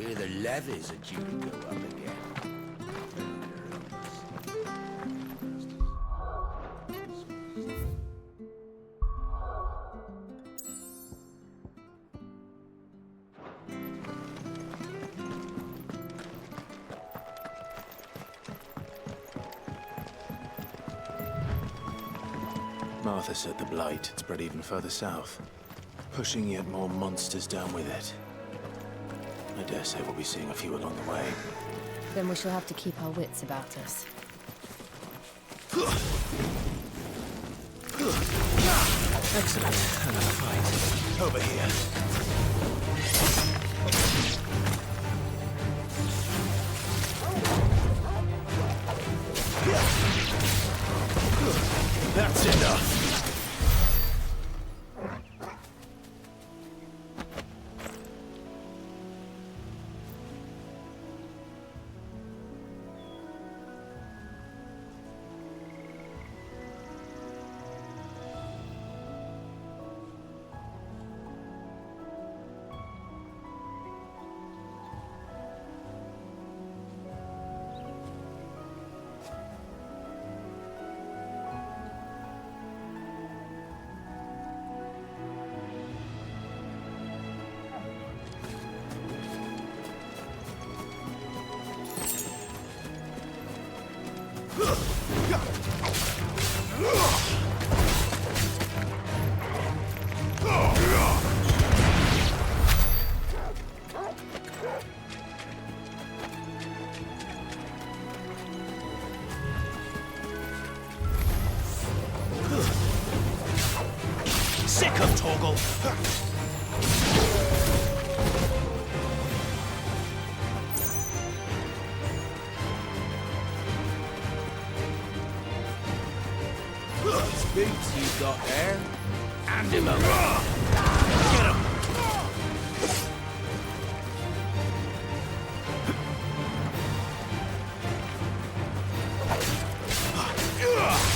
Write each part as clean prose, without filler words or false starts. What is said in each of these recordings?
hear the levies are due to go up again. Martha said the blight had spread even further south, pushing yet more monsters down with it. I dare say we'll be seeing a few along the way. Then we shall have to keep our wits about us. Excellent. Another fight. Over here. That's enough. Sick of Torgal! Boots you got there? Hand him over. Get him!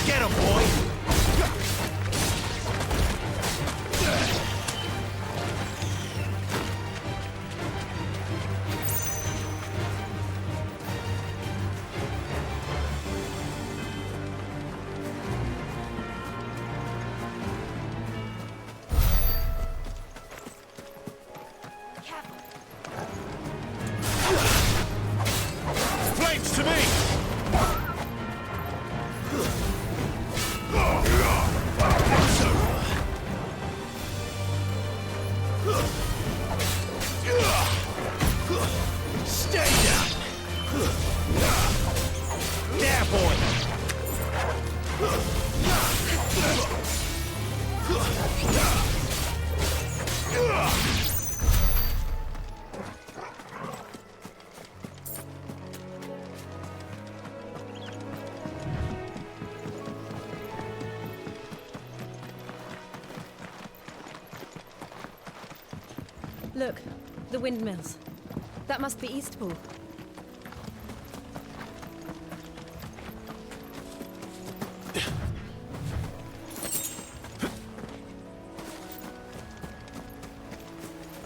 Get him, boy! Flames to me! Stay down! There, boy! Look, the windmills. That must be Eastpool.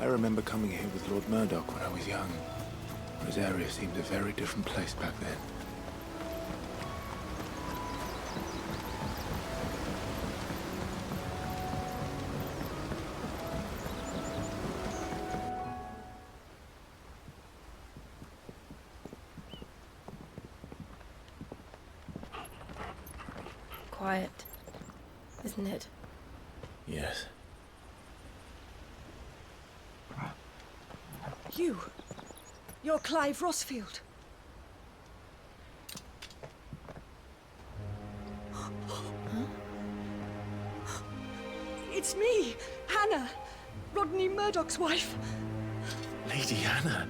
I remember coming here with Lord Murdoch when I was young. This area seemed a very different place back then. Quiet, isn't it? Yes. You're Clive Rossfield. It's me, Hannah, Rodney Murdoch's wife. Lady Hannah.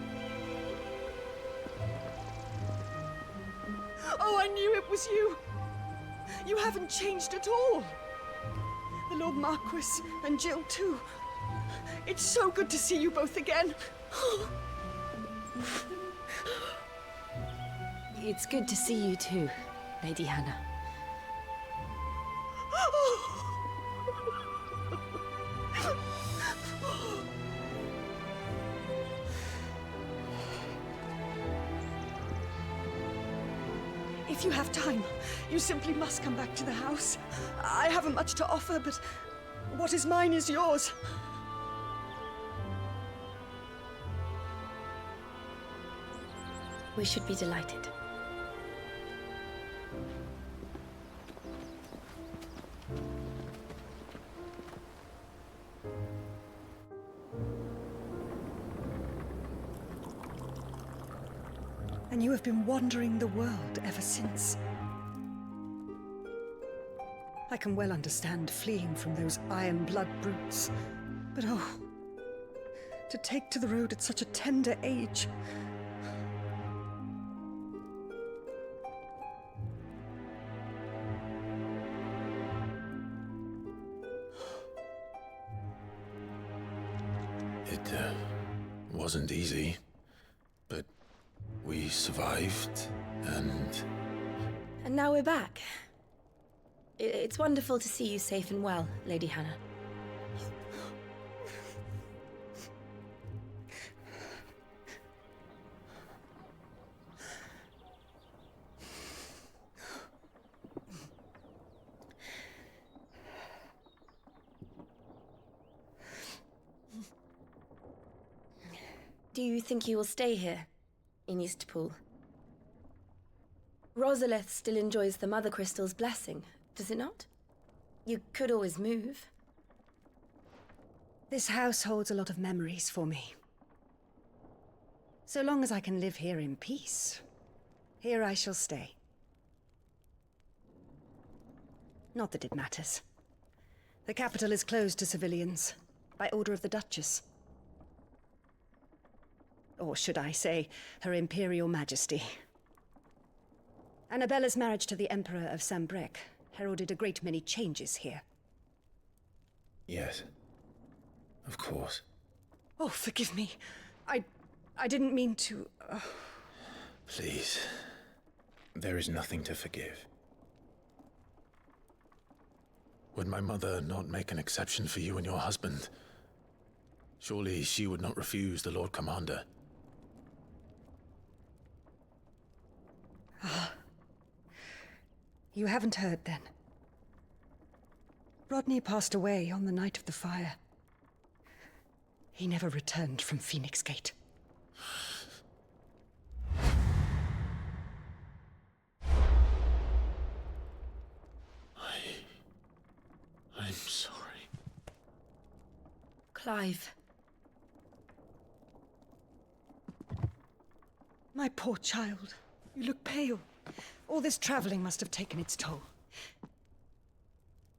Oh, I knew it was you. You haven't changed at all. The Lord Marquis and Jill too. It's so good to see you both again. It's good to see you too, Lady Hannah. If you have time, you simply must come back to the house. I haven't much to offer, but what is mine is yours. We should be delighted. And you have been wandering the world ever since. I can well understand fleeing from those iron blood brutes, but oh, to take to the road at such a tender age. It wasn't easy, but we survived, and now we're back. It's wonderful to see you safe and well, Lady Hannah. Do you think you will stay here, in Eastpool? Rosalith still enjoys the Mother Crystal's blessing, does it not? You could always move. This house holds a lot of memories for me. So long as I can live here in peace, here I shall stay. Not that it matters. The capital is closed to civilians, by order of the Duchess. Or should I say, Her Imperial Majesty. Annabella's marriage to the Emperor of Sambrec heralded a great many changes here. yes, of course. Oh, forgive me. I didn't mean to... Please, there is nothing to forgive. Would my mother not make an exception for you and your husband? Surely she would not refuse the Lord Commander. You haven't heard, then. Rodney passed away on the night of the fire. He never returned from Phoenix Gate. I'm sorry. Clive. My poor child. You look pale. All this traveling must have taken its toll.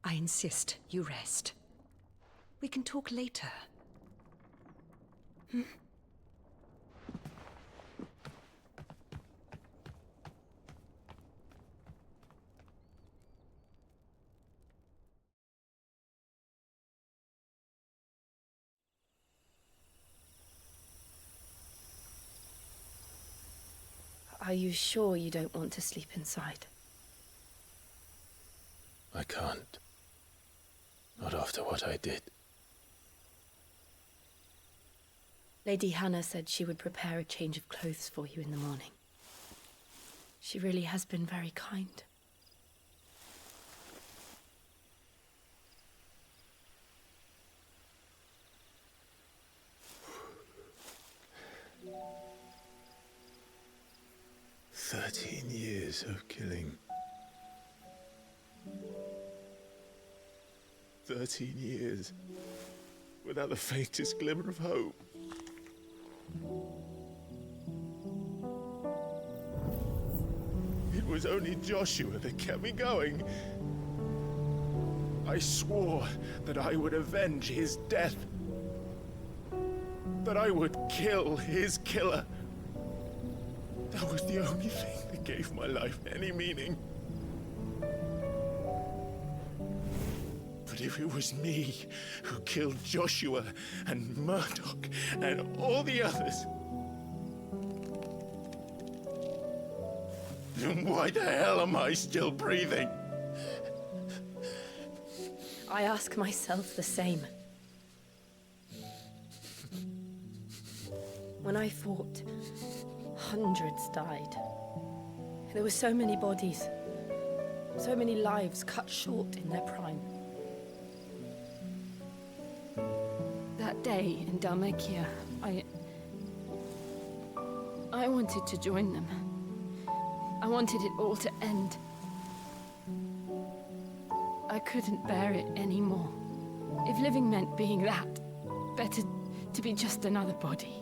I insist you rest. We can talk later. Are you sure you don't want to sleep inside? I can't. Not after what I did. Lady Hannah said she would prepare a change of clothes for you in the morning. She really has been very kind. Years of killing. 13 years without the faintest glimmer of hope. It was only Joshua that kept me going. I swore that I would avenge his death. That I would kill his killer. That was the only thing that gave my life any meaning. But if it was me who killed Joshua and Murdoch and all the others, then why the hell am I still breathing? I ask myself the same. When I fought, hundreds died. There were so many bodies. So many lives cut short in their prime. That day in Dalmacia, I wanted to join them. I wanted it all to end. I couldn't bear it anymore. If living meant being that, better to be just another body.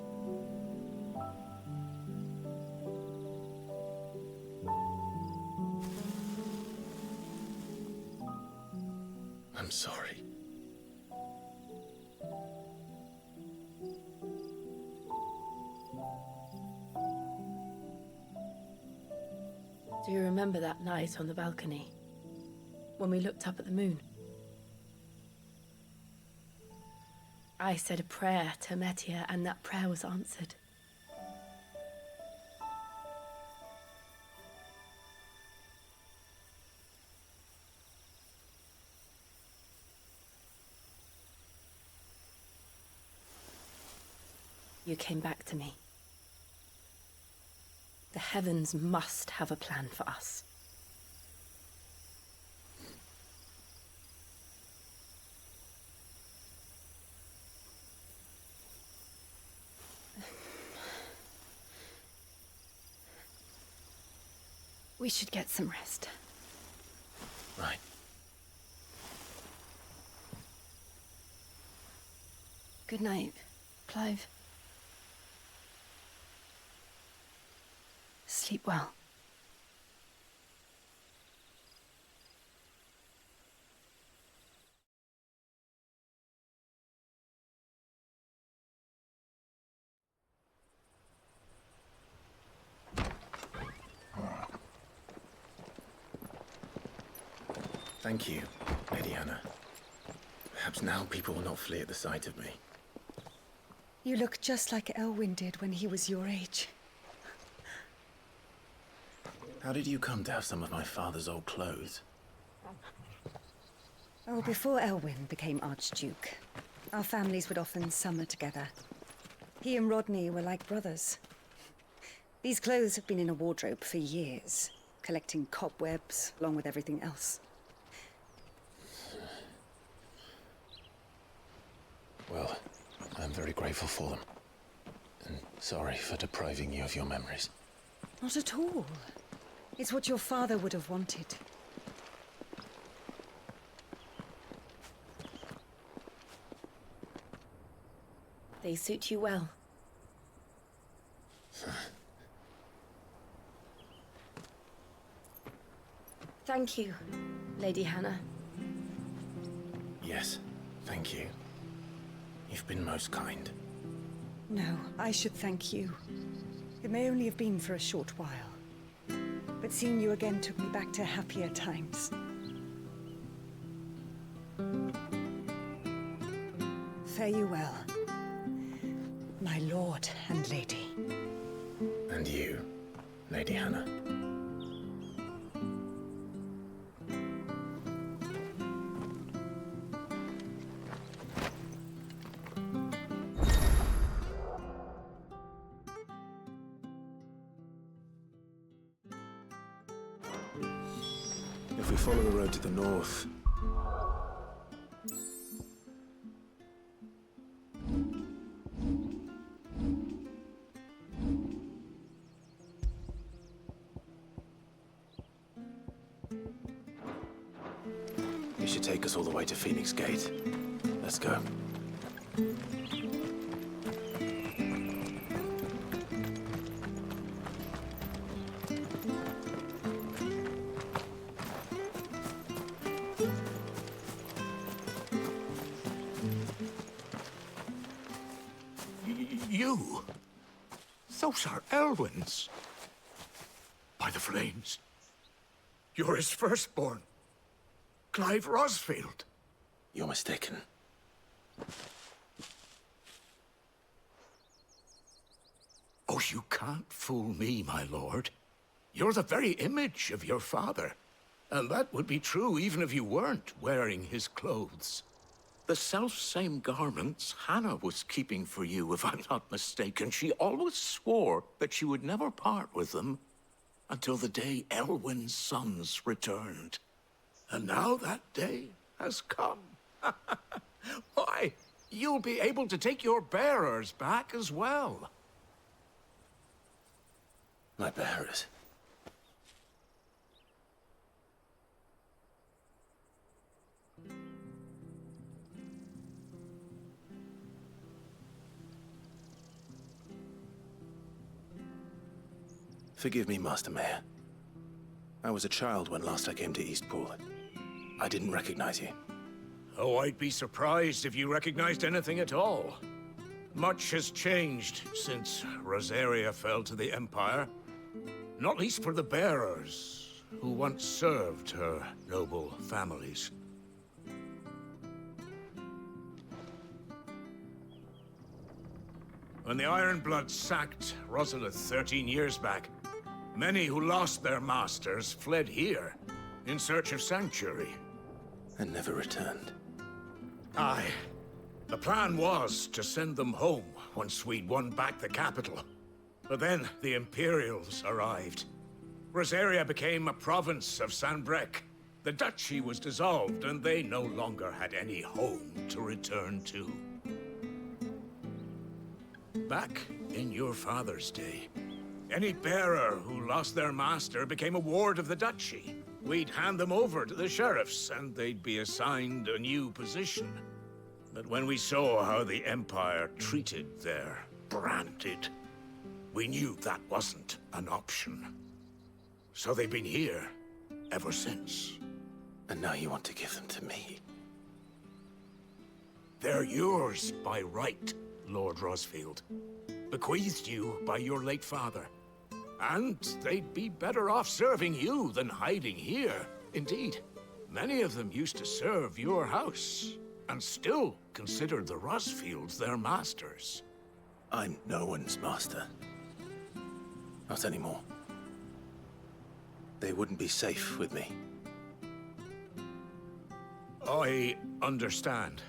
I'm sorry. Do you remember that night on the balcony? When we looked up at the moon? I said a prayer to Metia, and that prayer was answered. You came back to me. The heavens must have a plan for us. We should get some rest. Right. Good night, Clive. Sleep well. Thank you, Lady Hannah. Perhaps now people will not flee at the sight of me. You look just like Elwyn did when he was your age. How did you come to have some of my father's old clothes? Oh, before Elwyn became Archduke, our families would often summer together. He and Rodney were like brothers. These clothes have been in a wardrobe for years, collecting cobwebs along with everything else. Well, I'm very grateful for them. And sorry for depriving you of your memories. Not at all. It's what your father would have wanted. They suit you well. Thank you, Lady Hannah. Yes, thank you. You've been most kind. No, I should thank you. It may only have been for a short while, but seeing you again took me back to happier times. Fare you well, my lord and lady. And you, Lady Hannah. If we follow the road to the north... It should take us all the way to Phoenix Gate. Let's go. You? Those are Elwyn's. By the flames. You're his firstborn. Clive Rosfield. You're mistaken. Oh, you can't fool me, my lord. You're the very image of your father. And that would be true even if you weren't wearing his clothes. The self-same garments Hannah was keeping for you, if I'm not mistaken. She always swore that she would never part with them. until the day Elwyn's sons returned. And now that day has come. Why, you'll be able to take your bearers back as well. My bearers. Forgive me, Master Mayor. I was a child when last I came to Eastpool. I didn't recognize you. Oh, I'd be surprised if you recognized anything at all. Much has changed since Rosaria fell to the Empire. Not least for the bearers, who once served her noble families. When the Ironbloods sacked Rosalith 13 years back, many who lost their masters fled here, in search of sanctuary. And never returned. Aye. The plan was to send them home once we'd won back the capital. But then the Imperials arrived. Rosaria became a province of Sanbreque. The duchy was dissolved, and they no longer had any home to return to. Back in your father's day, any bearer who lost their master became a ward of the duchy. We'd hand them over to the sheriffs, and they'd be assigned a new position. But when we saw how the Empire treated their branded, we knew that wasn't an option. So they've been here ever since. And now you want to give them to me? They're yours by right, Lord Rosfield. Bequeathed you by your late father. And they'd be better off serving you than hiding here. Indeed, many of them used to serve your house, and still considered the Rosfields their masters. I'm no one's master. Not anymore. They wouldn't be safe with me. I understand.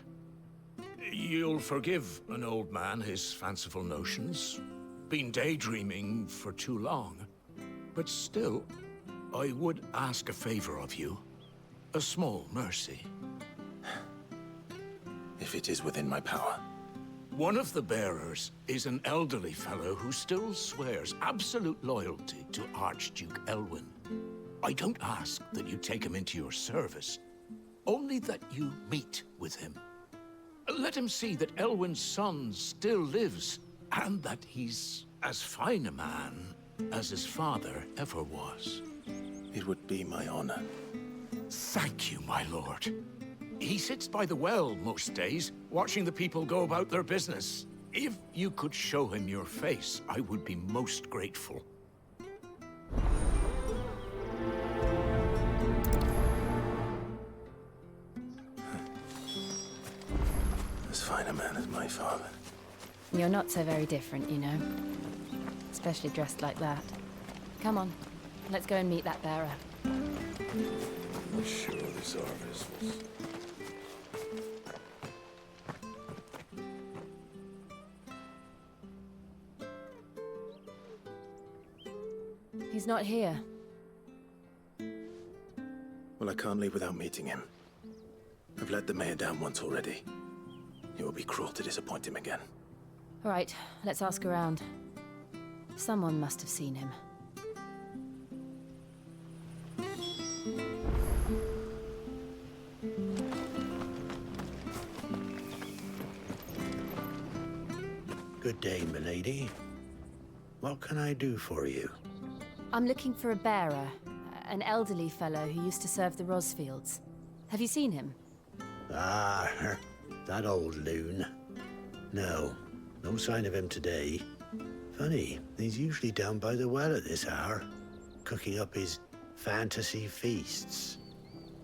You'll forgive an old man his fanciful notions. Been daydreaming for too long. But still, I would ask a favor of you. A small mercy. If it is within my power. One of the bearers is an elderly fellow who still swears absolute loyalty to Archduke Elwyn. I don't ask that you take him into your service, only that you meet with him. Let him see that Elwyn's son still lives, and that he's as fine a man as his father ever was. It would be my honor. Thank you, my lord. He sits by the well most days, watching the people go about their business. If you could show him your face, I would be most grateful. As fine a man as my father. You're not so very different, you know. Especially dressed like that. Come on, let's go and meet that bearer. I'm sure this Arvis was... He's not here. Well, I can't leave without meeting him. I've let the mayor down once already. It would be cruel to disappoint him again. All right, let's ask around. Someone must have seen him. Good day, milady. What can I do for you? I'm looking for a bearer, an elderly fellow who used to serve the Rosfields. Have you seen him? Ah, that old loon. No sign of him today. Funny, he's usually down by the well at this hour, cooking up his fantasy feasts.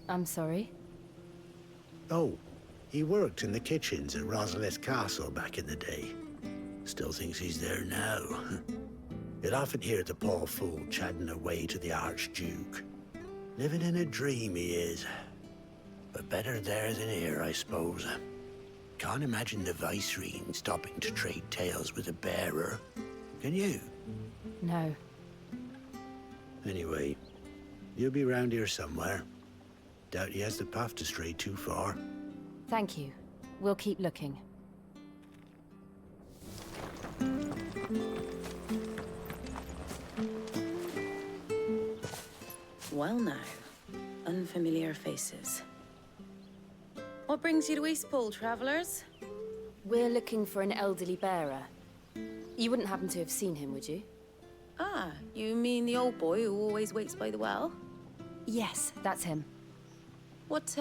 I'm sorry? Oh, he worked in the kitchens at Rosalith Castle back in the day. Still thinks he's there now. You'd often hear the poor fool chatting away to the Archduke. Living in a dream he is. But better there than here, I suppose. Can't imagine the Vicereine stopping to trade tales with a bearer. Can you? No. Anyway, you'll be round here somewhere. Doubt he has the path to stray too far. Thank you. We'll keep looking. Well now, unfamiliar faces. What brings you to Eastpool, travellers? We're looking for an elderly bearer. You wouldn't happen to have seen him, would you? Ah, you mean the old boy who always waits by the well? Yes, that's him. What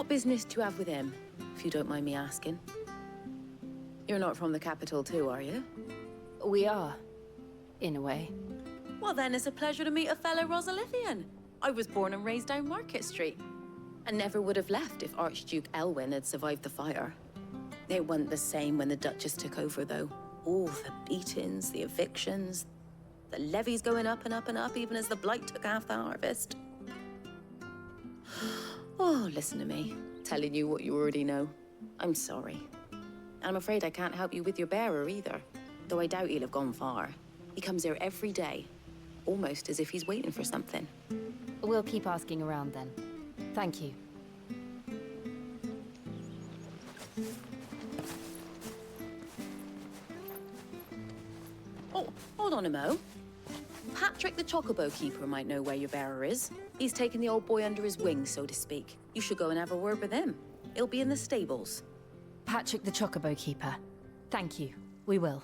business do you have with him, if you don't mind me asking? You're not from the capital too, are you? We are, in a way. Well then, it's a pleasure to meet a fellow Rosalithian. I was born and raised down Market Street. And never would have left if Archduke Elwyn had survived the fire. It wasn't the same when the Duchess took over, though. All the beatings, the evictions, the levies going up and up and up, even as the blight took half the harvest. Oh, listen to me, telling you what you already know. I'm sorry. I'm afraid I can't help you with your bearer either, though I doubt he'll have gone far. He comes here every day, almost as if he's waiting for something. We'll keep asking around then. Thank you. Oh, hold on a mo. Patrick the Chocobo Keeper might know where your bearer is. He's taken the old boy under his wing, so to speak. You should go and have a word with him. He'll be in the stables. Patrick the Chocobo Keeper. Thank you. We will.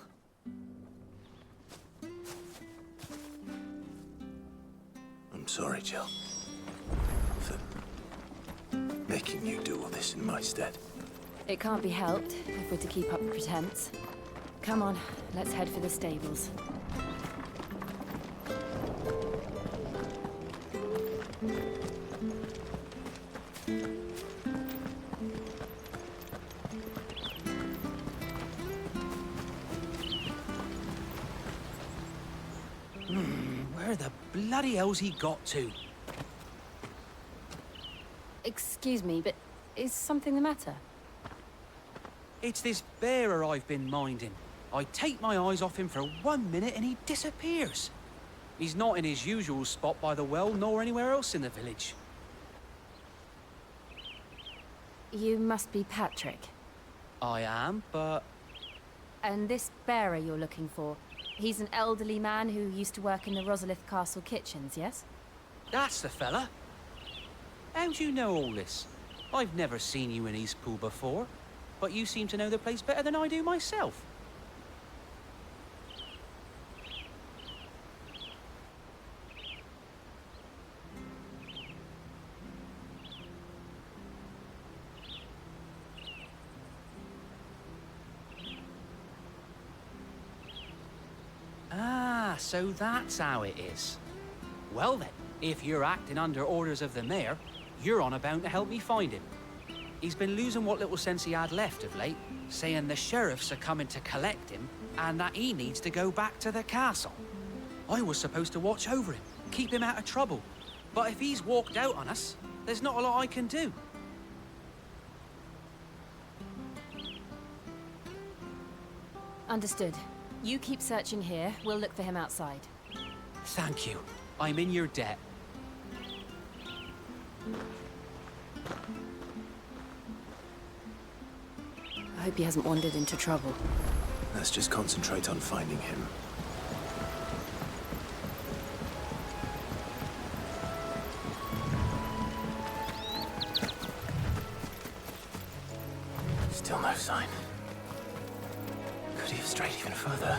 I'm sorry, Jill. For making you do all this in my stead. It can't be helped if we're to keep up the pretense. Come on, let's head for the stables. Where the bloody hell's he got to? Excuse me, but is something the matter? It's this bearer I've been minding. I take my eyes off him for 1 minute and he disappears. He's not in his usual spot by the well, nor anywhere else in the village. You must be Patrick. I am, but... And this bearer you're looking for, he's an elderly man who used to work in the Rosalith Castle kitchens, yes? That's the fella. How do you know all this? I've never seen you in Eastpool before, but you seem to know the place better than I do myself. Ah, so that's how it is. Well then, if you're acting under orders of the mayor, you're on about to help me find him. He's been losing what little sense he had left of late, saying the sheriffs are coming to collect him and that he needs to go back to the castle. I was supposed to watch over him, keep him out of trouble. But if he's walked out on us, there's not a lot I can do. Understood. You keep searching here, we'll look for him outside. Thank you. I'm in your debt. I hope he hasn't wandered into trouble. Let's just concentrate on finding him. Still no sign. Could he have strayed even further?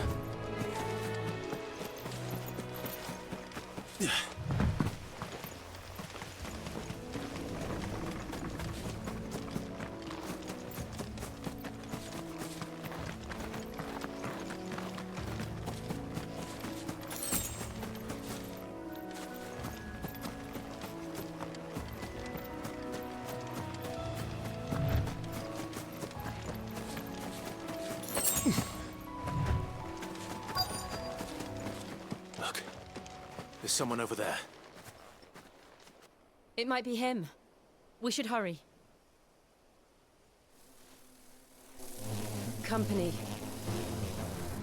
Look, there's someone over there. It might be him. We should hurry. Company.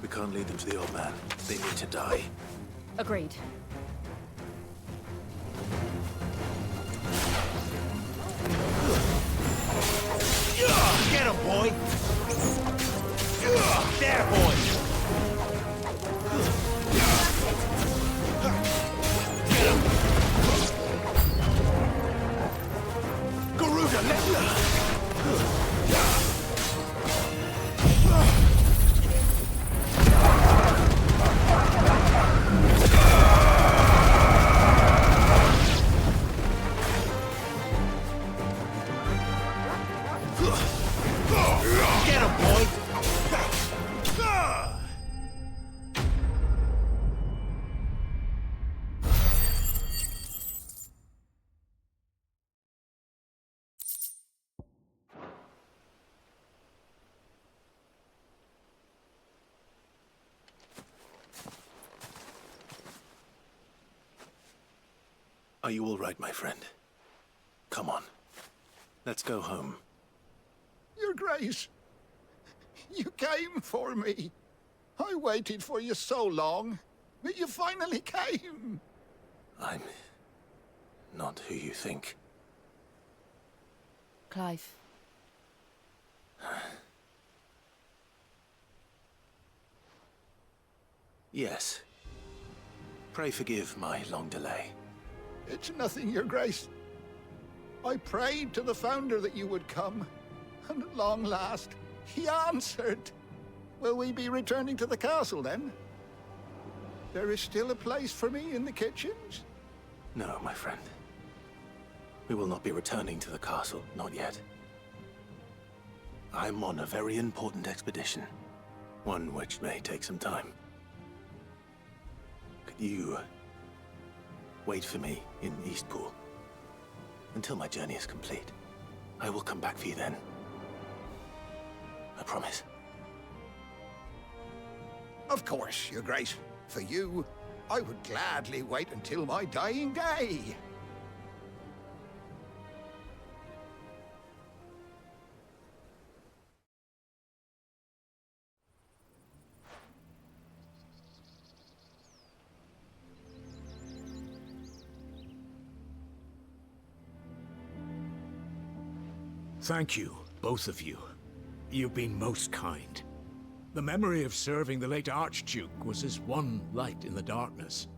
We can't lead them to the old man. They need to die. Agreed. boy! There, boy! Garuda, let go! Get him, boy! Are you all right, my friend? Come on. Let's go home. Your Grace, you came for me. I waited for you so long, but you finally came. I'm not who you think. Clive. Yes. Pray forgive my long delay. It's nothing, Your Grace. I prayed to the Founder that you would come, and at long last, he answered. Will we be returning to the castle, then? There is still a place for me in the kitchens? No, my friend. We will not be returning to the castle, not yet. I'm on a very important expedition. One which may take some time. Could you wait for me in Eastpool until my journey is complete? I will come back for you then. I promise. Of course, Your Grace. For you, I would gladly wait until my dying day. Thank you, both of you. You've been most kind. The memory of serving the late Archduke was as one light in the darkness,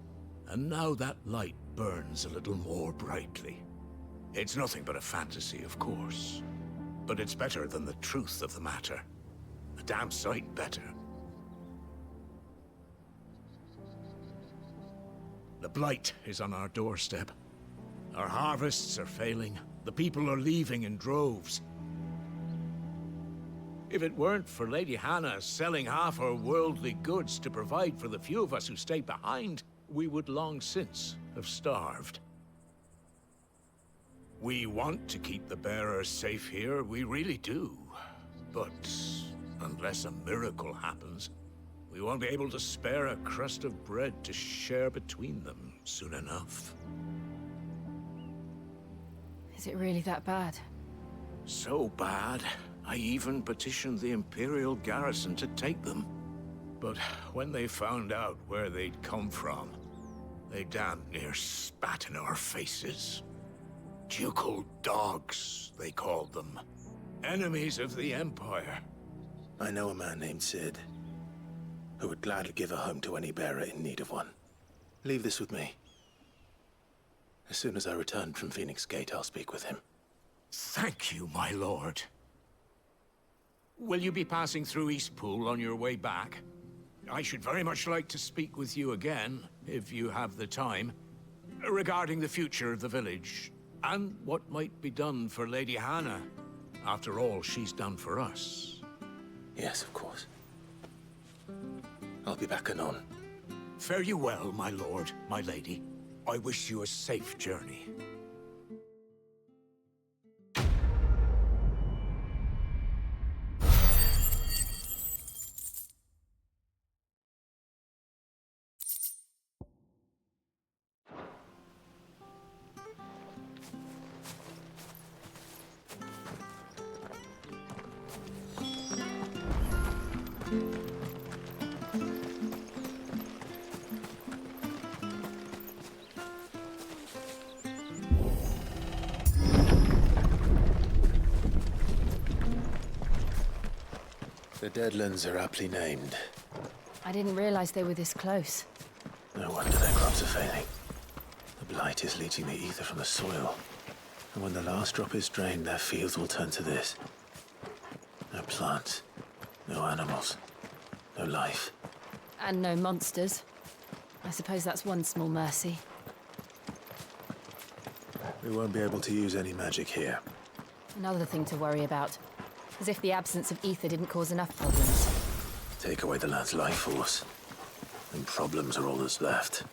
and now that light burns a little more brightly. It's nothing but a fantasy, of course, but it's better than the truth of the matter. A damn sight better. The blight is on our doorstep. Our harvests are failing. The people are leaving in droves. If it weren't for Lady Hannah selling half her worldly goods to provide for the few of us who stayed behind, we would long since have starved. We want to keep the bearers safe here, we really do. But unless a miracle happens, we won't be able to spare a crust of bread to share between them soon enough. Is it really that bad? So bad, I even petitioned the Imperial garrison to take them. But when they found out where they'd come from, they damn near spat in our faces. Ducal dogs, they called them. Enemies of the Empire. I know a man named Sid, who would gladly give a home to any bearer in need of one. Leave this with me. As soon as I return from Phoenix Gate, I'll speak with him. Thank you, my lord. Will you be passing through Eastpool on your way back? I should very much like to speak with you again, if you have the time, regarding the future of the village, and what might be done for Lady Hannah, after all she's done for us. Yes, of course. I'll be back anon. Fare you well, my lord, my lady. I wish you a safe journey. The Deadlands are aptly named. I didn't realize they were this close. No wonder their crops are failing. The blight is leaching the ether from the soil. And when the last drop is drained, their fields will turn to this. No plants, no animals, no life. And no monsters. I suppose that's one small mercy. We won't be able to use any magic here. Another thing to worry about. As if the absence of ether didn't cause enough problems. Take away the land's life force, and problems are all that's left.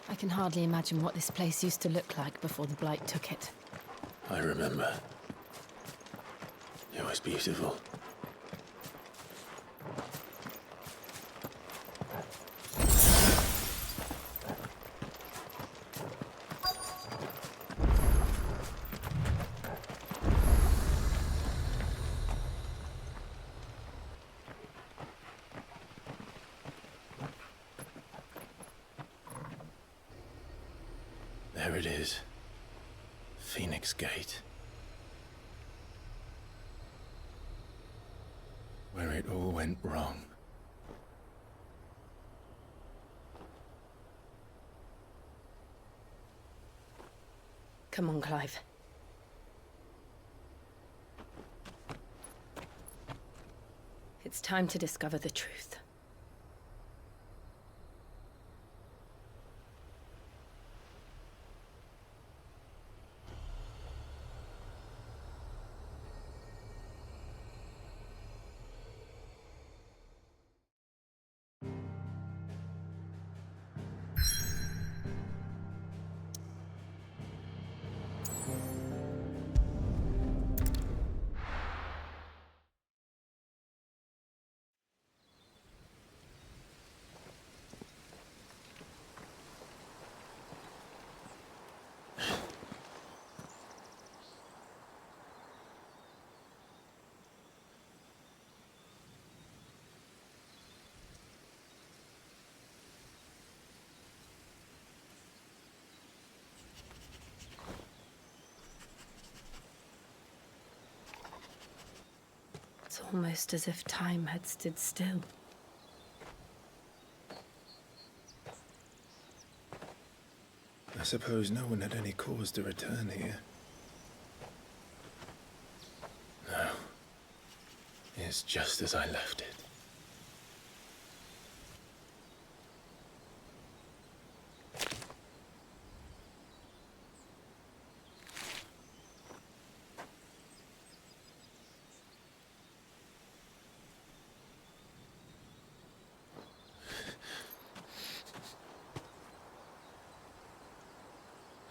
I can hardly imagine what this place used to look like before the Blight took it. I remember. It was beautiful. There it is. Phoenix Gate. Where it all went wrong. Come on, Clive. It's time to discover the truth. It's almost as if time had stood still. I suppose no one had any cause to return here. No. It's just as I left it.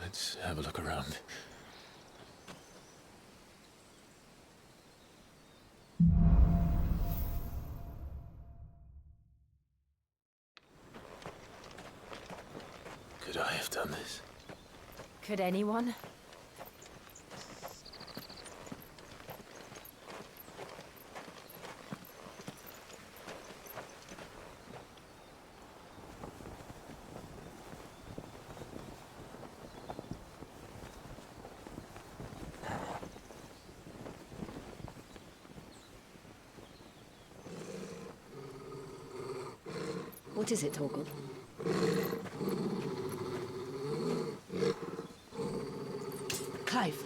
Let's have a look around. Could I have done this? Could anyone? What is it, Torgal? Clive.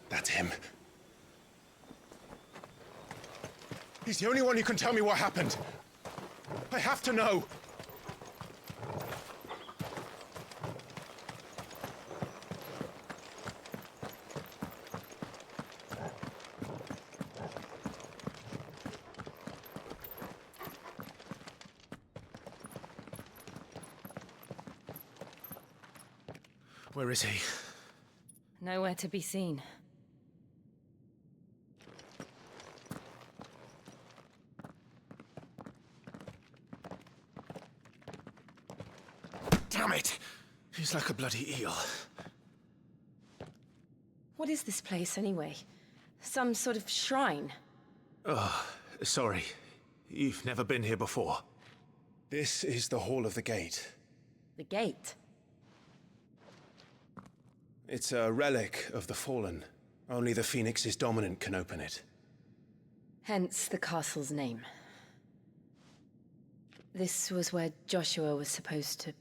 That's him. He's the only one who can tell me what happened. I have to know. Where is he? Nowhere to be seen. Damn it! He's like a bloody eel. What is this place, anyway? Some sort of shrine? Oh, sorry. You've never been here before. This is the Hall of the Gate. The gate? It's a relic of the Fallen. Only the Phoenix's dominant can open it. Hence the castle's name. This was where Joshua was supposed to...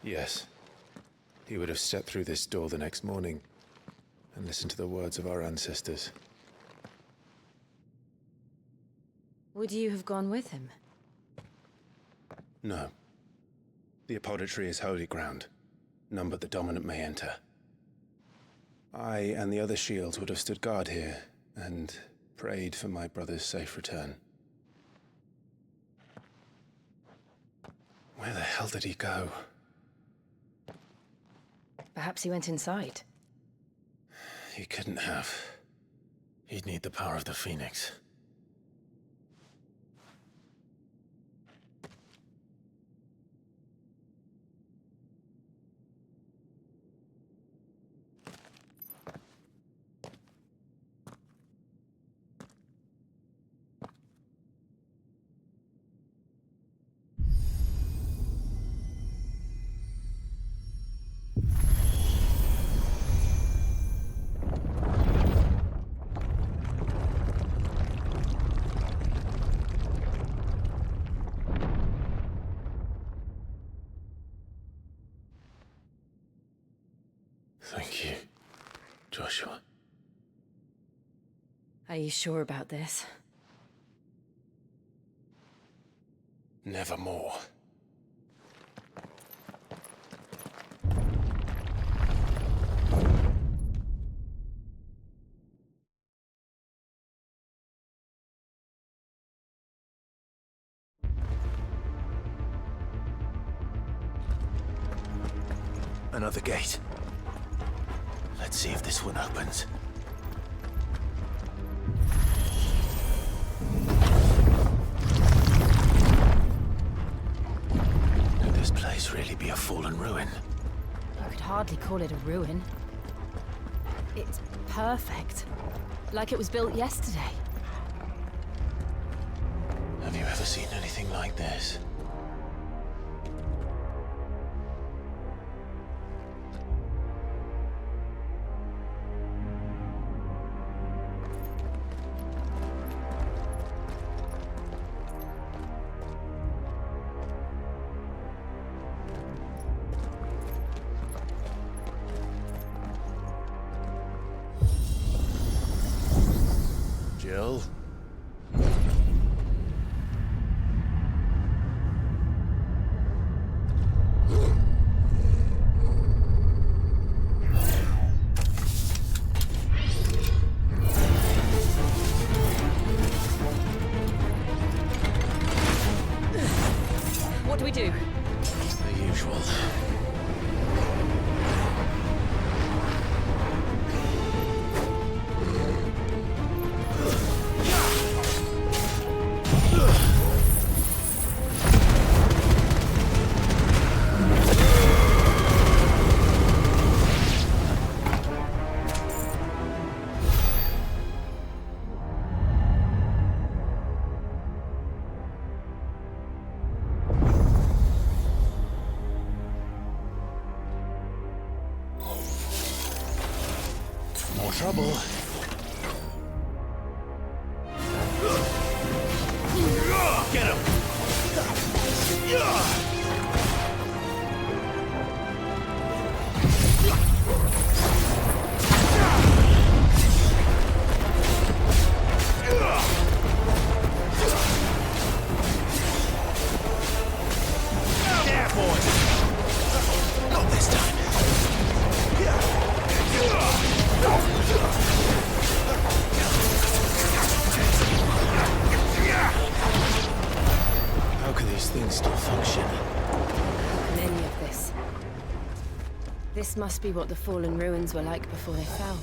Yes. He would have stepped through this door the next morning and listened to the words of our ancestors. Would you have gone with him? No. The apodatory is holy ground. None but the dominant may enter. I and the other shields would have stood guard here and prayed for my brother's safe return. Where the hell did he go? Perhaps he went inside. He couldn't have. He'd need the power of the Phoenix. Thank you, Joshua. Are you sure about this? Nevermore. Another gate. Let's see if this one opens. Could this place really be a fallen ruin? You could hardly call it a ruin. It's perfect. Like it was built yesterday. Have you ever seen anything like this? Jill? What do we do? The usual. More trouble. Get him! There, boy! Not this time. How can these things still function? How can any of this? This must be what the fallen ruins were like before they fell.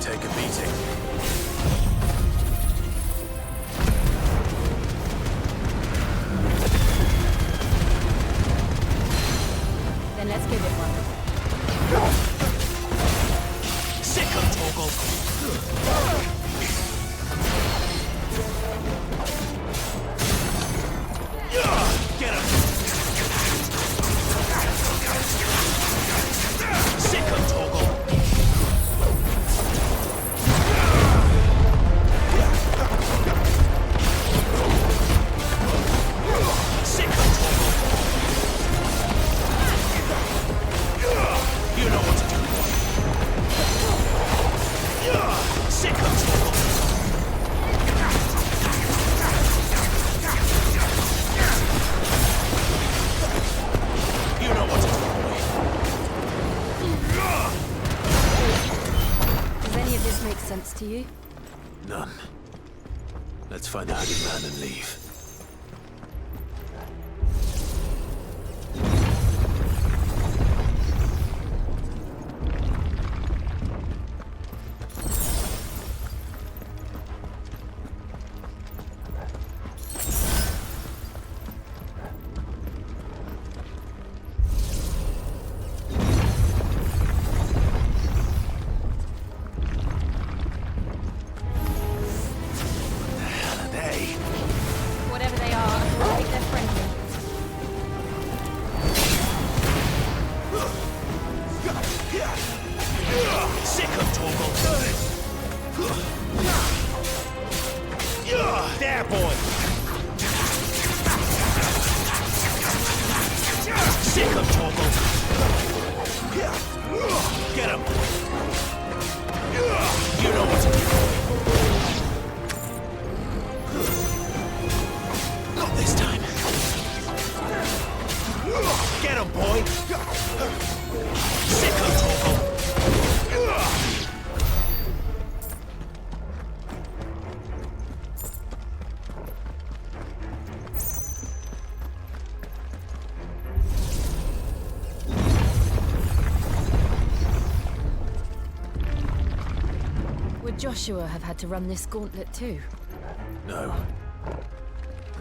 take a beating. Then let's give it one. Sick of Torgal! Get him! Sick of Torgal! Sick of Torgal! You know what to do, boy. Sick of Torgal! You know what to do, boy. Does any of this make sense to you? None. Let's find the hooded man and leave. Whatever they are, I think they're friendly. Sick of Torgal! There, boy! Sick of Torgal! Get him! You know what to do. Not this time. Get him, boy! Sick of Torgal! Would Joshua have had to run this gauntlet too? No.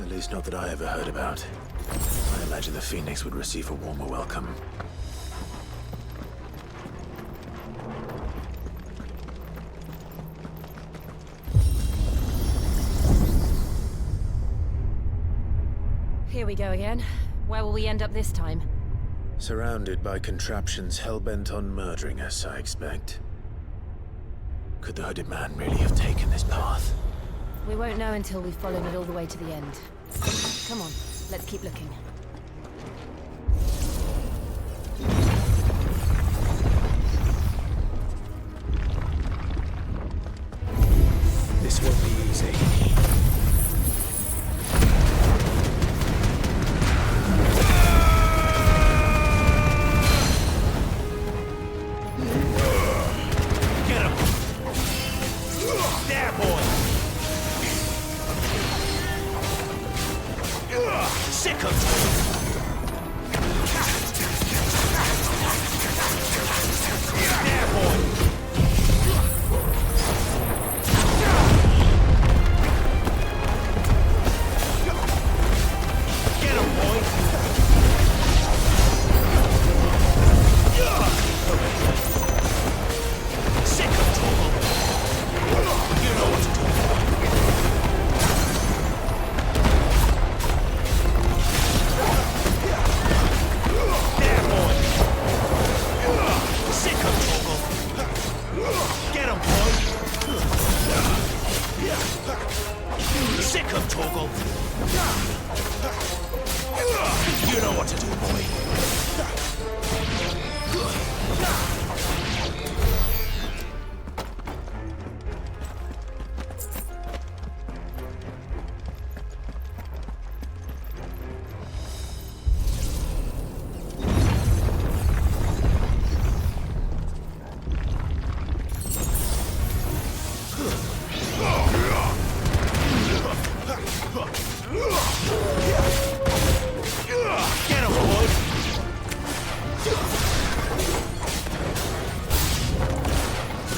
At least not that I ever heard about. I imagine the Phoenix would receive a warmer welcome. Here we go again. Where will we end up this time? Surrounded by contraptions hell-bent on murdering us, I expect. Could the hooded man really have taken this path? We won't know until we've followed it all the way to the end. Come on, let's keep looking. This won't be easy. Get him! There, boy! Sick of there, boy! Get him, boy! Sick of Torgal! You know what to do. There, boy! Sick of Torgal! Get him, boy! Sick of Torgal! You know what to do, boy. Get him, boy!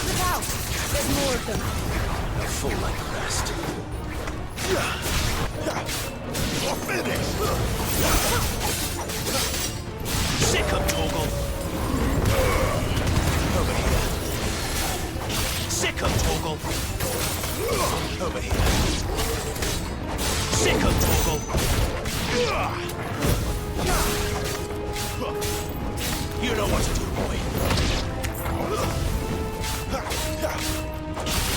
Look out! There's There's more of them. A fool like the rest. You're finished! Sick of Torgal! Over here. Sick of Torgal! Over here. Sick of Torgal! You know what to do, boy.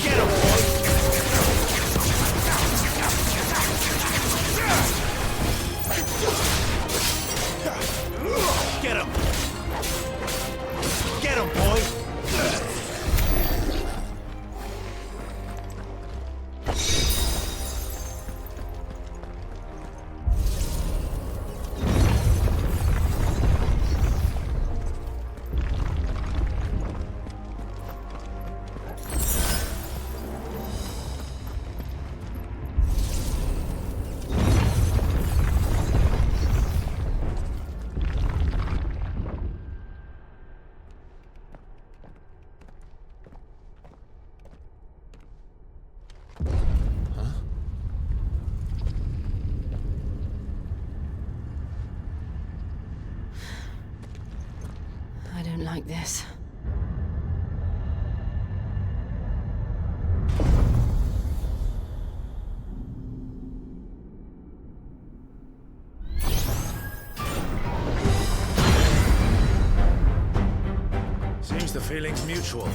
Get him, boy! Get him! Get him, boy! I don't like this. Seems the feeling's mutual.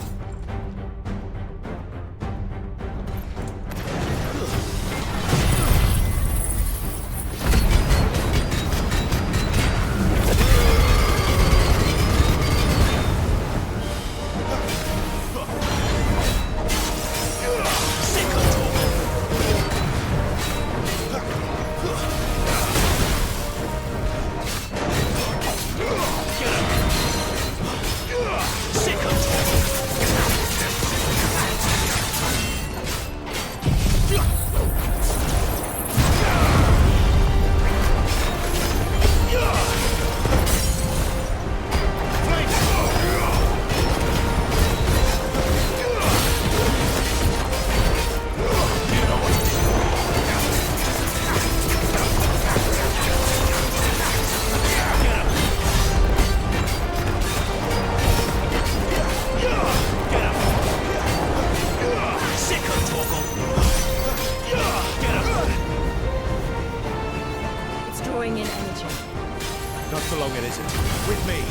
Not for long, it isn't. With me.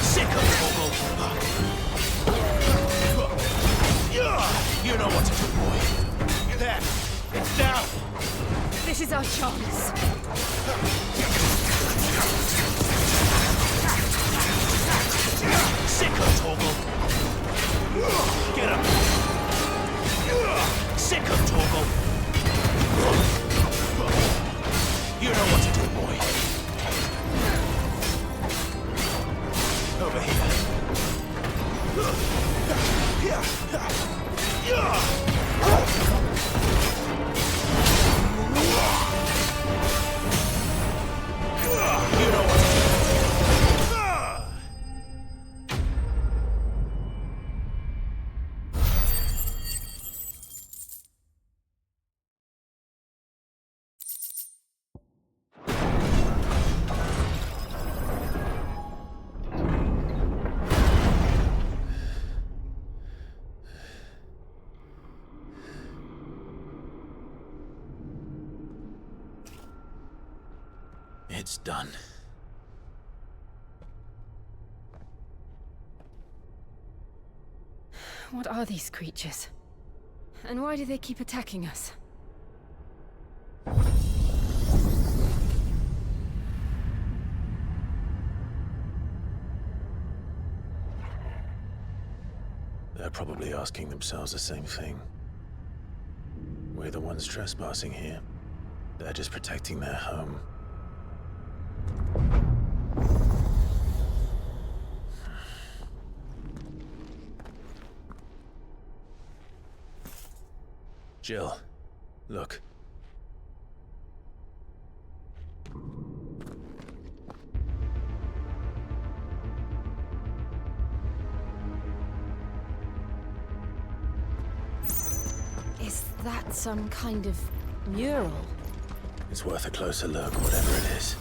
Sick of Torgal. You know what to do, boy. There. It's down. This is our chance. Sick of Torgal. Get him. Sick of Torgal. You know what to do, boy. Over here. You know what to do. It's done. What are these creatures? And why do they keep attacking us? They're probably asking themselves the same thing. We're the ones trespassing here. They're just protecting their home. Jill, look. that some kind of mural? It's worth a closer look, whatever it is.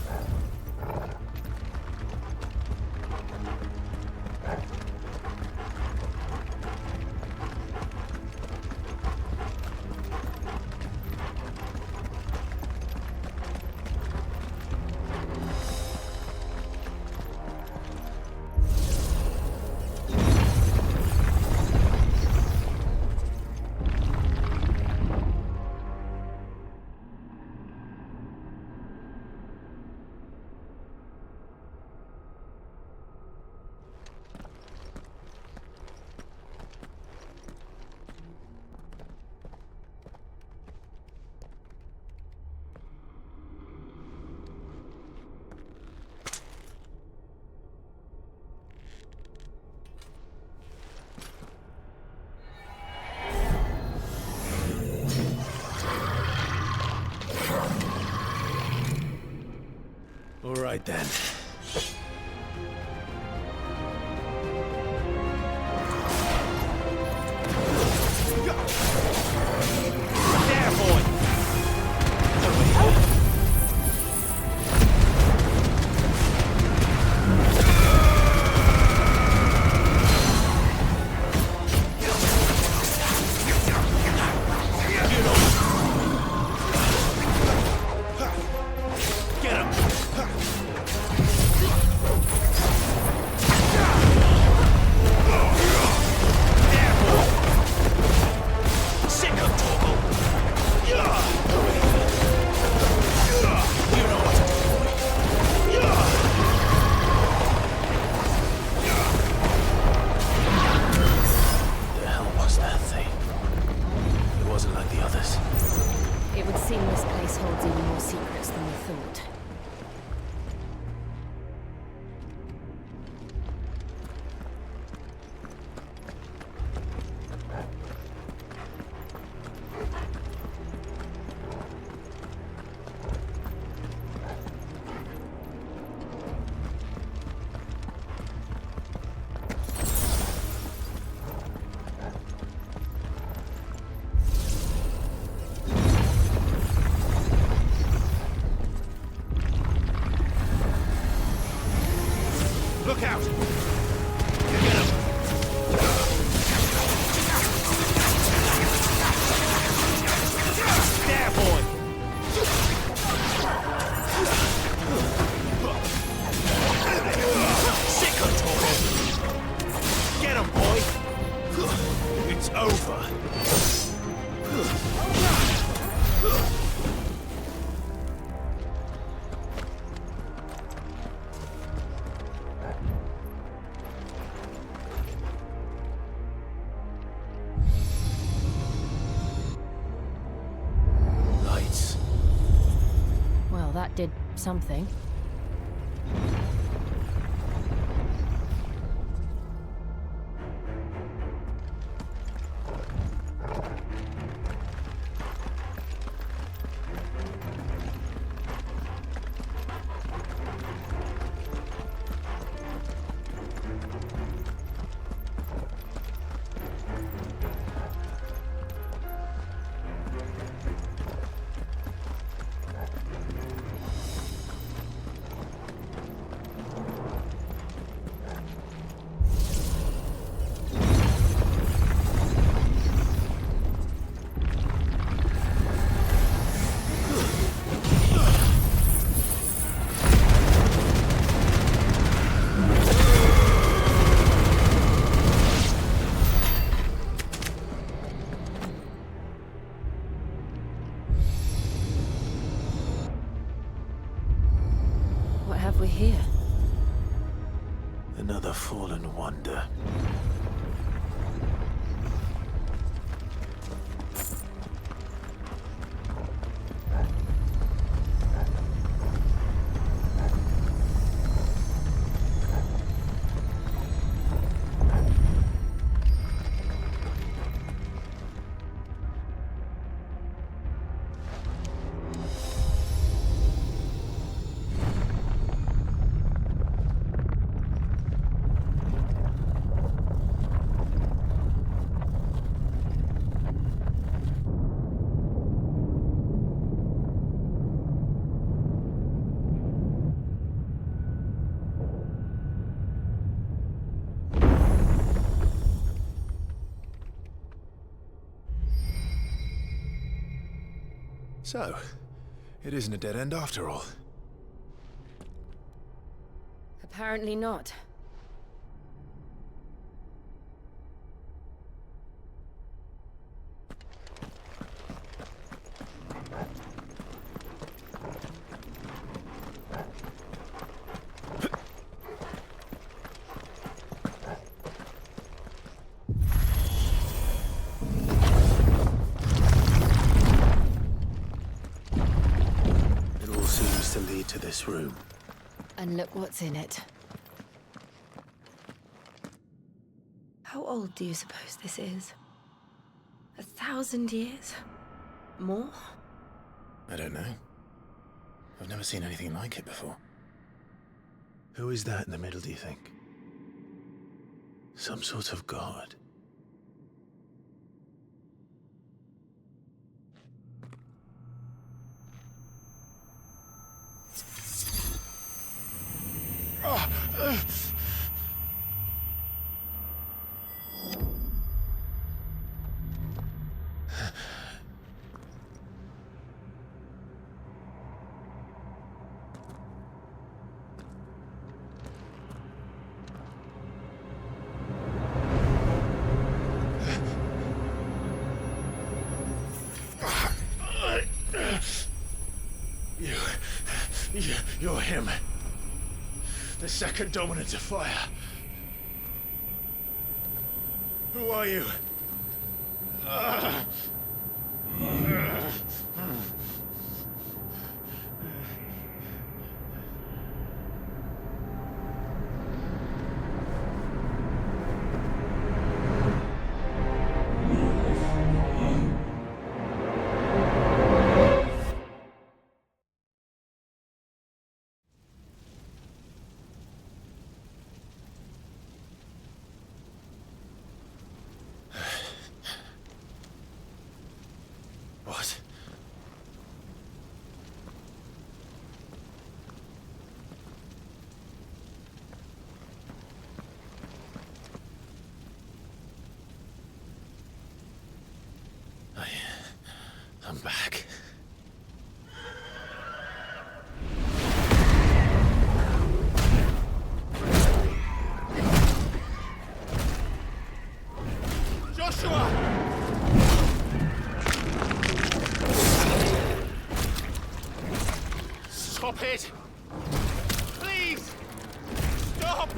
All right then. There, boy! Get him! The hell was that thing? It wasn't like the others. It would seem this place holds even more secrets than we thought. Look out! Get him! There, boy! Sick of talking! Get him, boy! It's over! Lights. Well, that did something. What have we here? Another fallen wonder. So, it isn't a dead end after all. Apparently not. It all seems to lead to this room. And look what's in it. How old do you suppose this is? 1,000 years? More? I don't know. I've never seen anything like it before. Who is that in the middle, do you think? Some sort of god? You're him. The second dominant of fire. Who are you? What? I'm back. Joshua! Stop it! Please! Stop!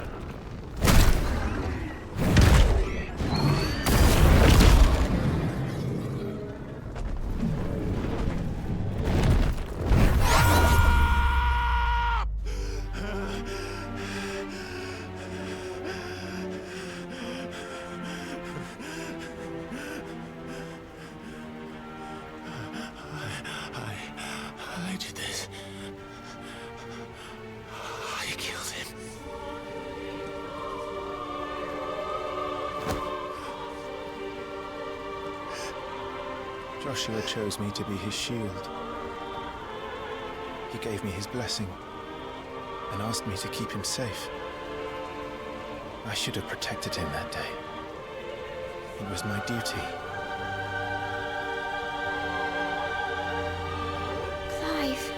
I did this. I killed him. Joshua chose me to be his shield. He gave me his blessing and asked me to keep him safe. I should have protected him that day. It was my duty. Clive.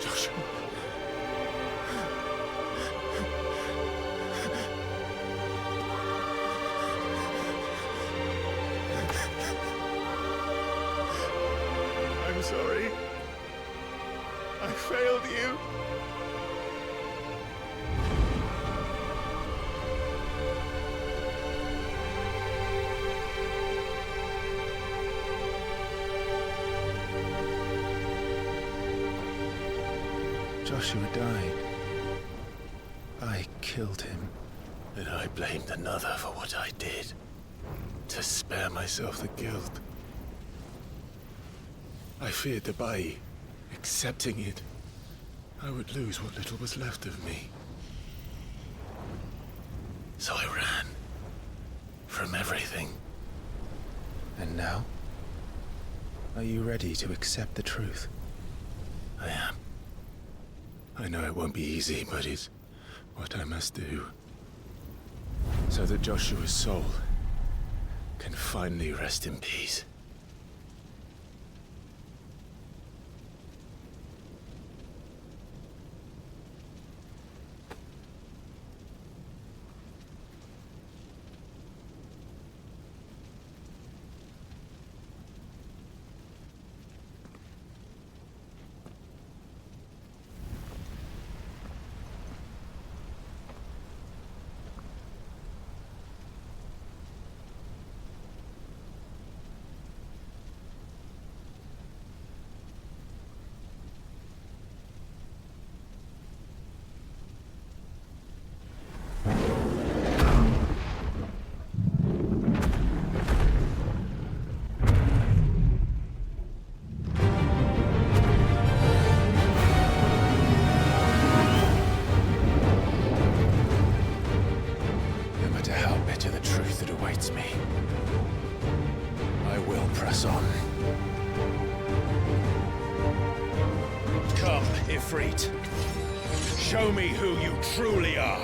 Joshua. I'm sorry. I failed you. Joshua died. I killed him. And I blamed another for what I did. To spare myself the guilt. I feared that by accepting it, I would lose what little was left of me. So I ran. From everything. And now? Are you ready to accept the truth? I am. I know it won't be easy, but it's what I must do. So that Joshua's soul can finally rest in peace. Show me who you truly are.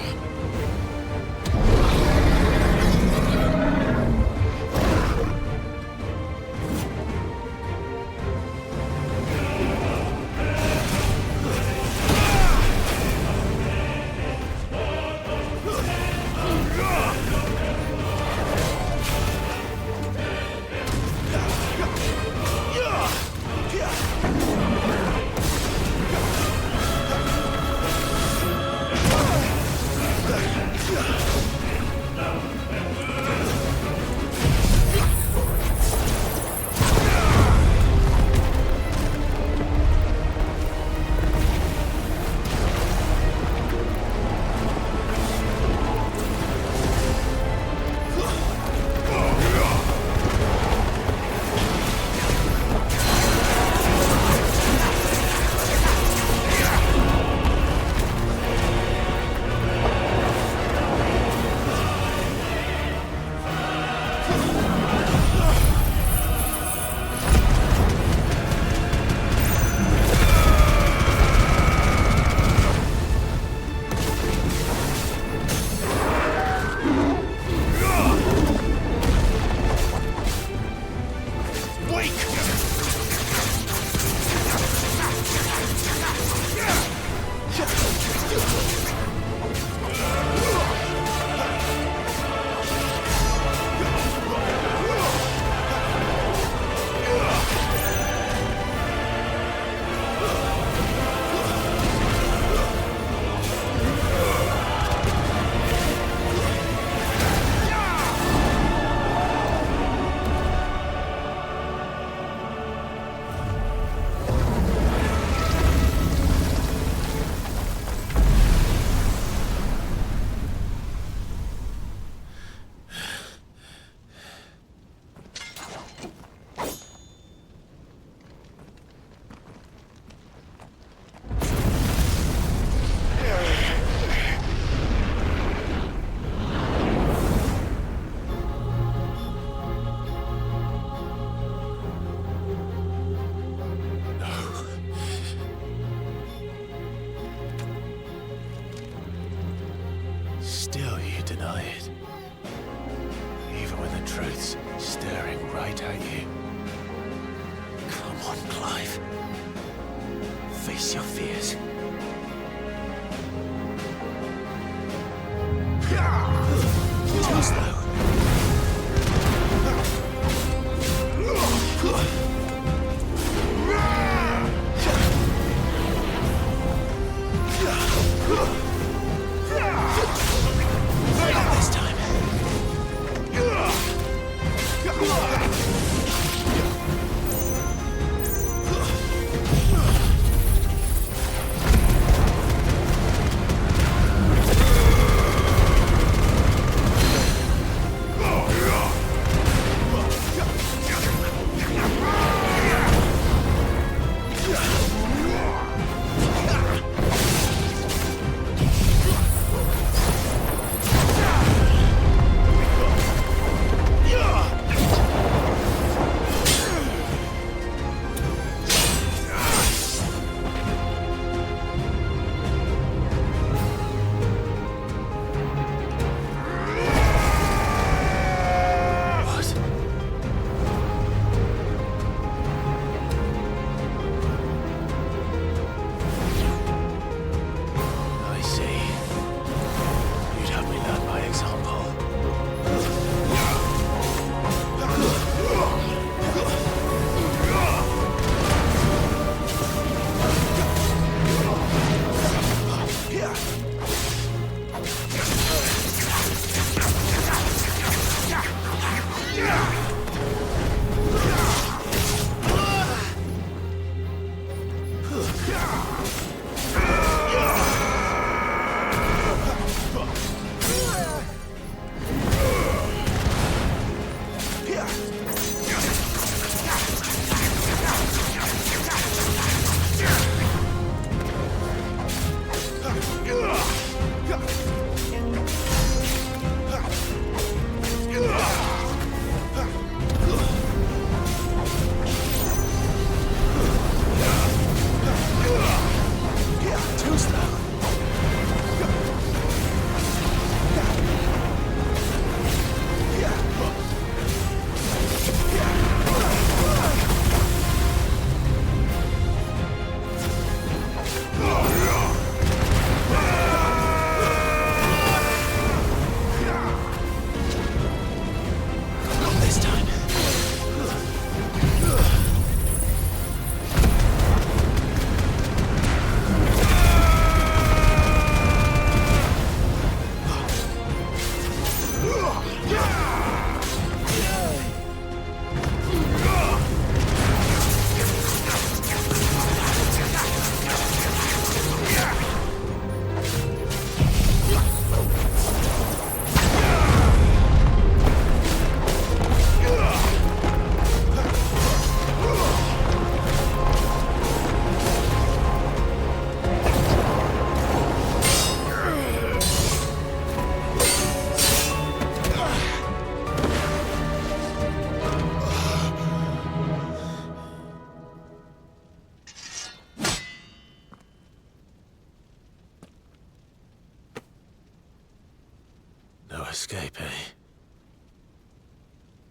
escape, eh?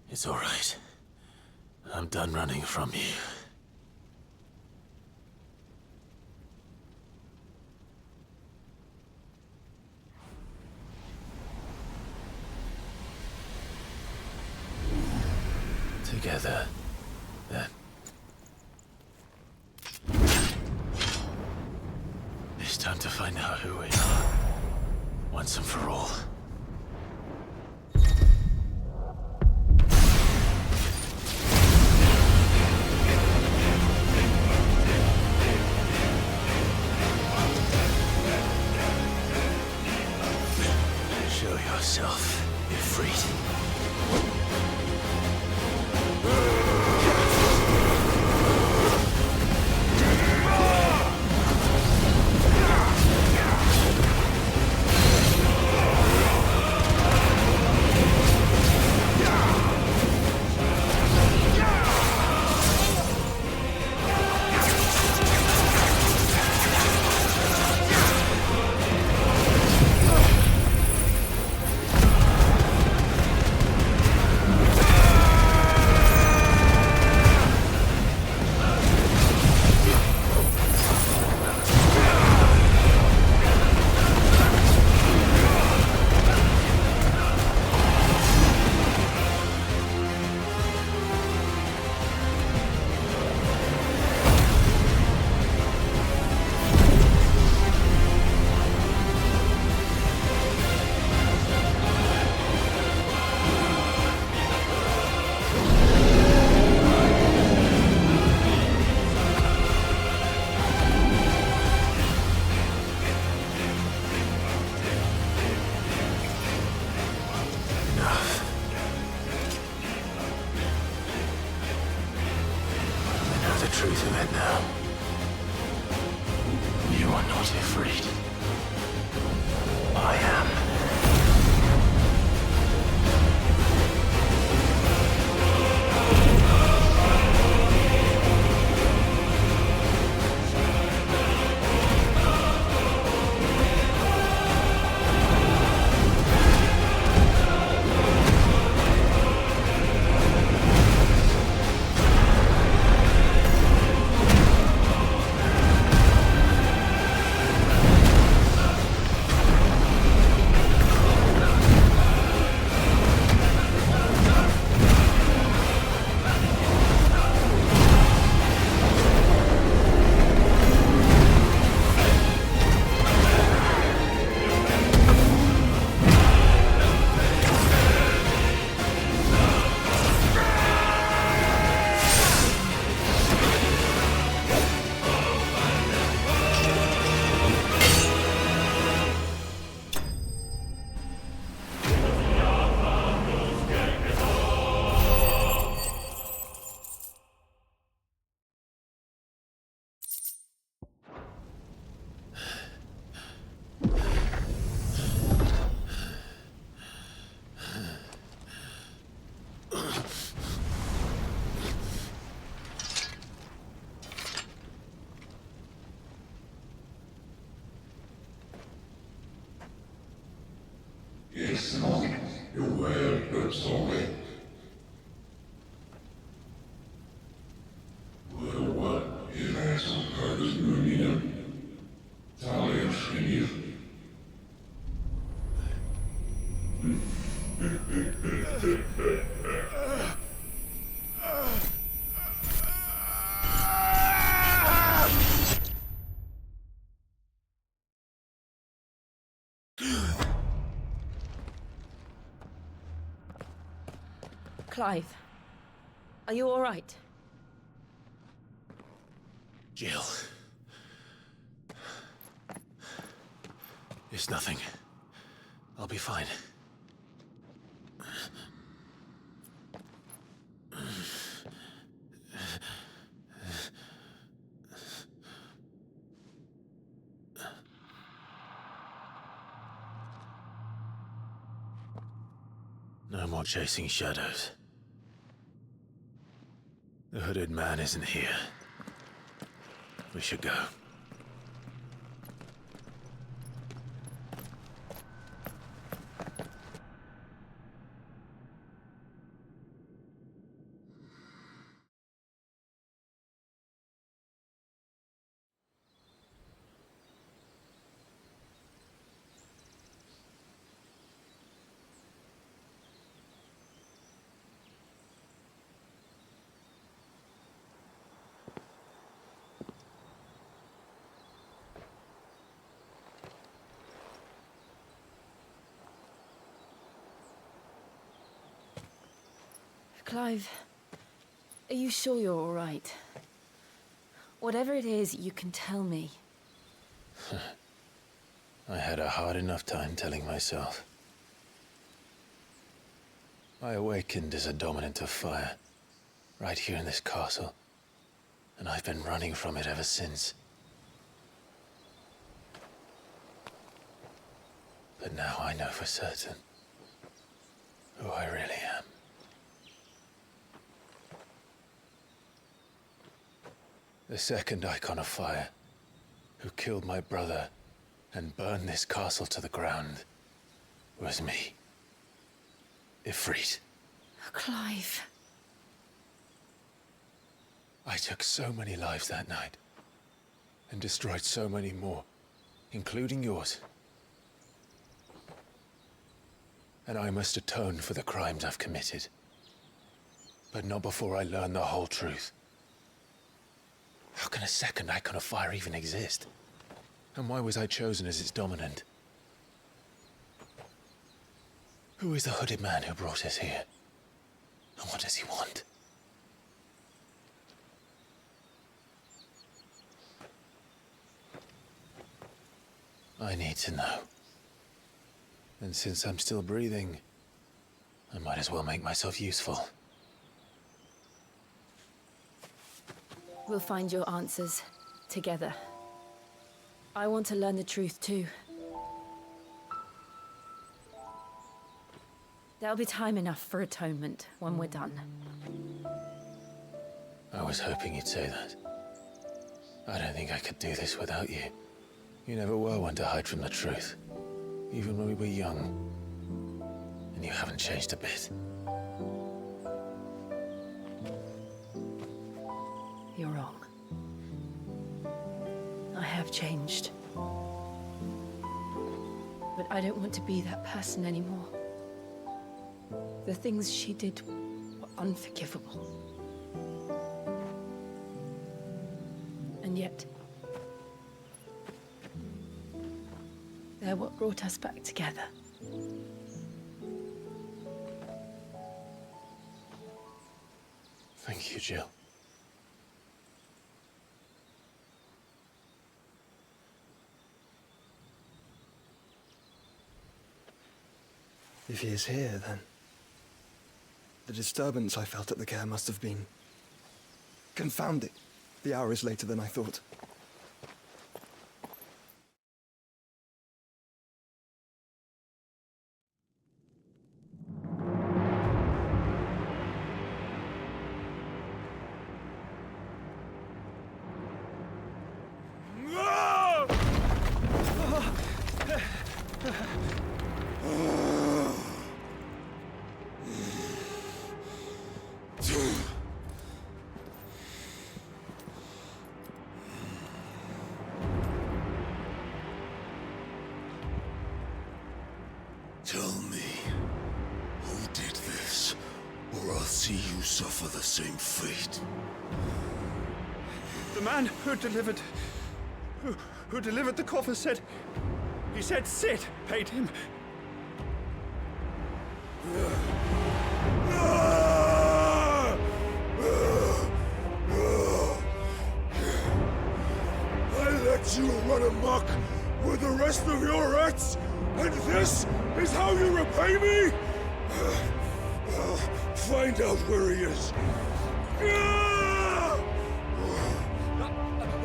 It's all right. I'm done running from you. Together, then. It's time to find out who we are, once and for all. Show yourself, Ifrit. Truth of it now. You are not afraid. I am. Clive, are you all right? Jill. It's nothing. I'll be fine. No more chasing shadows. The hooded man isn't here. We should go. Clive, are you sure you're all right? Whatever it is, you can tell me. I had a hard enough time telling myself. I awakened as a dominant of fire, right here in this castle, and I've been running from it ever since. But now I know for certain who I really am. The second icon of fire, who killed my brother and burned this castle to the ground, was me. Ifrit. Clive. I took so many lives that night, and destroyed so many more, including yours. And I must atone for the crimes I've committed. But not before I learn the whole truth. How can a second icon of fire even exist? And why was I chosen as its dominant? Who is the hooded man who brought us here? And what does he want? I need to know. And since I'm still breathing, I might as well make myself useful. We'll find your answers together. I want to learn the truth too. There'll be time enough for atonement when we're done. I was hoping you'd say that. I don't think I could do this without you. You never were one to hide from the truth, even when we were young. And you haven't changed a bit. You're wrong. I have changed. But I don't want to be that person anymore. The things she did were unforgivable. And yet, they're what brought us back together. Thank you, Jill. If he is here, then the disturbance I felt at the care must have been confounding. The hour is later than I thought. Tell me, who did this, or I'll see you suffer the same fate. The man who delivered the coffer said... He said Sid paid him. I let you run amok with the rest of your rats, and this is how you repay me? Find out where he is.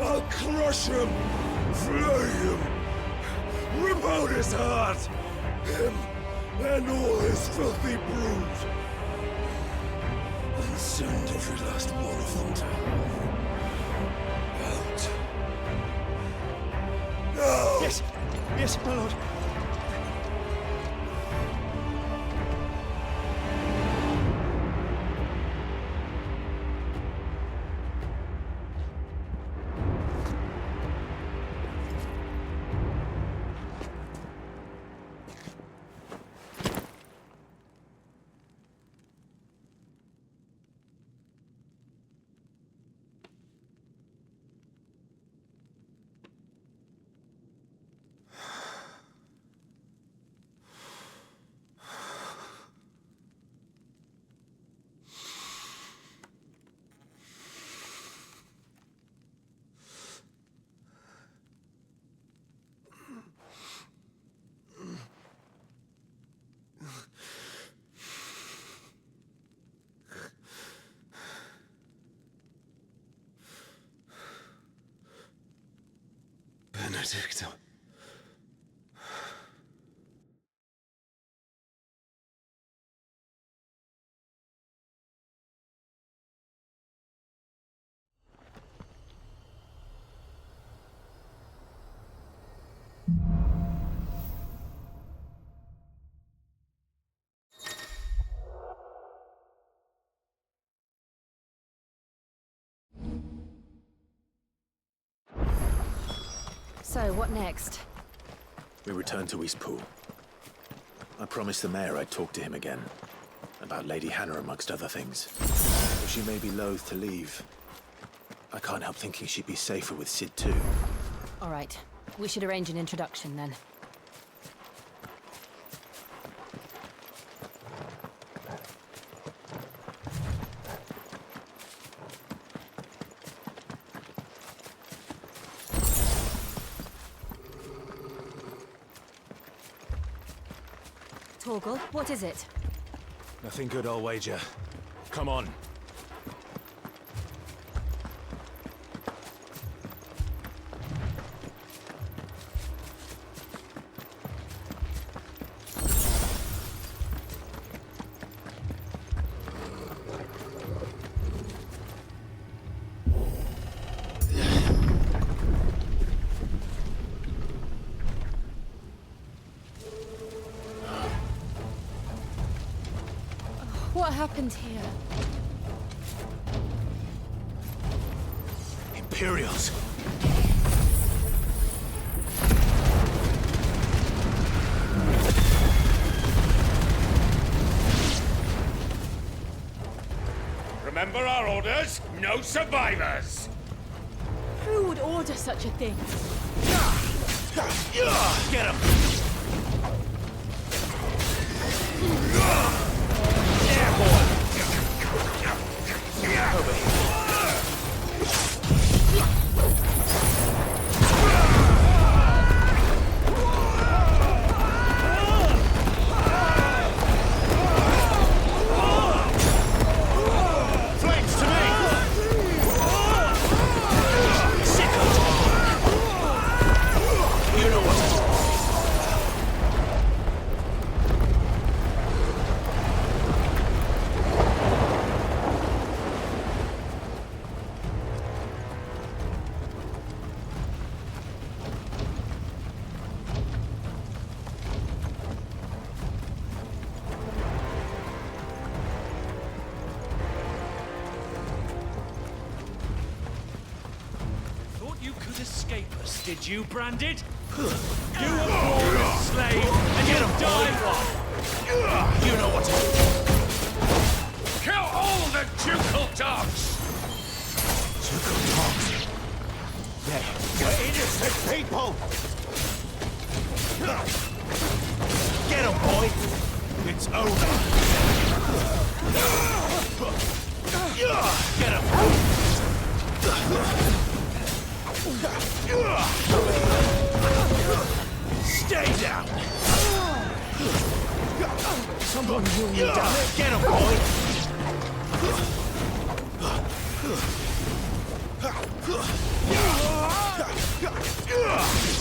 I'll crush him, flay him, rip out his heart, him and all his filthy brood, and send every last one of them to hell. Out. Now! Yes, yes, my lord. Benedicto. So, what next? We return to Eastpool. I promised the mayor I'd talk to him again. About Lady Hannah, amongst other things. Though she may be loath to leave, I can't help thinking she'd be safer with Sid too. All right. We should arrange an introduction, then. Torgal, what is it? Nothing good, I'll wager. Come on. What happened here? Imperials! Remember our orders? No survivors! Who would order such a thing? Get him! Flames to me! You know what to do. Thought you could escape us, did you, Branded? You were born a slave, and you'll die one! You know what to do. Kill all the ducal dogs! Ducal dogs. They're innocent people! Get him, boy! It's over! Get him! Stay down! Someone will me, damn it! Get him, boy!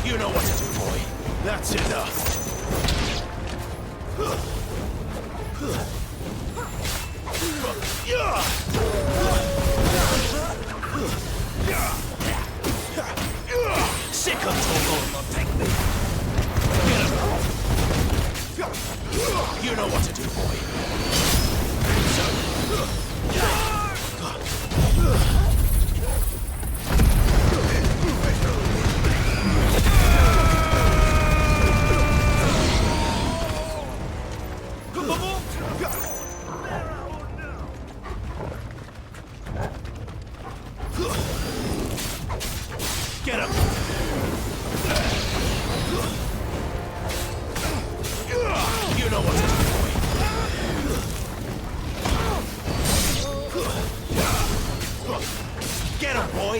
You know what to do, boy. That's enough. Sick of Torgal not take me. Get him. You know what to do, boy. Get him! You know what to do, boy. Get him, boy!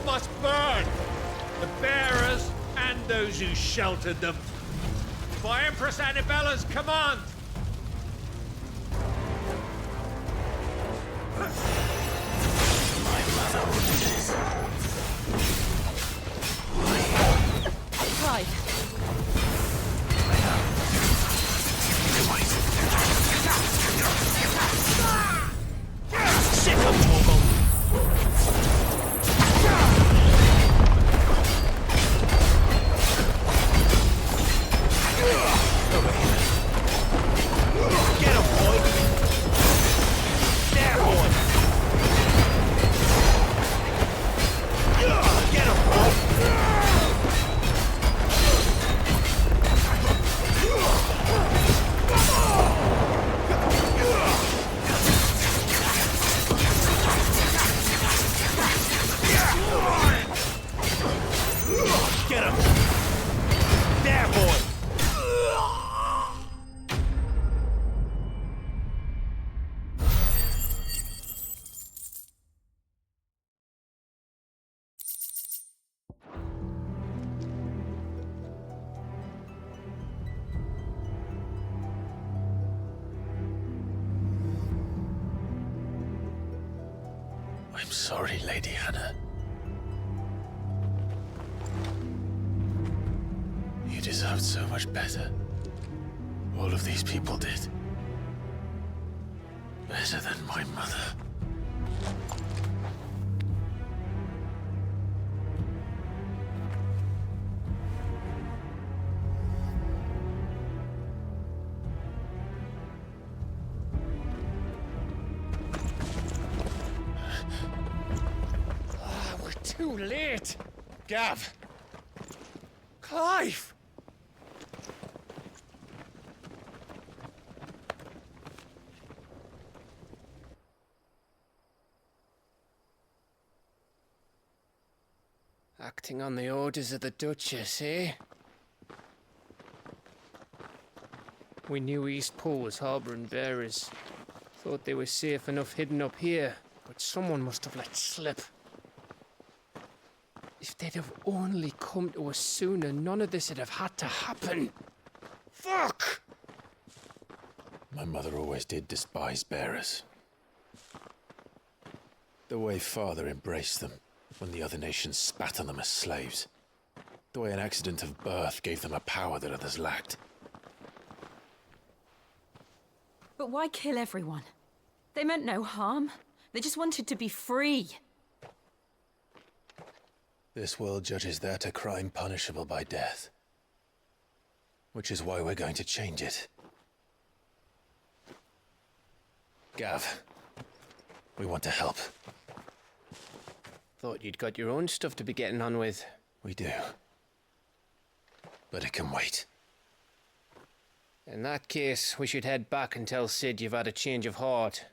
must burn! The bearers and those who sheltered them. By Empress Annabella's command! My mother ordered this. Clive. Sick of Torgal! Get him, boy! There, boy! Get him, boy! Get him! There, boy! I'm sorry, Lady Hannah. You deserved so much better. All of these people did. Better than my mother. We're too late! Gav! Clive! Acting on the orders of the Duchess, eh? We knew East Pool was harbouring bearers. Thought they were safe enough hidden up here, but someone must have let slip. If they'd have only come to us sooner, none of this would have had to happen. Fuck! My mother always did despise bearers. The way Father embraced them when the other nations spat on them as slaves. The way an accident of birth gave them a power that others lacked. But why kill everyone? They meant no harm. They just wanted to be free. This world judges that a crime punishable by death. Which is why we're going to change it. Gav, we want to help. Thought you'd got your own stuff to be getting on with. We do. But it can wait. In that case, we should head back and tell Sid you've had a change of heart.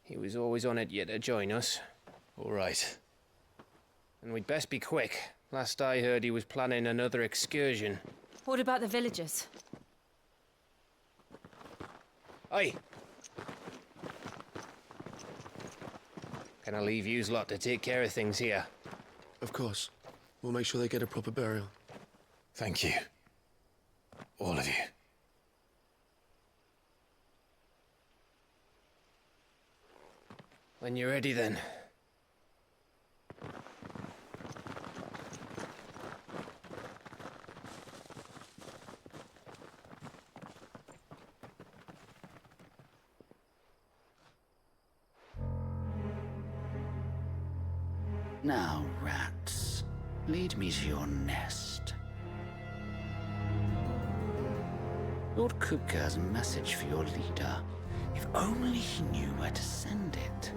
He was always on it yet to join us. All right. And we'd best be quick. Last I heard, he was planning another excursion. What about the villagers? Aye. Can I leave yous lot to take care of things here? Of course. We'll make sure they get a proper burial. Thank you. All of you. When you're ready, then. Now, rats, lead me to your nest. Lord Kupka has a message for your leader. If only he knew where to send it.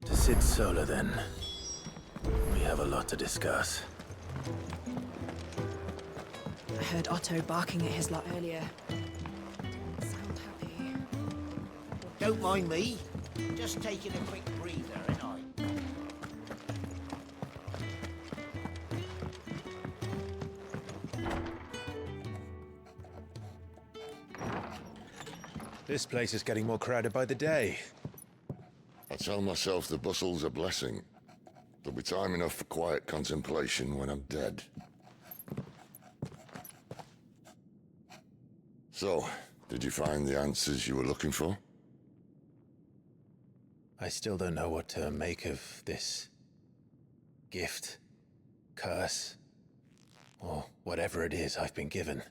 To Sid Solar, then. We have a lot to discuss. I heard Otto barking at his lot earlier. Don't mind me. Just taking a quick breather, ain't I? This place is getting more crowded by the day. I tell myself the bustle's a blessing. There'll be time enough for quiet contemplation when I'm dead. So, did you find the answers you were looking for? I still don't know what to make of this gift, curse, or whatever it is I've been given.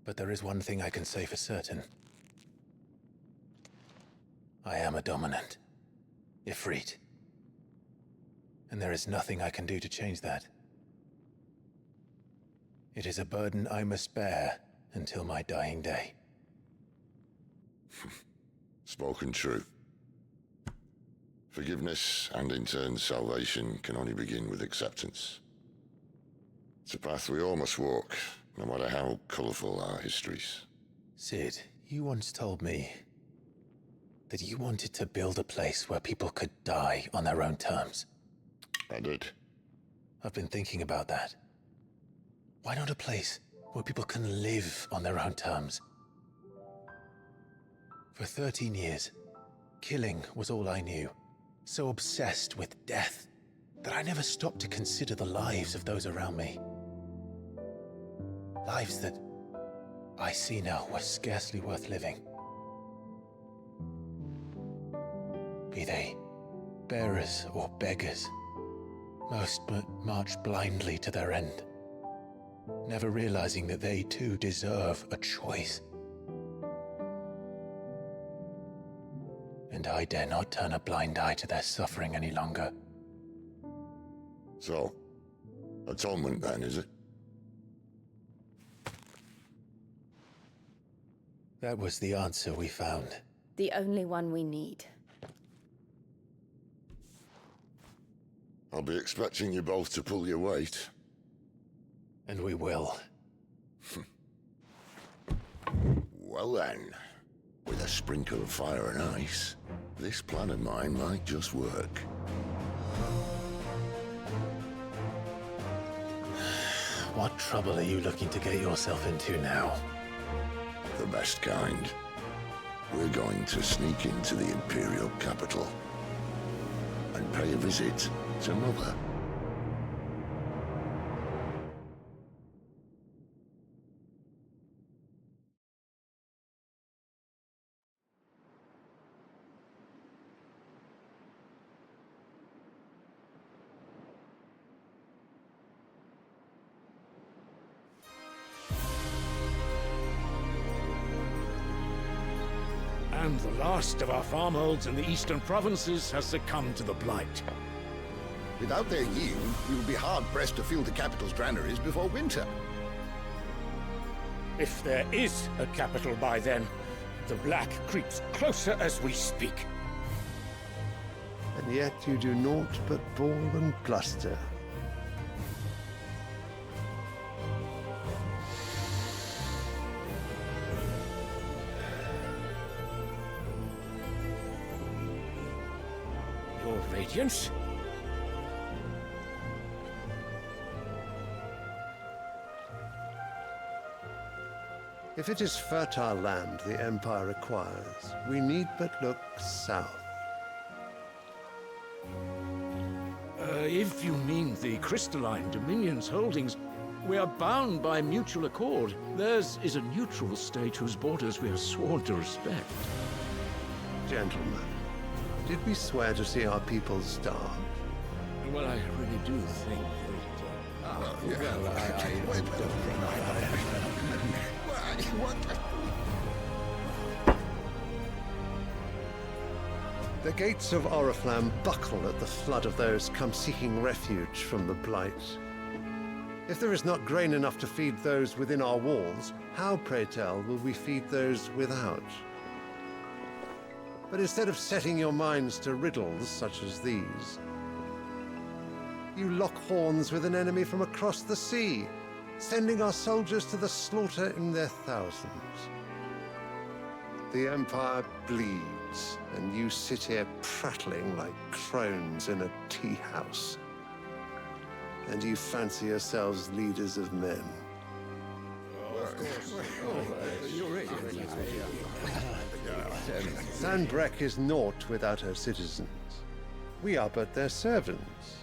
But there is one thing I can say for certain. I am a dominant, Ifrit. And there is nothing I can do to change that. It is a burden I must bear until my dying day. Spoken true. Forgiveness, and in turn salvation, can only begin with acceptance. It's a path we all must walk, no matter how colourful our histories. Sid, you once told me that you wanted to build a place where people could die on their own terms. I did. I've been thinking about that. Why not a place where people can live on their own terms? For 13 years, killing was all I knew. So obsessed with death that I never stopped to consider the lives of those around me. Lives that I see now were scarcely worth living. Be they bearers or beggars, most march blindly to their end, never realizing that they too deserve a choice. And I dare not turn a blind eye to their suffering any longer. So, atonement then, is it? That was the answer we found. The only one we need. I'll be expecting you both to pull your weight. And we will. Well then, with a sprinkle of fire and ice, this plan of mine might just work. What trouble are you looking to get yourself into now? The best kind. We're going to sneak into the Imperial capital and pay a visit to Mother. And the last of our farmholds in the eastern provinces has succumbed to the blight. Without their yield, we will be hard-pressed to fill the capital's granaries before winter. If there is a capital by then, the black creeps closer as we speak. And yet you do naught but bawl and bluster. Your Radiance? If it is fertile land the Empire requires, we need but look south. If you mean the crystalline Dominion's holdings, we are bound by mutual accord. Theirs is a neutral state whose borders we are sworn to respect. Gentlemen, did we swear to see our people starve? Well, I really do think The gates of Oriflamme buckle at the flood of those come seeking refuge from the blight. If there is not grain enough to feed those within our walls, how, pray tell, will we feed those without? But instead of setting your minds to riddles such as these, you lock horns with an enemy from across the sea, sending our soldiers to the slaughter in their thousands. The Empire bleeds, and you sit here prattling like crones in a tea house. And you fancy yourselves leaders of men. Sandbreck is naught without her citizens. We are but their servants.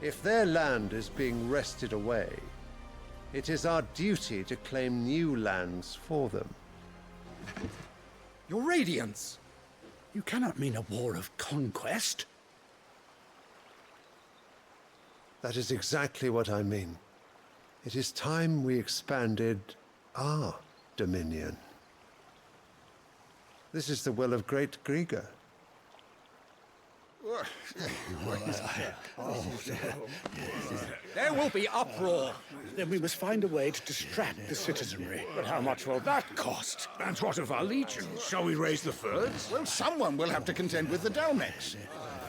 If their land is being wrested away, it is our duty to claim new lands for them. Your Radiance! You cannot mean a war of conquest. That is exactly what I mean. It is time we expanded our dominion. This is the will of great Grieger. There will be uproar. Then we must find a way to distract the citizenry. But how much will that cost? And what of our legions? Shall we raise the furs? Well, someone will have to contend with the Dalmex.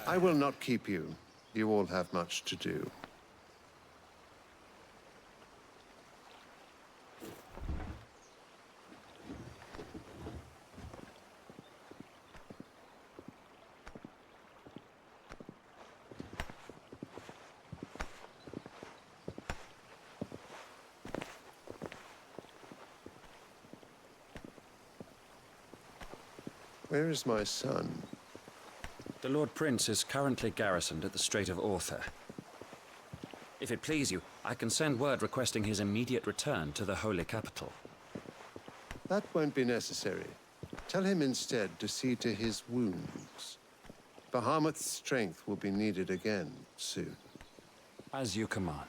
I will not keep you. You all have much to do. Where is my son? The Lord Prince is currently garrisoned at the Strait of Arthur. If it please you, I can send word requesting his immediate return to the Holy Capital. That won't be necessary. Tell him instead to see to his wounds. Bahamut's strength will be needed again soon. As you command.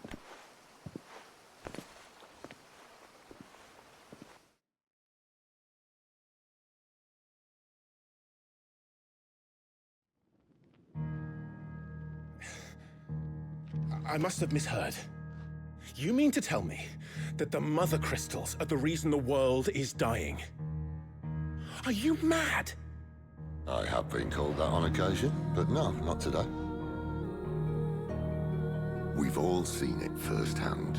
I must have misheard. You mean to tell me that the Mother Crystals are the reason the world is dying? Are you mad? I have been called that on occasion, but no, not today. We've all seen it firsthand.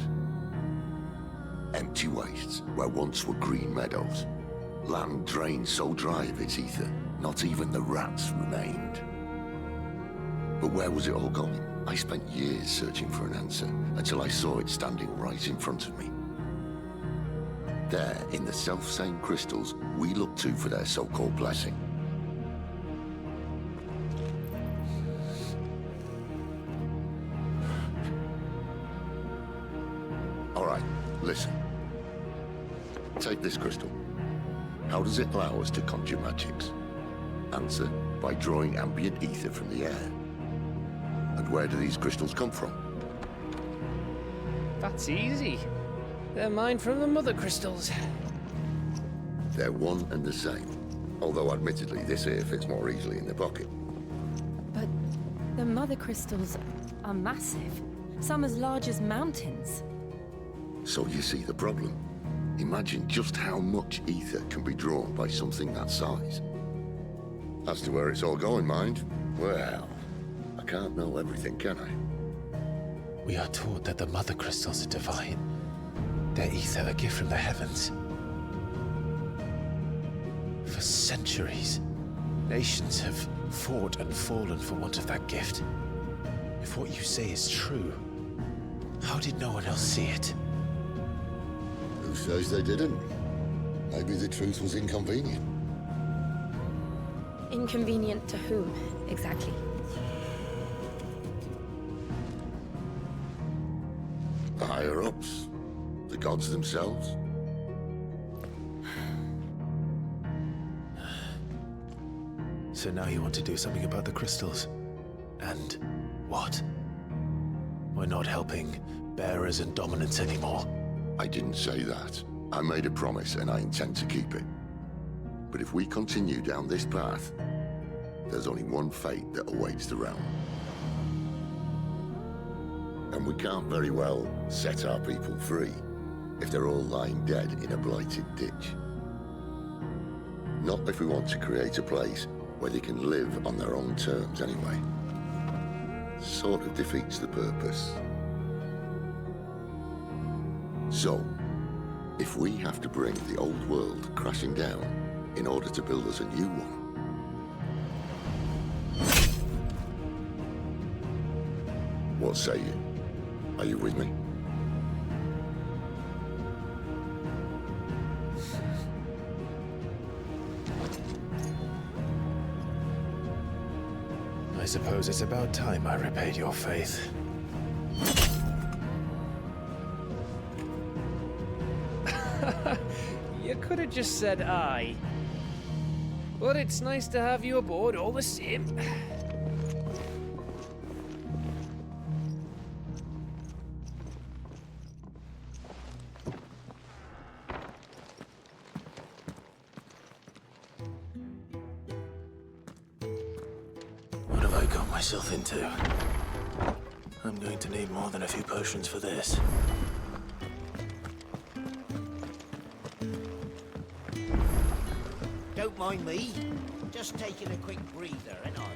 Empty wastes where once were green meadows. Land drained so dry of its ether, not even the rats remained. But where was it all going? I spent years searching for an answer, until I saw it standing right in front of me. There, in the self-same crystals we look to for their so-called blessing. All right, listen. Take this crystal. How does it allow us to conjure magics? Answer, by drawing ambient ether from the air. And where do these crystals come from? That's easy. They're mine from the Mother Crystals. They're one and the same. Although admittedly, this here fits more easily in the pocket. But the Mother Crystals are massive. Some as large as mountains. So you see the problem. Imagine just how much ether can be drawn by something that size. As to where it's all going, mind, well, I can't know everything, can I? We are taught that the Mother Crystals are divine. Their ether a gift from the heavens. For centuries, nations have fought and fallen for want of that gift. If what you say is true, how did no one else see it? Who says they didn't? Maybe the truth was inconvenient. Inconvenient to whom, exactly? The higher-ups, the gods themselves. So now you want to do something about the crystals? And what? We're not helping bearers and dominants anymore. I didn't say that. I made a promise and I intend to keep it. But if we continue down this path, there's only one fate that awaits the realm. And we can't very well set our people free if they're all lying dead in a blighted ditch. Not if we want to create a place where they can live on their own terms anyway. Sort of defeats the purpose. So, If we have to bring the old world crashing down in order to build us a new one, what say you? Are you with me? I suppose it's about time I repaid your faith. You could have just said aye. But it's nice to have you aboard all the same. What have I got myself into? I'm going to need more than a few potions for this. Don't mind me. Just taking a quick breather, ain't I?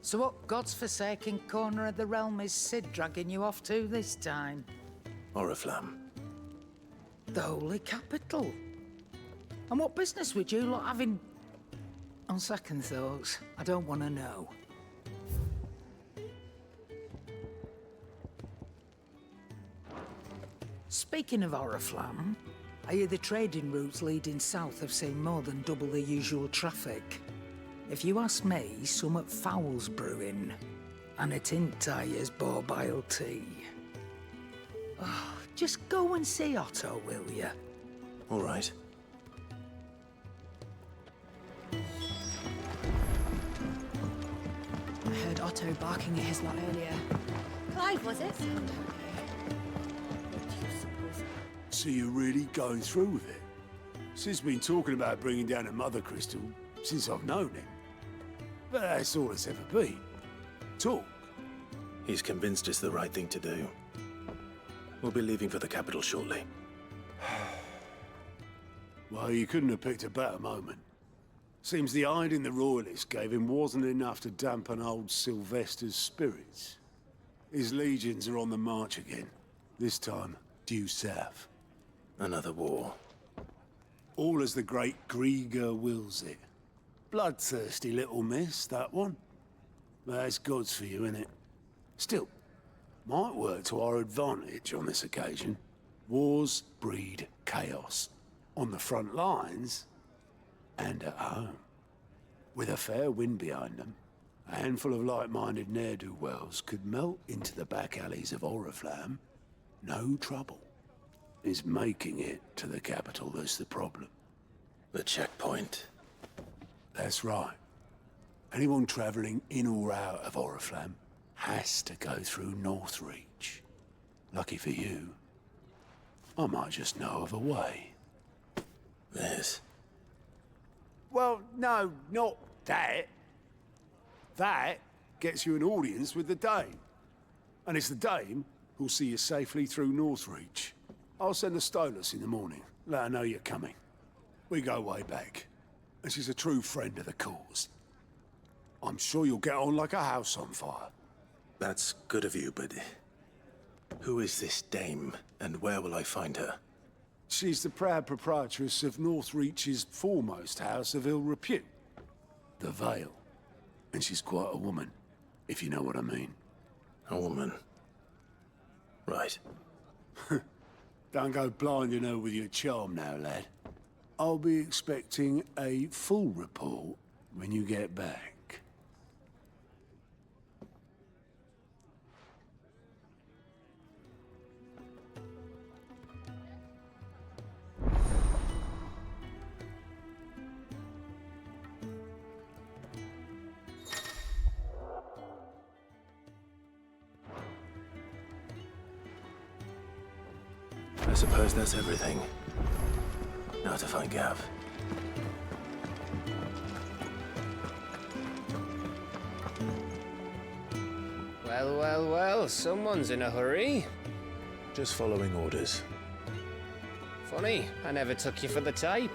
So what God's forsaken corner of the realm is Sid dragging you off to this time? Oriflamme. The Holy Capital. And what business would you lot having? On second thoughts, I don't want to know. Speaking of Oriflamme, I hear the trading routes leading south have seen more than double the usual traffic. If you ask me, summat foul's brewing, and it ain't Tyre's borbile tea. Oh, just go and see Otto, will you? All right. I heard Otto barking at his lot earlier. Clive, was it? So you're really going through with it? Sid's been talking about bringing down a mother crystal since I've known him. But that's all it's ever been. Talk. He's convinced it's the right thing to do. We'll be leaving for the capital shortly. Well, you couldn't have picked a better moment. Seems the hiding the Royalists gave him wasn't enough to dampen old Sylvester's spirits. His legions are on the march again. This time, due south. Another war. All as the great Grieger wills it. Bloodthirsty little miss, that one. That's God's for you, innit? Still, might work to our advantage on this occasion. Wars breed chaos. On the front lines, and at home. With a fair wind behind them, a handful of like-minded ne'er-do-wells could melt into the back alleys of Oriflamme. No trouble. It's making it to the capital that's the problem. The checkpoint. That's right. Anyone travelling in or out of Oriflamme has to go through Northreach. Lucky for you, I might just know of a way. This? Well, no, not that. That gets you an audience with the Dame. And it's the Dame who'll see you safely through Northreach. I'll send the Stolas in the morning. Let her know you're coming. We go way back. And she's a true friend of the cause. I'm sure you'll get on like a house on fire. That's good of you, but... who is this Dame, and where will I find her? She's the proud proprietress of Northreach's foremost house of ill repute. The Vale. And she's quite a woman, if you know what I mean. A woman? Right. Don't go blinding her with your charm now, lad. I'll be expecting a full report when you get back. I suppose that's everything. Now to find Gav. Well, well, well, someone's in a hurry. Just following orders. Funny, I never took you for the type.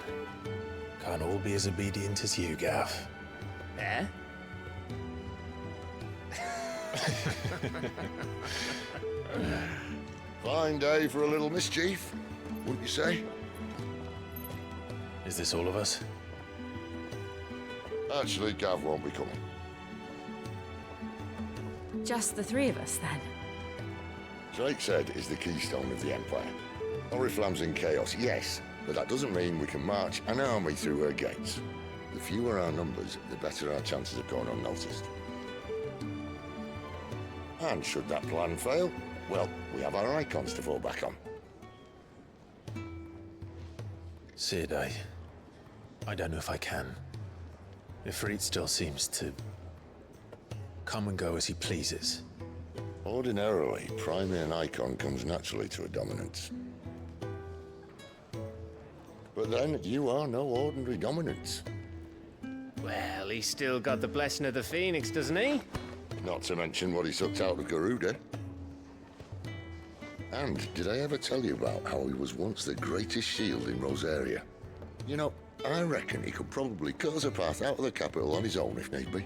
Can't all be as obedient as you, Gav. Eh? Fine day for a little mischief, wouldn't you say? Is this all of us? Actually, Gav won't be coming. Just the three of us, then? Drake's Head is the keystone of the Empire. Oriflamme's in chaos, yes, but that doesn't mean we can march an army through her gates. The fewer our numbers, the better our chances of going unnoticed. And should that plan fail, well, we have our icons to fall back on. Sid, I don't know if I can. Ifrit still seems to come and go as he pleases. Ordinarily, priming an icon comes naturally to a dominance. But then, you are no ordinary dominance. Well, he's still got the blessing of the Phoenix, doesn't he? Not to mention what he sucked out of Garuda. And did I ever tell you about how he was once the greatest shield in Rosaria? You know, I reckon he could probably cut us a path out of the capital on his own if need be.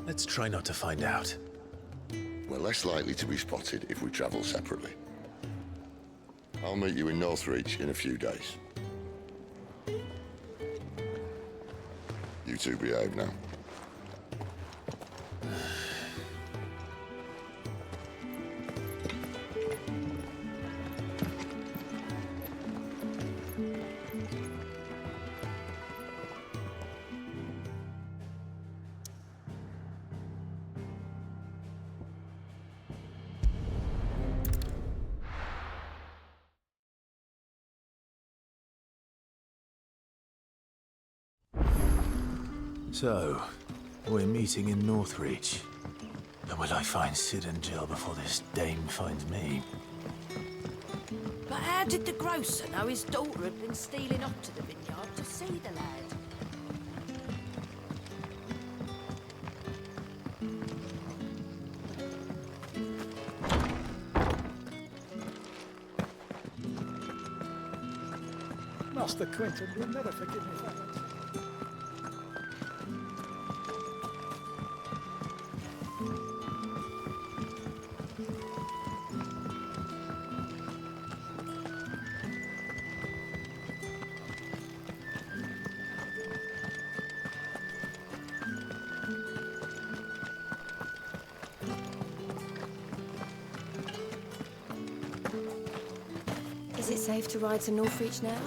Let's try not to find out. We're less likely to be spotted if we travel separately. I'll meet you in Northreach in a few days. You two behave now. So, we're meeting in Northreach. And will I find Sid and Jill before this dame finds me? But how did the grocer know his daughter had been stealing up to the vineyard to see the lad? Master Quentin will never forgive me for that. Is it safe to ride to Northreach now?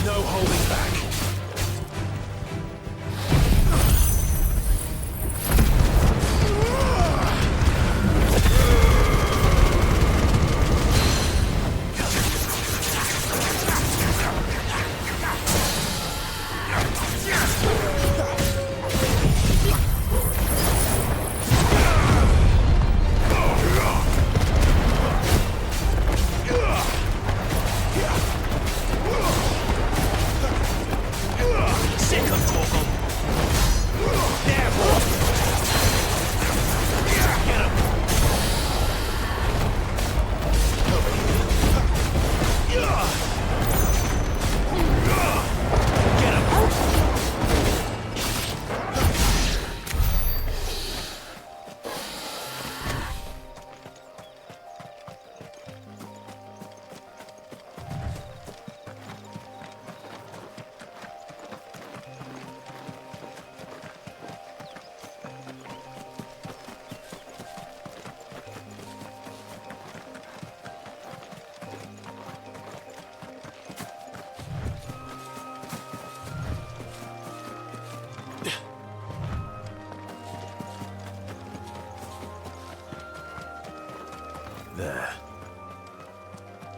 No holding back.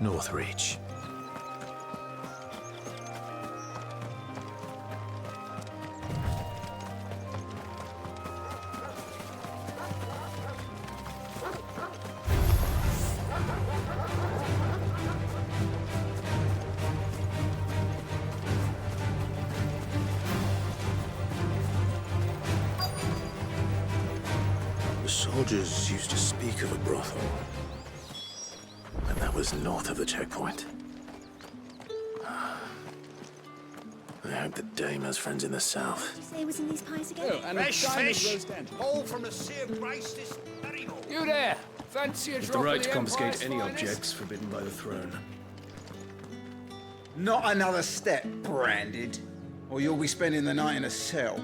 Northreach. The soldiers used to speak of a brothel. And that was north of the checkpoint. I hope the dame has friends in the south. Did you say it was in these pies again? Oh, and Fresh a diamond fish! roast end. All from the sea of grace this very morning. You there! Fancy a It's the drop right of to the confiscate Empire's any finest? objects forbidden by the throne. Not another step, Branded, or you'll be spending the night in a cell.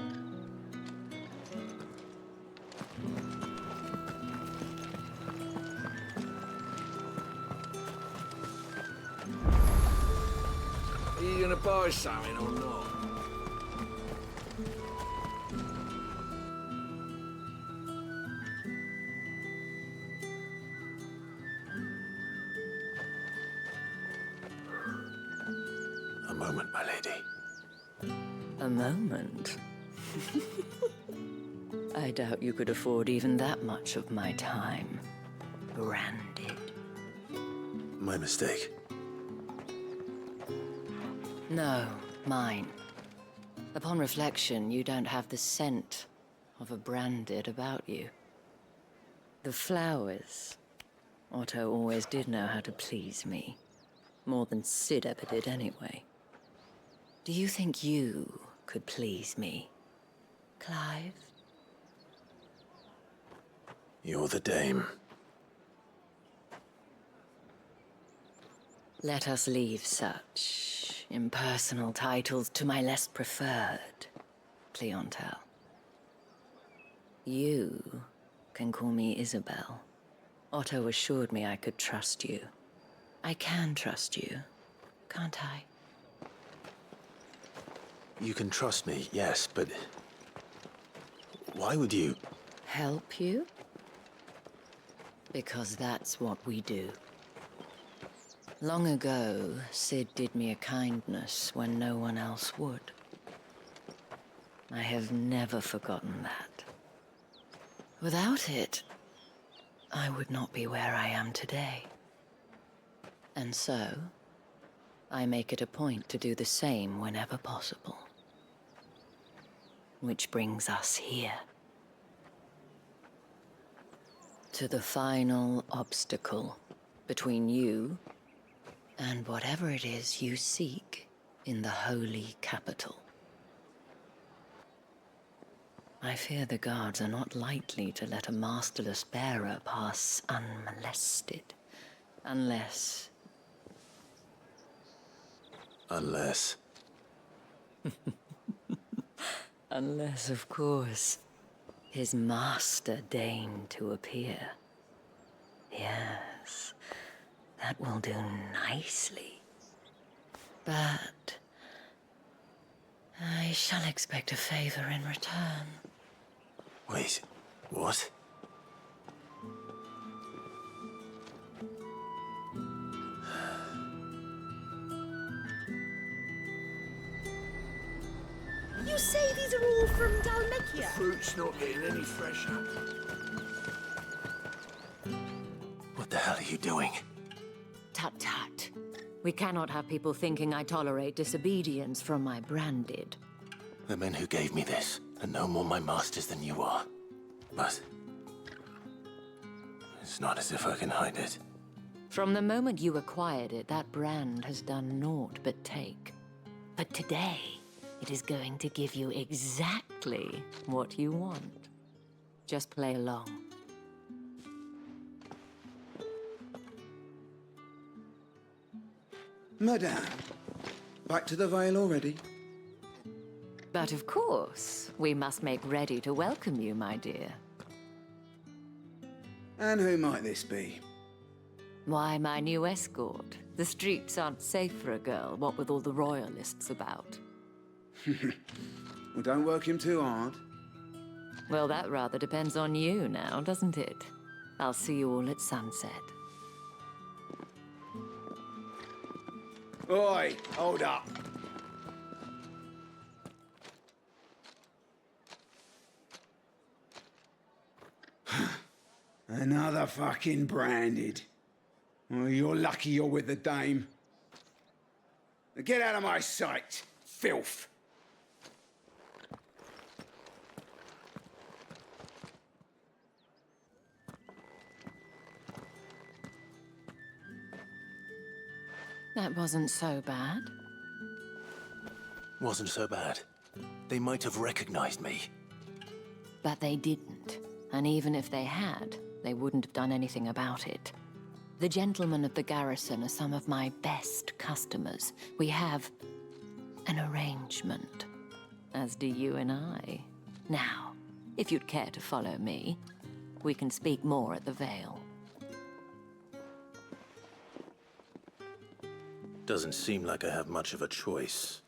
Are you gonna buy something or not? A moment, my lady. A moment? I doubt you could afford even that much of my time. Branded. My mistake. No, mine. Upon reflection, you don't have the scent of a branded about you. The flowers. Otto always did know how to please me. More than Sid ever did anyway. Do you think you could please me, Clive? You're the dame. Let us leave such impersonal titles to my less preferred clientele. You can call me Isabel. Otto assured me I could trust you. I can trust you, can't I? You can trust me, yes, but why would you? Help you? Because that's what we do. Long ago, Sid did me a kindness when no one else would. I have never forgotten that. Without it, I would not be where I am today. And so, I make it a point to do the same whenever possible. Which brings us here. To the final obstacle between you and whatever it is you seek in the holy capital. I fear the guards are not likely to let a masterless bearer pass unmolested, unless... Unless... Unless, of course, his master deigned to appear. Yes, that will do nicely. But I shall expect a favor in return. Wait, what? You say these are all from Dalmekia? Fruit's not getting any fresher. What the hell are you doing? Tut tut. We cannot have people thinking I tolerate disobedience from my branded. The men who gave me this are no more my masters than you are. But it's not as if I can hide it. From the moment you acquired it, that brand has done naught but take. But today, it is going to give you exactly what you want. Just play along. Madame, back to the Vale already? But of course, we must make ready to welcome you, my dear. And who might this be? Why, my new escort. The streets aren't safe for a girl, what with all the royalists about. Well, don't work him too hard. Well, that rather depends on you now, doesn't it? I'll see you all at sunset. Oi, hold up. Another fucking branded. Well, you're lucky you're with the dame. Now get out of my sight, filth. That wasn't so bad. Wasn't so bad. They might have recognized me. But they didn't. And even if they had, they wouldn't have done anything about it. The gentlemen of the garrison are some of my best customers. We have an arrangement, as do you and I. Now, if you'd care to follow me, we can speak more at the Vale. Doesn't seem like I have much of a choice.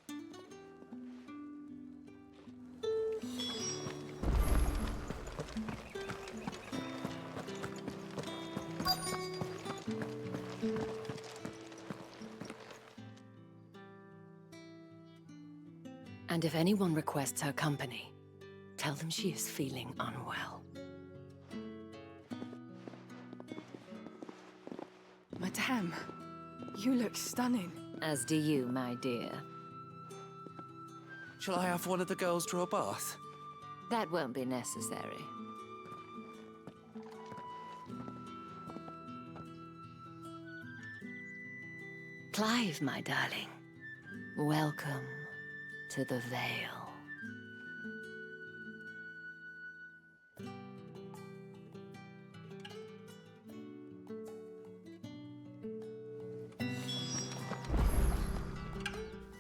And if anyone requests her company, tell them she is feeling unwell. Madame, you look stunning. As do you, my dear. Shall I have one of the girls draw a bath? That won't be necessary. Clive, my darling. Welcome to the Vale.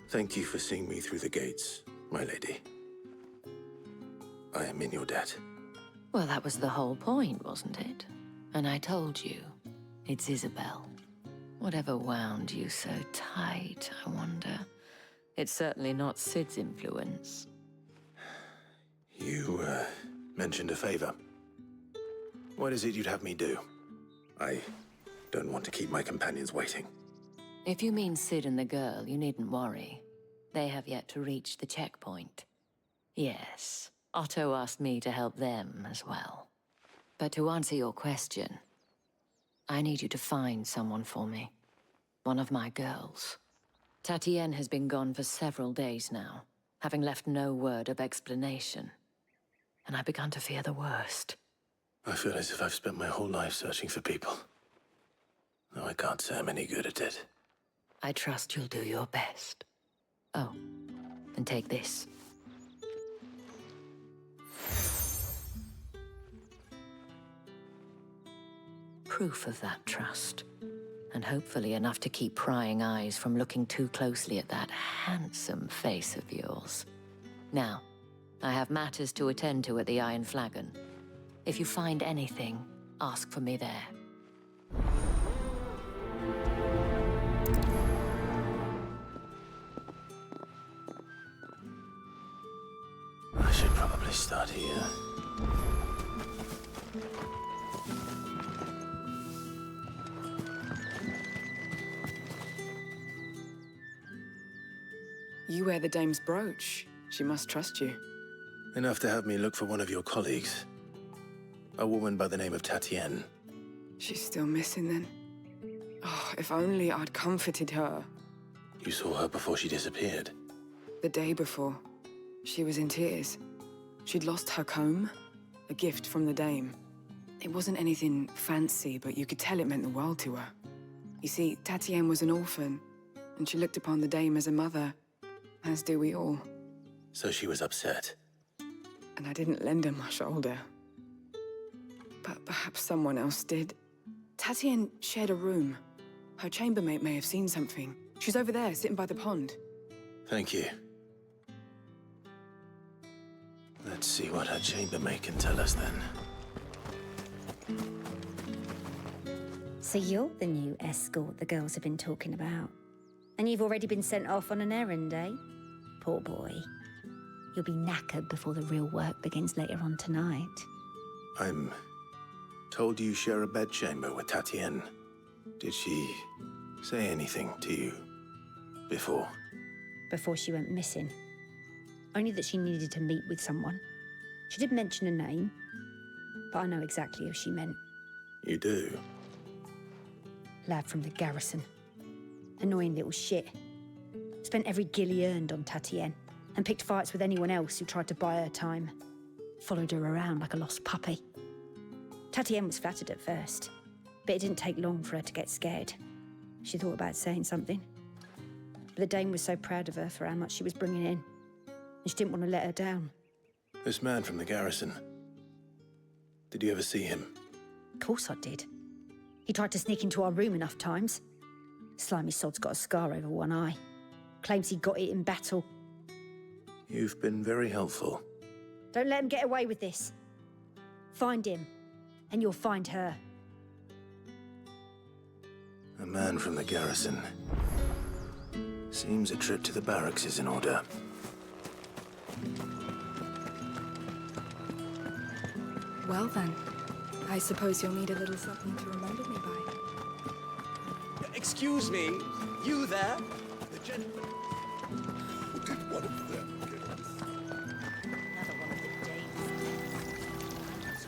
Thank you for seeing me through the gates, my lady. I am in your debt. Well, that was the whole point, wasn't it? And I told you, it's Isabel. Whatever wound you so tight, I wonder. It's certainly not Sid's influence. You, mentioned a favor. What is it you'd have me do? I don't want to keep my companions waiting. If you mean Sid and the girl, you needn't worry. They have yet to reach the checkpoint. Yes, Otto asked me to help them as well. But to answer your question, I need you to find someone for me. One of my girls. Tatienne has been gone for several days now, having left no word of explanation. And I've begun to fear the worst. I feel as if I've spent my whole life searching for people. Though I can't say I'm any good at it. I trust you'll do your best. Oh, and take this. Proof of that trust. And hopefully enough to keep prying eyes from looking too closely at that handsome face of yours. Now, I have matters to attend to at the Iron Flagon. If you find anything, ask for me there. I should probably start here. You wear the dame's brooch. She must trust you. Enough to have me look for one of your colleagues. A woman by the name of Tatienne. She's still missing then. Oh, if only I'd comforted her. You saw her before she disappeared. The day before, she was in tears. She'd lost her comb, a gift from the dame. It wasn't anything fancy, but you could tell it meant the world to her. You see, Tatienne was an orphan, and she looked upon the dame as a mother, as do we all. So she was upset. And I didn't lend her my shoulder. But perhaps someone else did. Tatienne shared a room. Her chambermaid may have seen something. She's over there, sitting by the pond. Thank you. Let's see what her chambermaid can tell us then. So you're the new escort the girls have been talking about. And you've already been sent off on an errand, eh? Poor boy. You'll be knackered before the real work begins later on tonight. I'm told you share a bedchamber with Tatienne. Did she say anything to you? Before? Before she went missing. Only that she needed to meet with someone. She did mention a name, but I know exactly who she meant. You do? Lad from the garrison. Annoying little shit. Spent every guil he earned on Tatienne, and picked fights with anyone else who tried to buy her time. Followed her around like a lost puppy. Tatienne was flattered at first, but it didn't take long for her to get scared. She thought about saying something. But the dame was so proud of her for how much she was bringing in, and she didn't want to let her down. This man from the garrison. Did you ever see him? Of course I did. He tried to sneak into our room enough times. Slimy sod's got a scar over one eye. Claims he got it in battle. You've been very helpful. Don't let him get away with this. Find him, and you'll find her. A man from the garrison. Seems a trip to the barracks is in order. Well then, I suppose you'll need a little something to remember me by. Excuse me, you there? The gentleman. Did one of them get us? Another one of the dames.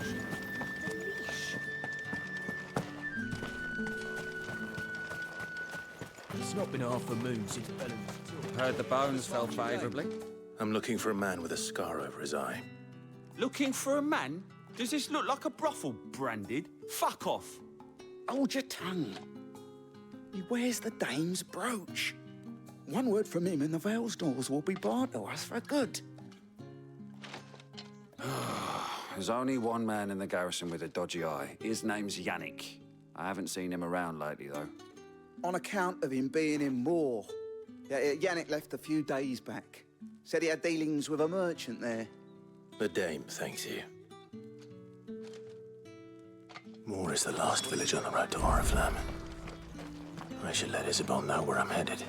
The leash. It's not been half a moon since Bellen's. Heard the bones fell favourably. I'm looking for a man with a scar over his eye. Looking for a man? Does this look like a brothel, Branded? Fuck off. Hold your tongue. He wears the dame's brooch. One word from him and the Vale's doors will be barred to us for good. There's only one man in the garrison with a dodgy eye. His name's Yannick. I haven't seen him around lately, though. On account of him being in war. Yannick left a few days back. Said he had dealings with a merchant there. The dame thanks you. Moor is the last village on the road to Oriflamme. I should let Isabel know where I'm headed.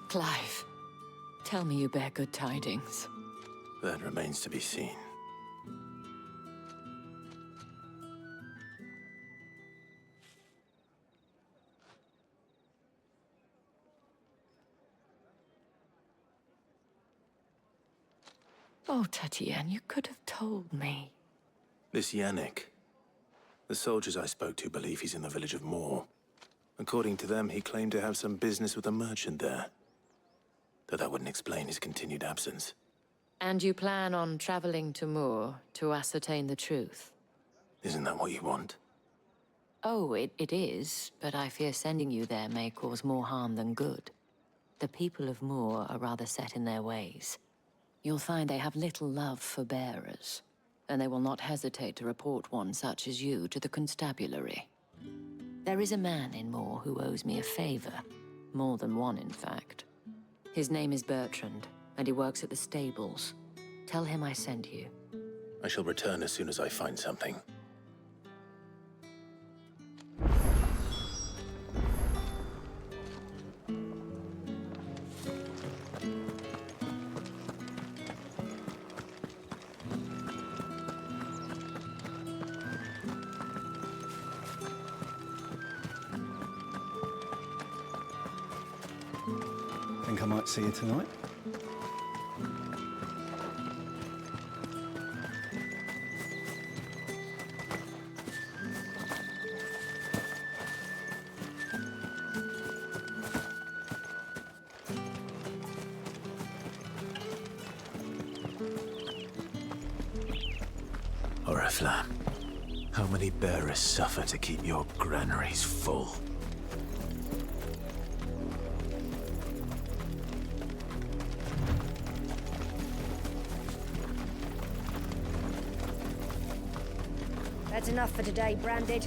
Clive, tell me you bear good tidings. That remains to be seen. Oh, Tatienne, you could have told me. This Yannick. The soldiers I spoke to believe he's in the village of Moor. According to them, he claimed to have some business with a merchant there. Though that wouldn't explain his continued absence. And you plan on traveling to Moor to ascertain the truth? Isn't that what you want? Oh, it is, but I fear sending you there may cause more harm than good. The people of Moor are rather set in their ways. You'll find they have little love for bearers, and they will not hesitate to report one such as you to the constabulary. There is a man in Moor who owes me a favor. More than one, in fact. His name is Bertrand, and he works at the stables. Tell him I sent you. I shall return as soon as I find something. Think I might see you tonight? Oriflamme, how many bearers suffer to keep your granaries full? That's enough for today, Branded.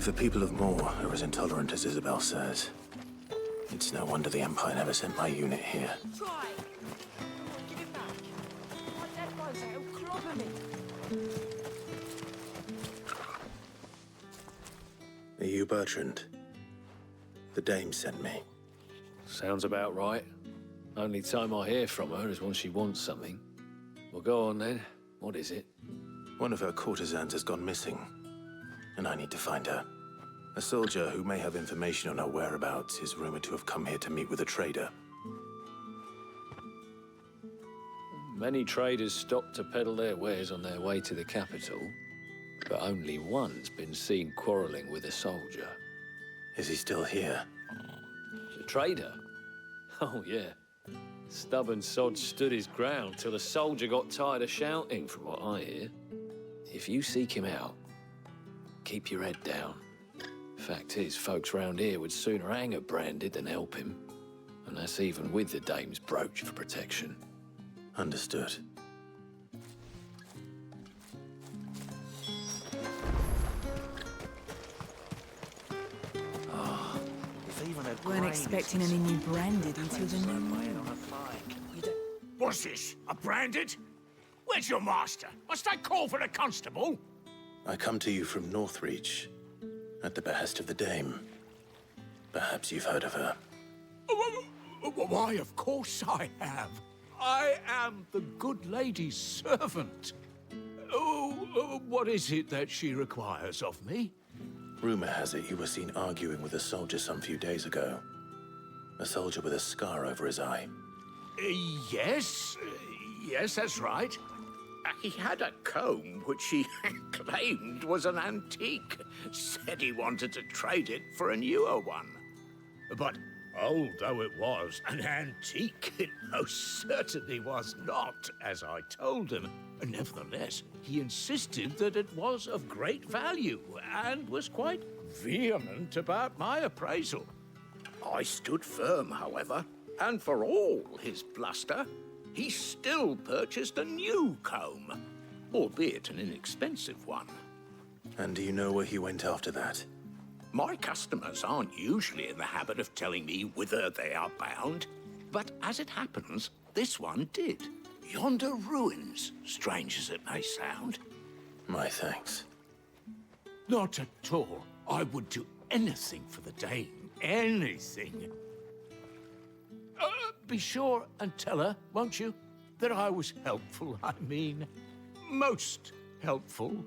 If the people of Moor are as intolerant as Isabel says, it's no wonder the Empire never sent my unit here. Try. Come on, give it back. My dad finds out, he'll clobber me. Are you Bertrand? The dame sent me. Sounds about right. Only time I hear from her is when she wants something. Well, go on then. What is it? One of her courtesans has gone missing, and I need to find her. A soldier who may have information on her whereabouts is rumored to have come here to meet with a trader. Many traders stop to peddle their wares on their way to the capital, but only one's been seen quarreling with a soldier. Is he still here? The trader? Oh, yeah. Stubborn sod stood his ground till the soldier got tired of shouting, from what I hear. If you seek him out, keep your head down. Fact is, folks round here would sooner hang a Branded than help him. And that's even with the dame's brooch for protection. Understood. Weren't expecting any new Branded until the new moon. What's this? A Branded? Where's your master? Must I call for a constable? I come to you from Northreach, at the behest of the dame. Perhaps you've heard of her. Why, of course I have. I am the good lady's servant. What is it that she requires of me? Rumor has it you were seen arguing with a soldier some few days ago. A soldier with a scar over his eye. Yes. Yes, that's right. He had a comb which he claimed was an antique. Said he wanted to trade it for a newer one. But old though it was, an antique it most certainly was not, as I told him. Nevertheless, he insisted that it was of great value and was quite vehement about my appraisal. I stood firm, however, and for all his bluster, he still purchased a new comb, albeit an inexpensive one. And do you know where he went after that? My customers aren't usually in the habit of telling me whither they are bound, but as it happens, this one did. Yonder ruins, strange as it may sound. My thanks. Not at all. I would do anything for the dame. Anything. Be sure and tell her, won't you, that I was helpful. I mean, most helpful.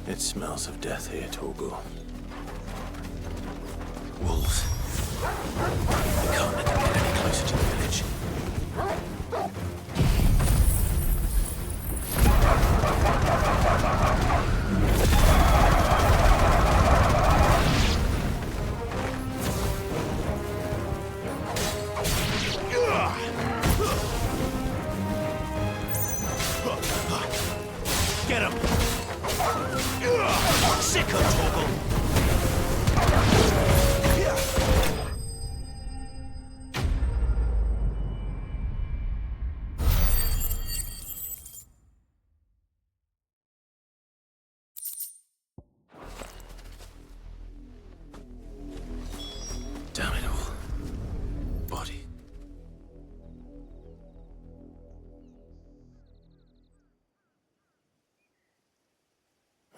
It smells of death here, Torgal. Wolves. We can't let them get any closer to the village. Get him! Sick of Torgal! Damn it all. Body.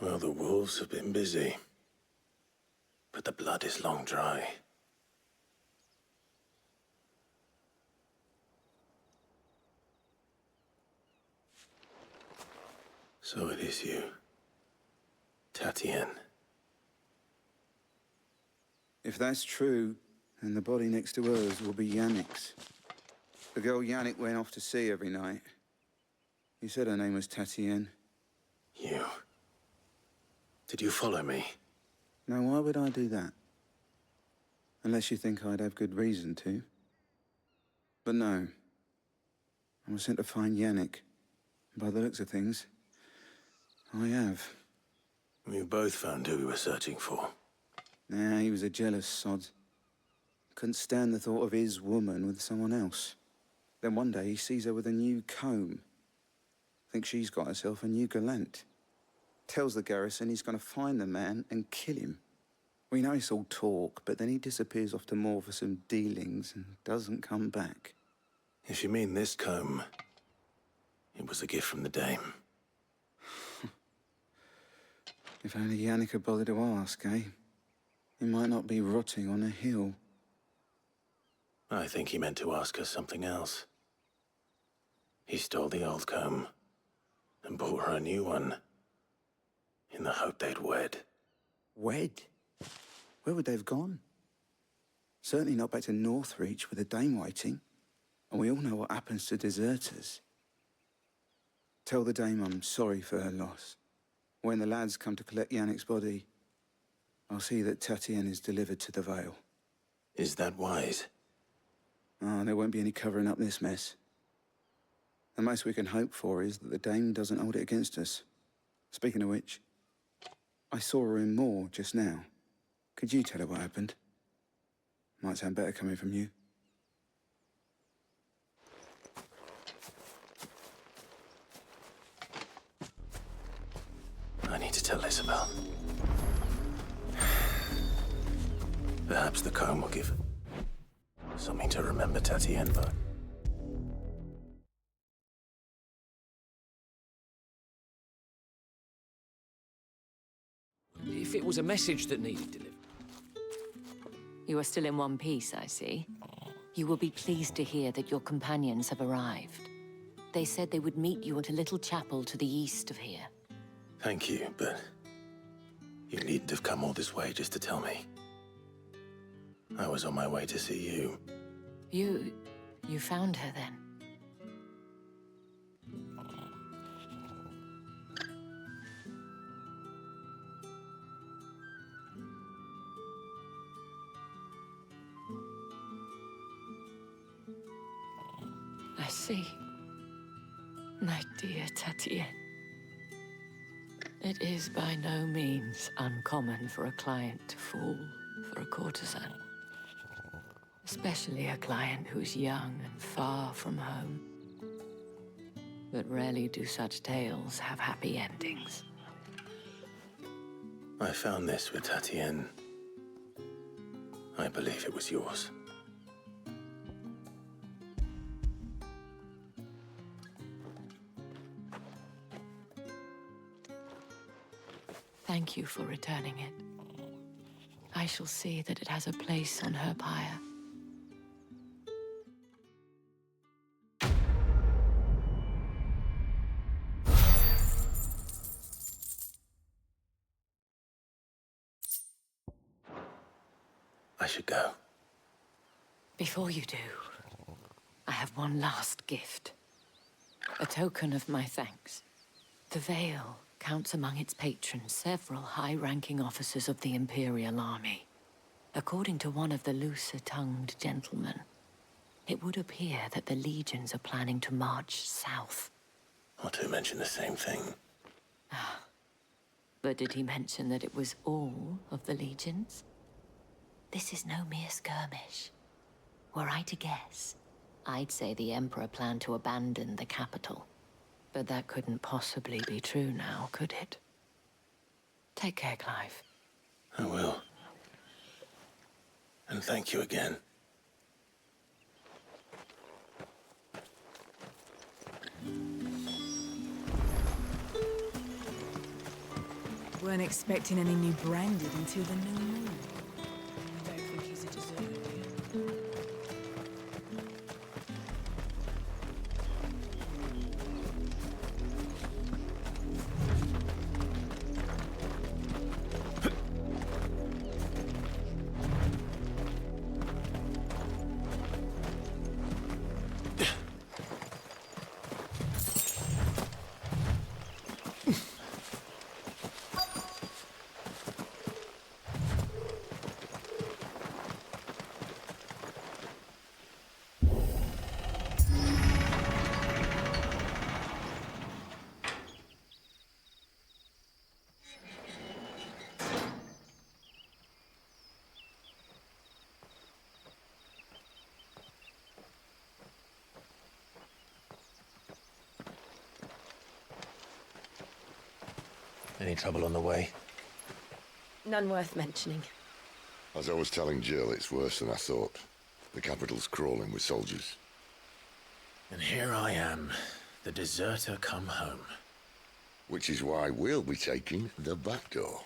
Well, the wolves have been busy. But the blood is long dry. So it is you, Tatienne. If that's true, then the body next to hers will be Yannick's. The girl Yannick went off to see every night. He said her name was Tatienne. You. Did you follow me? Now, why would I do that? Unless you think I'd have good reason to. But no. I was sent to find Yannick. By the looks of things, I have. We both found who we were searching for. Nah, he was a jealous sod. Couldn't stand the thought of his woman with someone else. Then one day he sees her with a new comb. Thinks she's got herself a new gallant. Tells the garrison he's going to find the man and kill him. We know it's all talk, but then he disappears off to Moor for some dealings and doesn't come back. If you mean this comb, it was a gift from the dame. If only Yannick had bothered to ask, eh? He might not be rotting on a hill. I think he meant to ask her something else. He stole the old comb and bought her a new one in the hope they'd wed. Wed? Where would they have gone? Certainly not back to Northreach with a dame waiting. And we all know what happens to deserters. Tell the dame I'm sorry for her loss. When the lads come to collect Yannick's body, I'll see that Tatienne is delivered to the Vale. Is that wise? Ah, there won't be any covering up this mess. The most we can hope for is that the dame doesn't hold it against us. Speaking of which, I saw her in Moor just now. Could you tell her what happened? Might sound better coming from you. I need to tell Isabel. Perhaps the comb will give something to remember Tatienne by. If it was a message that needed delivered. You are still in one piece, I see. You will be pleased to hear that your companions have arrived. They said they would meet you at a little chapel to the east of here. Thank you, but you needn't have come all this way just to tell me. I was on my way to see you. You found her then? I see. My dear Tatienne. It is by no means uncommon for a client to fall for a courtesan. Especially a client who's young and far from home. But rarely do such tales have happy endings. I found this with Tatienne. I believe it was yours. Thank you for returning it. I shall see that it has a place on her pyre. I should go. Before you do, I have one last gift. A token of my thanks. The Vale counts among its patrons several high-ranking officers of the Imperial Army. According to one of the looser-tongued gentlemen, it would appear that the legions are planning to march south. Or to mention the same thing. But did he mention that it was all of the legions? This is no mere skirmish. Were I to guess, I'd say the Emperor planned to abandon the capital. But that couldn't possibly be true now, could it? Take care, Clive. I will. And thank you again. Weren't expecting any new branded until the new moon. I don't think he's a deserter. Any trouble on the way? None worth mentioning. As I was telling Jill, it's worse than I thought. The capital's crawling with soldiers. And here I am, the deserter come home. Which is why we'll be taking the back door.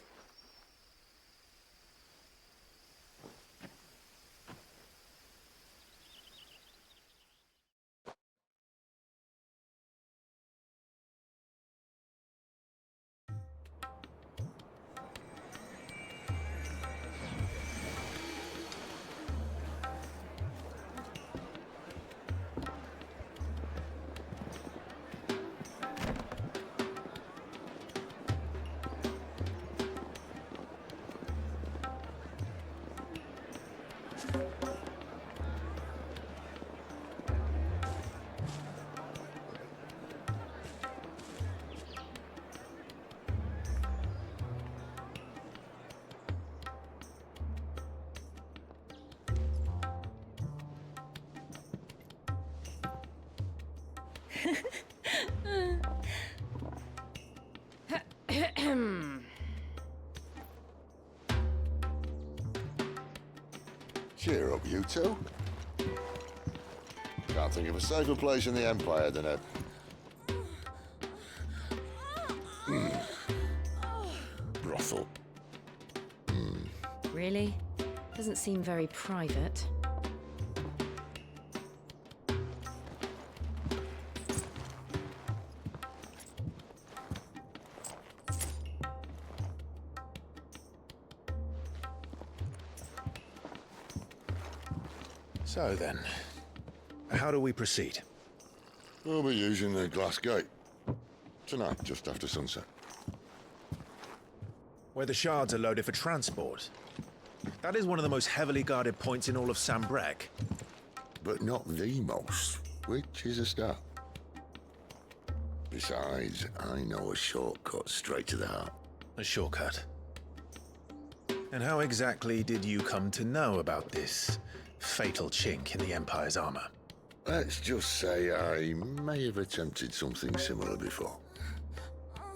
Cheer up, you two. Can't think of a safer place in the Empire than a... brothel. Really? Doesn't seem very private. So then, how do we proceed? We'll be using the glass gate. Tonight, just after sunset. Where the shards are loaded for transport. That is one of the most heavily guarded points in all of Sambrec. But not the most, which is a start. Besides, I know a shortcut straight to the heart. A shortcut? And how exactly did you come to know about this fatal chink in the Empire's armor? Let's just say I may have attempted something similar before.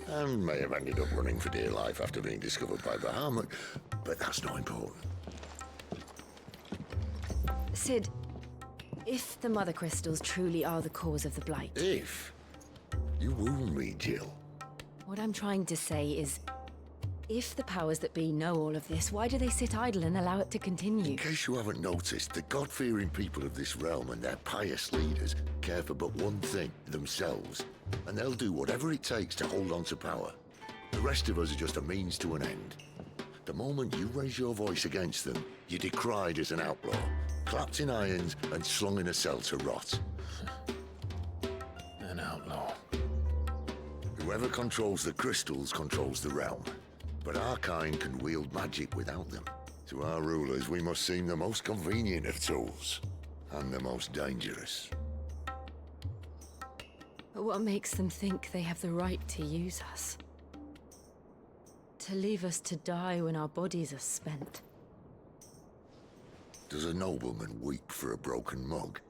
And may have ended up running for dear life after being discovered by Bahamut, but that's not important. Sid, if the Mother Crystals truly are the cause of the Blight... If? You wound me, Jill. What I'm trying to say is, if the powers that be know all of this, why do they sit idle and allow it to continue? In case you haven't noticed, the God-fearing people of this realm and their pious leaders care for but one thing, themselves. And they'll do whatever it takes to hold on to power. The rest of us are just a means to an end. The moment you raise your voice against them, you're decried as an outlaw, clapped in irons and slung in a cell to rot. An outlaw. Whoever controls the crystals controls the realm. But our kind can wield magic without them. To our rulers, we must seem the most convenient of tools, and the most dangerous. But what makes them think they have the right to use us? To leave us to die when our bodies are spent? Does a nobleman weep for a broken mug?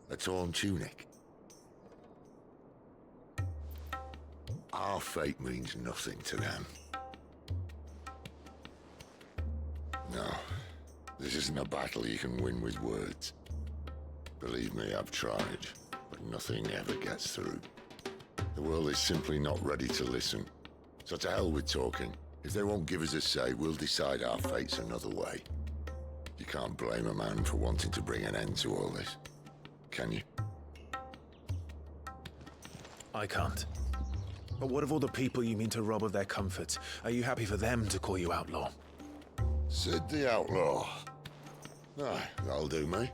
A torn tunic? Our fate means nothing to them. No, this isn't a battle you can win with words. Believe me, I've tried, but nothing ever gets through. The world is simply not ready to listen. So to hell with talking. If they won't give us a say, we'll decide our fates another way. You can't blame a man for wanting to bring an end to all this, can you? I can't. But what of all the people you mean to rob of their comforts? Are you happy for them to call you outlaw? Sid the Outlaw. Aye, that'll do me.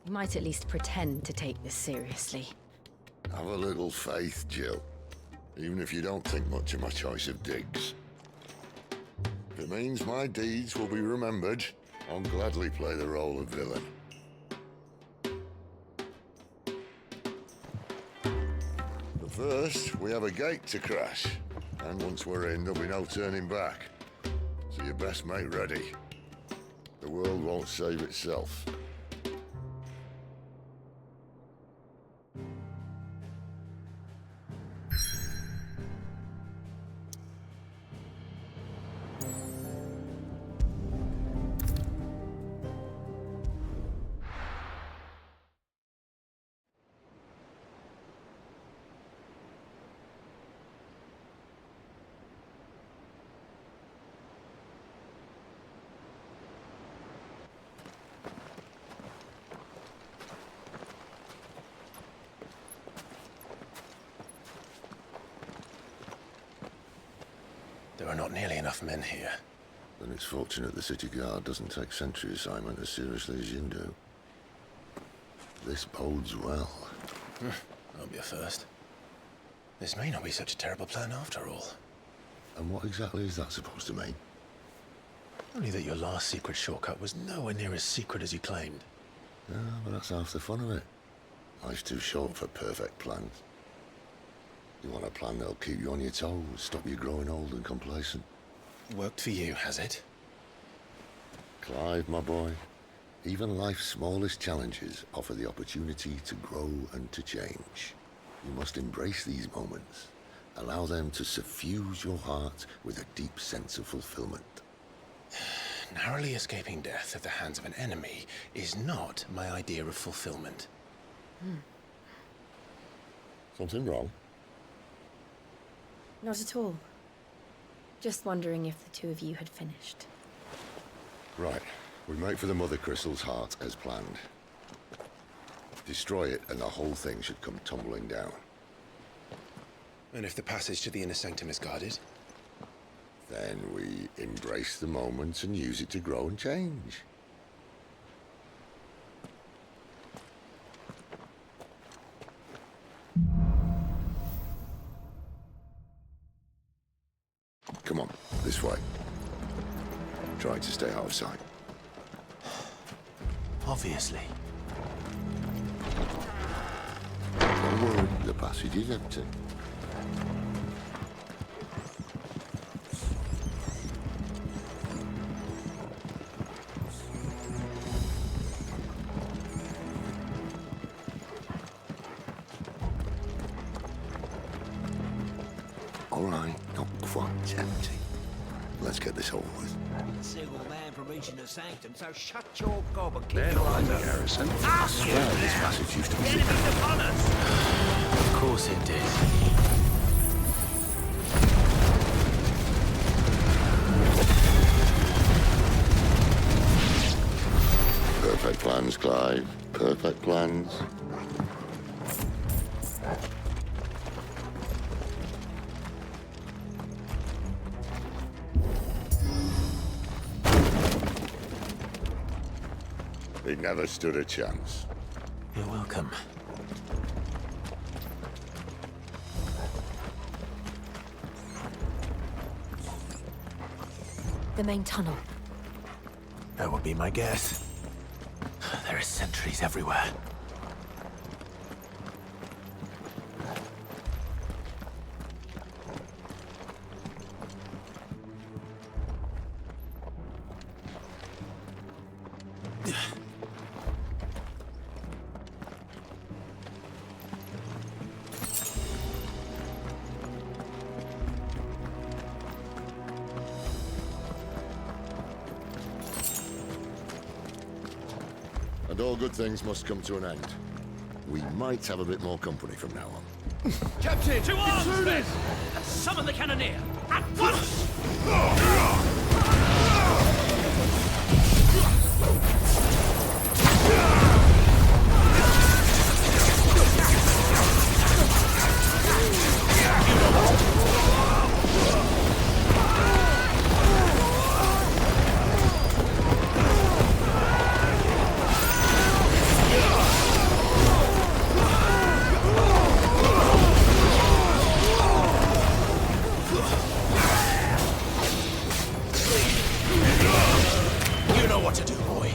You might at least pretend to take this seriously. Have a little faith, Jill. Even if you don't think much of my choice of digs. If it means my deeds will be remembered, I'll gladly play the role of villain. But first, we have a gate to crash. And once we're in, there'll be no turning back. So you best make ready. The world won't save itself. There are not nearly enough men here. Then it's fortunate the city guard doesn't take sentry assignment as seriously as you do. This bodes well. That'll be a first. This may not be such a terrible plan after all. And what exactly is that supposed to mean? Only that your last secret shortcut was nowhere near as secret as you claimed. Yeah, but that's half the fun of it. Life's too short for perfect plans. You want a plan that'll keep you on your toes, stop you growing old and complacent. Worked for you, has it? Clive, my boy, even life's smallest challenges offer the opportunity to grow and to change. You must embrace these moments. Allow them to suffuse your heart with a deep sense of fulfillment. Narrowly escaping death at the hands of an enemy is not my idea of fulfillment. Something wrong? Not at all. Just wondering if the two of you had finished. Right. We make for the Mother Crystal's heart as planned. Destroy it and the whole thing should come tumbling down. And if the passage to the inner sanctum is guarded? Then we embrace the moment and use it to grow and change. Come on, this way. Try to stay out of sight. Obviously. Don't worry, the passage is empty. All right, not quite empty. Let's get this over with. Single man for reaching the sanctum, so shut your gob and keep They're your not eyes in open. garrison. Ah, I swear this passage used to be... enemies upon us! Of course it did. Perfect plans, Clive. Perfect plans. He never stood a chance. You're welcome. The main tunnel. That would be my guess. There are sentries everywhere. And all good things must come to an end. We might have a bit more company from now on. Captain! To arms, men! Summon the cannoneer! At once! You know what to do, boy.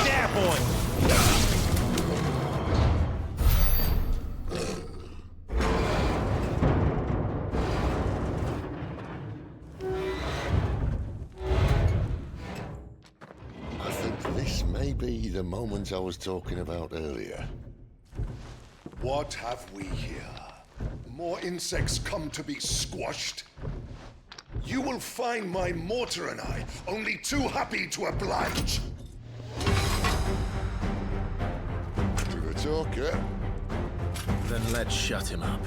There, boy. I think this may be the moment I was talking about earlier. What have we here? More insects come to be squashed? You will find my mortar and I only too happy to oblige. You're a talker. Then let's shut him up.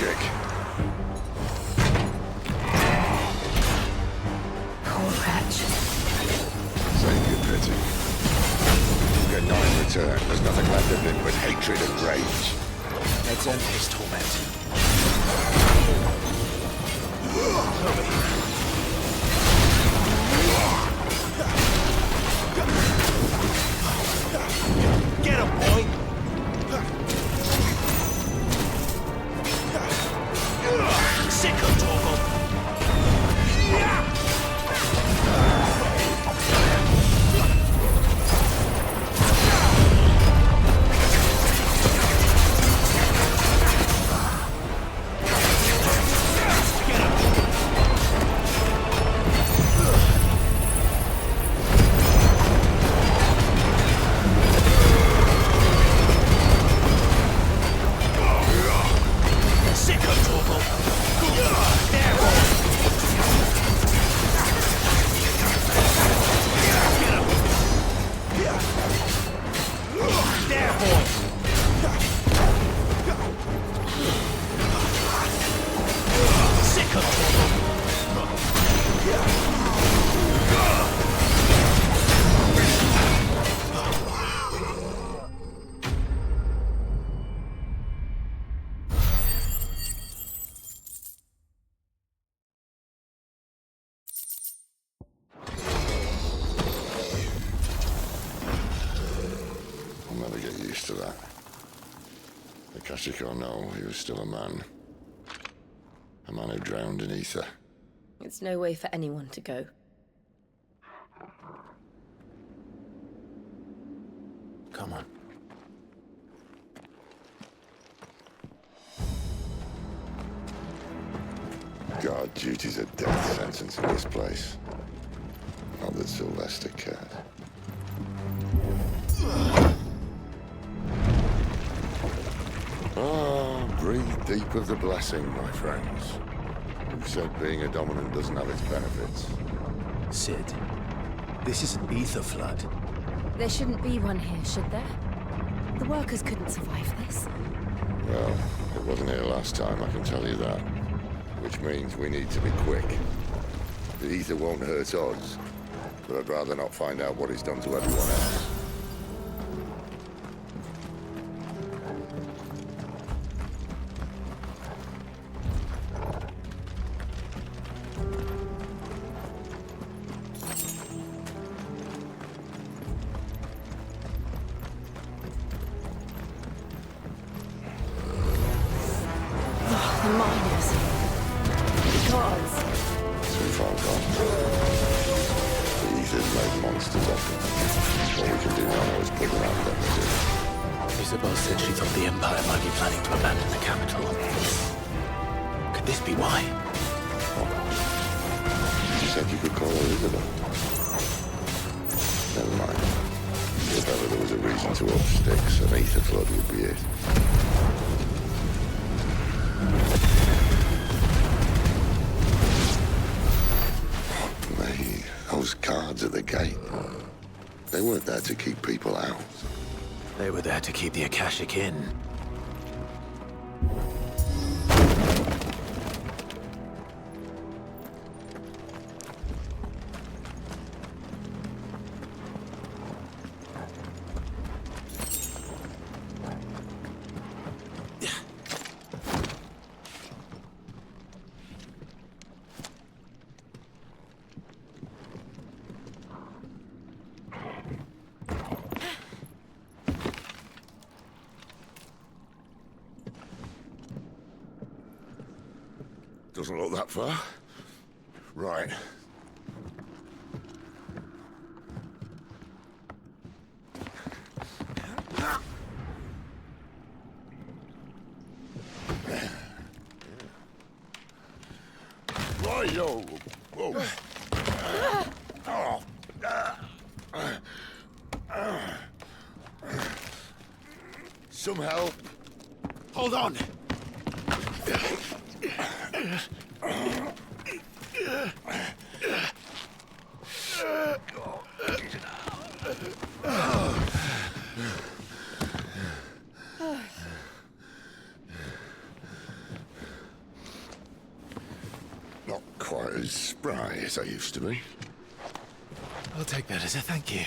chick. Poor wretch. Save your pity. You get none in return. There's nothing left of him but hatred and rage. Let's end his torment. Get him, boy! Sick of Torgal! I'll never get used to that. Akashic or no, he was still a man. A man who drowned in ether. It's no way for anyone to go. Come on. Guard duty's a death sentence in this place. Not that Sylvester cared. Ah, breathe deep of the blessing, my friends. Who said being a dominant doesn't have its benefits? Sid, this is an ether flood. There shouldn't be one here, should there? The workers couldn't survive this. Well, it wasn't here last time, I can tell you that. Which means we need to be quick. The ether won't hurt us, but I'd rather not find out what it's done to everyone else. The miners. The gods. Too far gone. The ether's made monsters of them. What we can do now is put them out of their misery. Isabel said she thought the Empire might be planning to abandon the capital. Could this be why? You said you could call her Isabel. Never mind. If ever there was a reason to up sticks, an ether flood would be it. Those guards at the gate, they weren't there to keep people out. They were there to keep the Akashic in. Doesn't look that far. Right. Right, yo. Whoa. Some help. Hold on! quite as spry as I used to be. I'll take that as a thank you.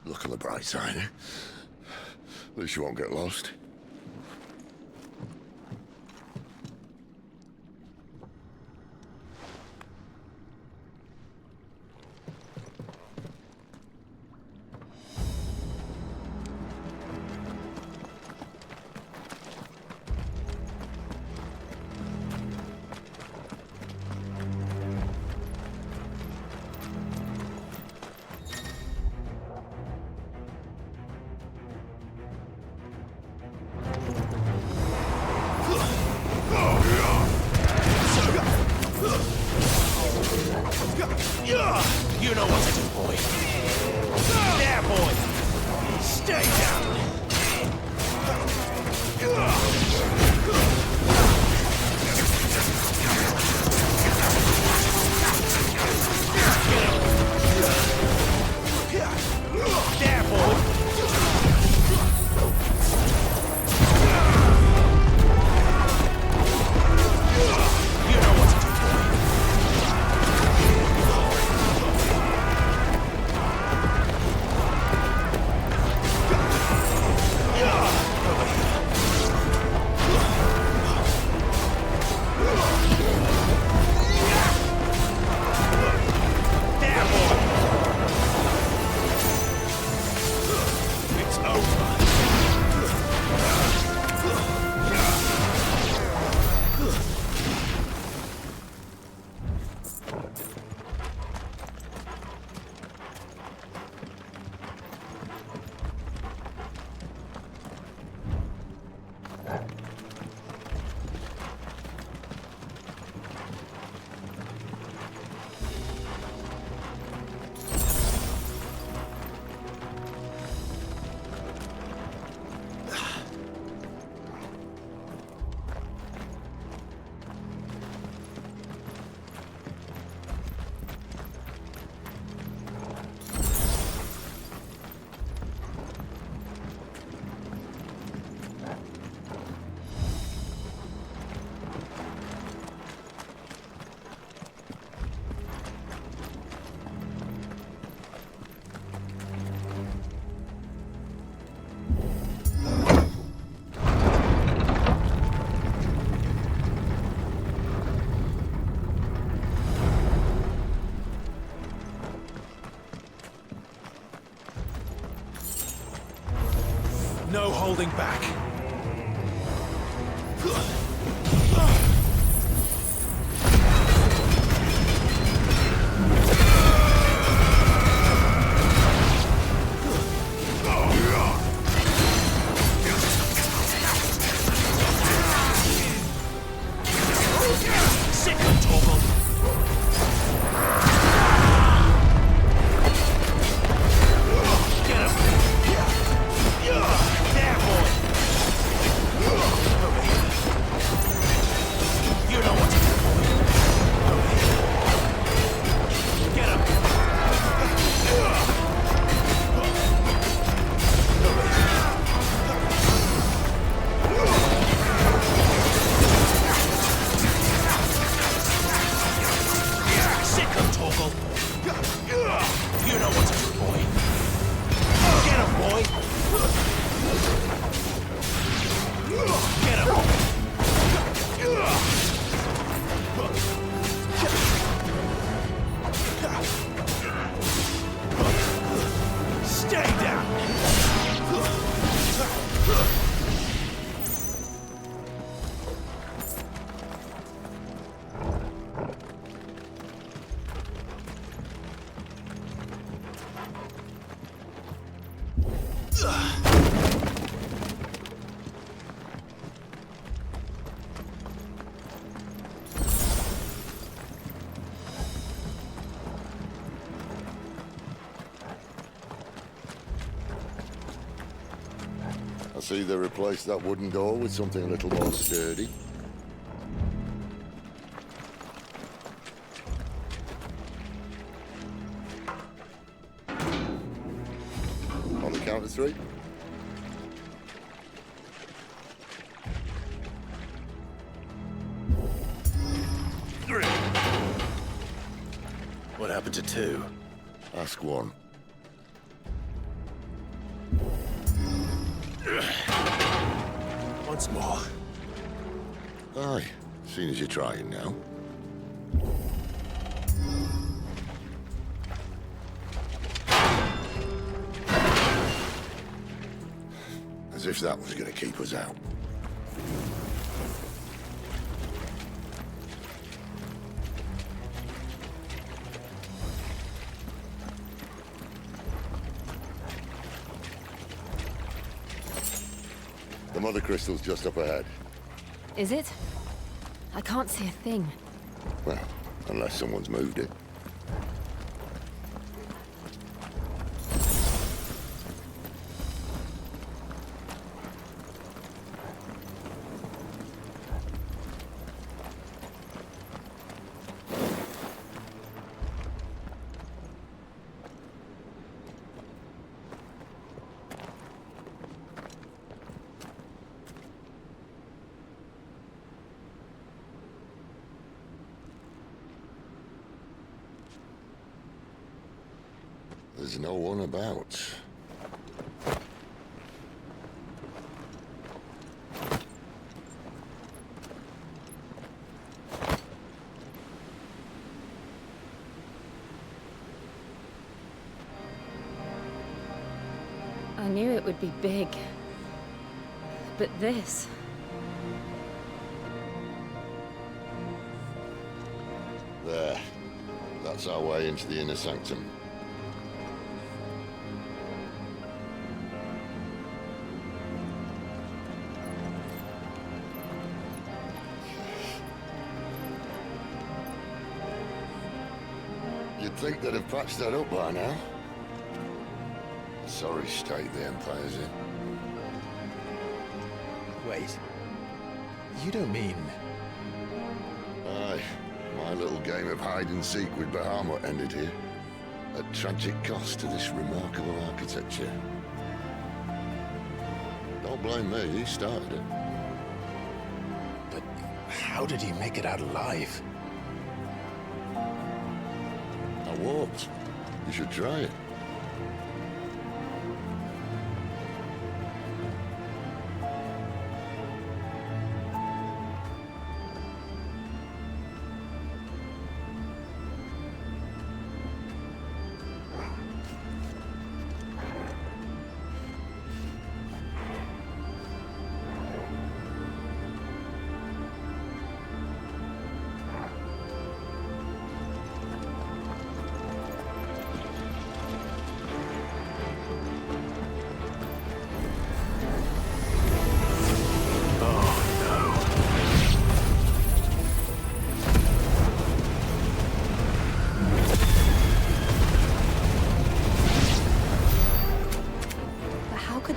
Look on the bright side, eh? At least you won't get lost. You know what to do, boy. There, boy. Stay down. There, boy. You know what to do, boy. No holding back. Sit and toggle. Get him. There, boy. Over here. You know what to do, boy. Over here. Get him. Sit and toggle. You know what to do, boy. Get him, boy. Get him. Stay down. I see they replaced that wooden door with something a little more sturdy. On the count of three. What happened to two? Ask one. Once more. Aye, seeing as you're trying now. As if that was going to keep us out. The mother crystal's just up ahead. Is it? I can't see a thing. Well, unless someone's moved it. There's no one about. I knew it would be big. But this... There. That's our way into the inner sanctum. You'd think they'd have patched that up by now. Sorry state the Empire's in. Wait. You don't mean... Aye. My little game of hide-and-seek with Bahamut ended here. At tragic cost to this remarkable architecture. Don't blame me, he started it. But how did he make it out alive? I walked. You should try it.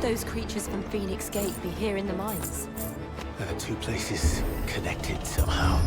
Those creatures from Phoenix Gate be here in the mines? Are the two places connected somehow?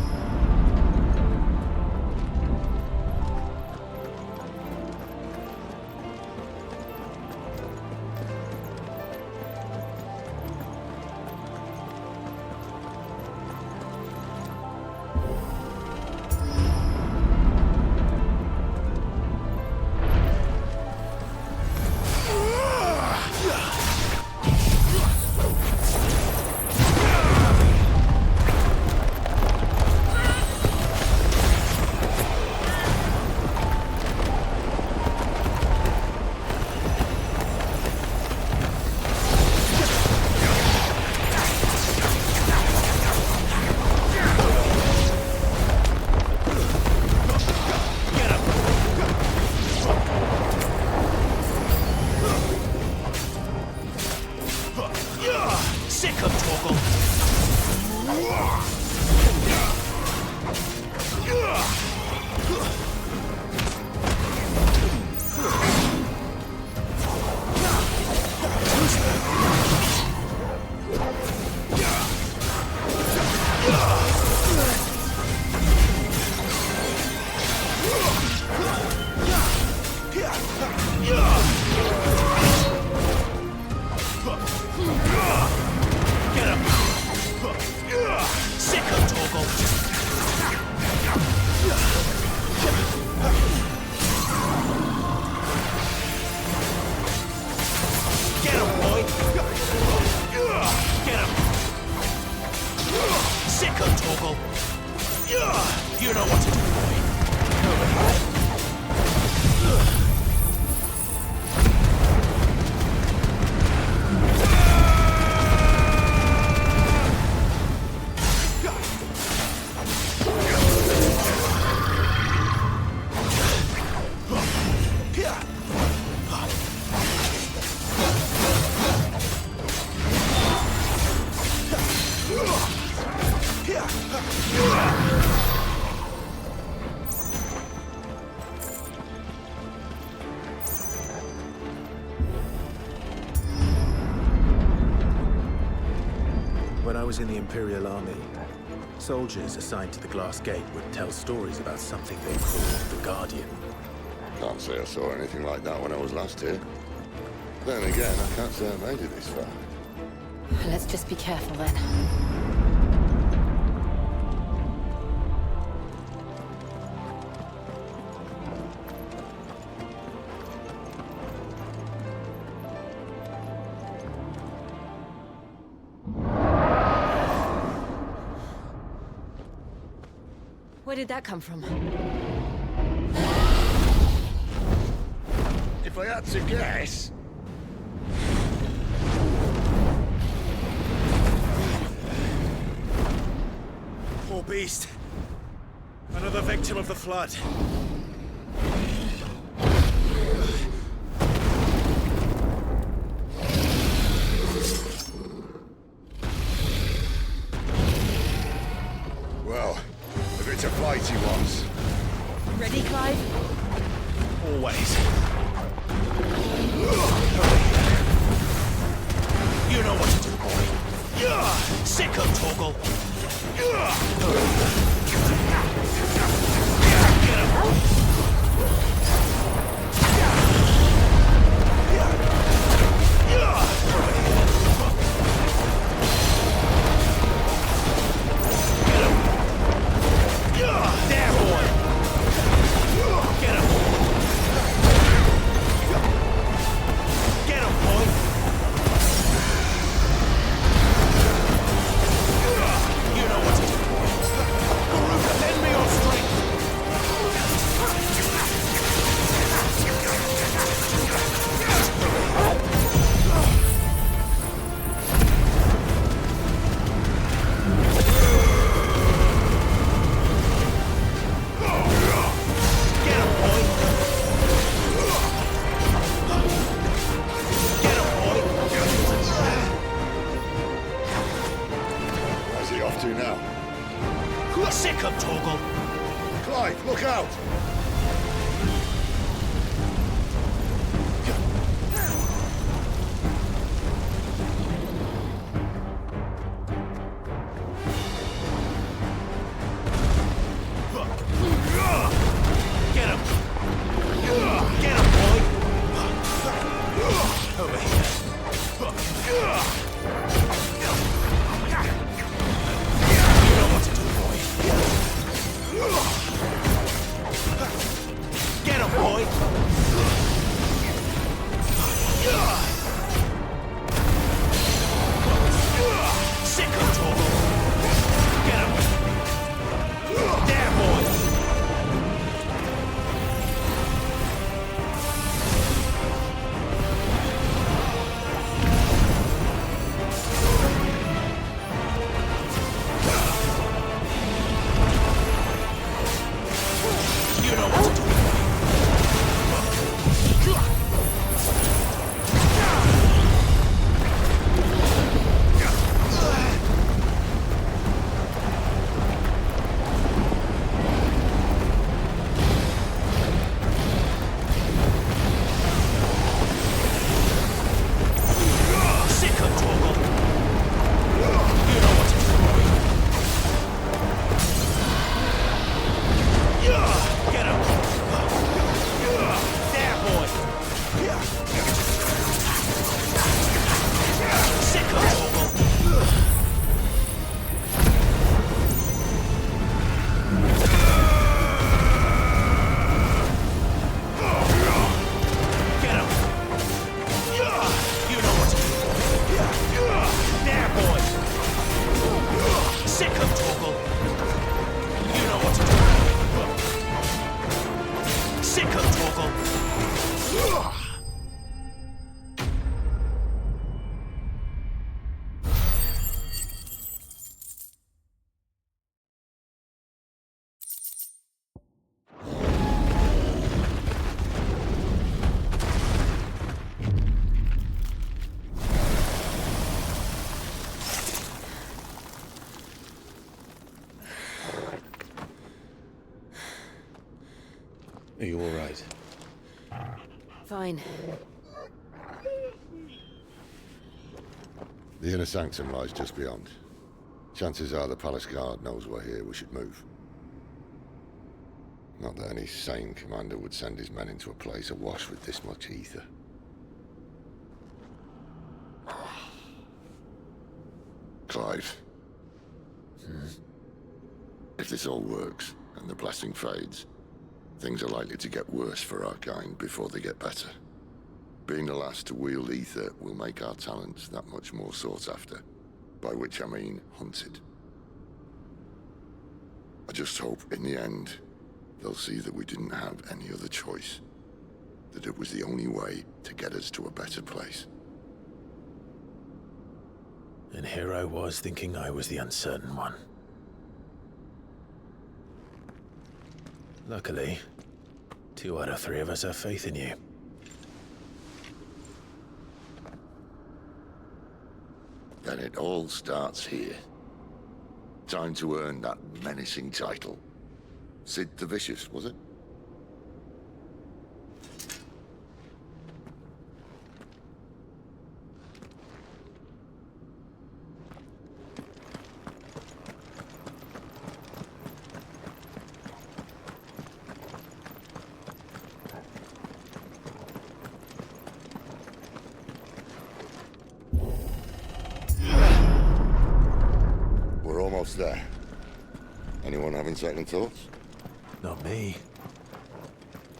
Sick of Torgal! You know what to do, boy. Over here. When I was in the Imperial Army, soldiers assigned to the Glass Gate would tell stories about something they called the Guardian. Can't say I saw anything like that when I was last here. Then again, I can't say I made it this far. Let's just be careful then. Where did that come from? If I had to guess... Poor beast. Another victim of the flood. Well, if it's a fight he wants. Ready, Clive? Always. You know what to do, boy. Sick of Torgal! Get him! There, boy! Get him! Get him, boy! You know what to do, boy. Garuka, lend me your strength! Where's he off to now? Sick of Torgal! Clive, look out! Get him! Get him, boy! Over here. You know what to do, boy. Get him, boy! Sick of Torgal! Get him! There, boy! You know what to do. Sick of Torgal. You know what to do, boy. Get him! There, boy! Sick of Torgal! Get him! You know what to do, boy. There, boy! Sick of Torgal! Are you all right? Fine. The inner sanctum lies just beyond. Chances are the palace guard knows we're here. We should move. Not that any sane commander would send his men into a place awash with this much ether. Clive. If this all works, and the blessing fades, things are likely to get worse for our kind before they get better. Being the last to wield ether will make our talents that much more sought after, by which I mean hunted. I just hope, in the end, they'll see that we didn't have any other choice, that it was the only way to get us to a better place. And here I was thinking I was the uncertain one. Luckily, 2 out of 3 of us have faith in you. Then it all starts here. Time to earn that menacing title. Sid the Vicious, was it? We're almost there. Anyone having second thoughts? Not me.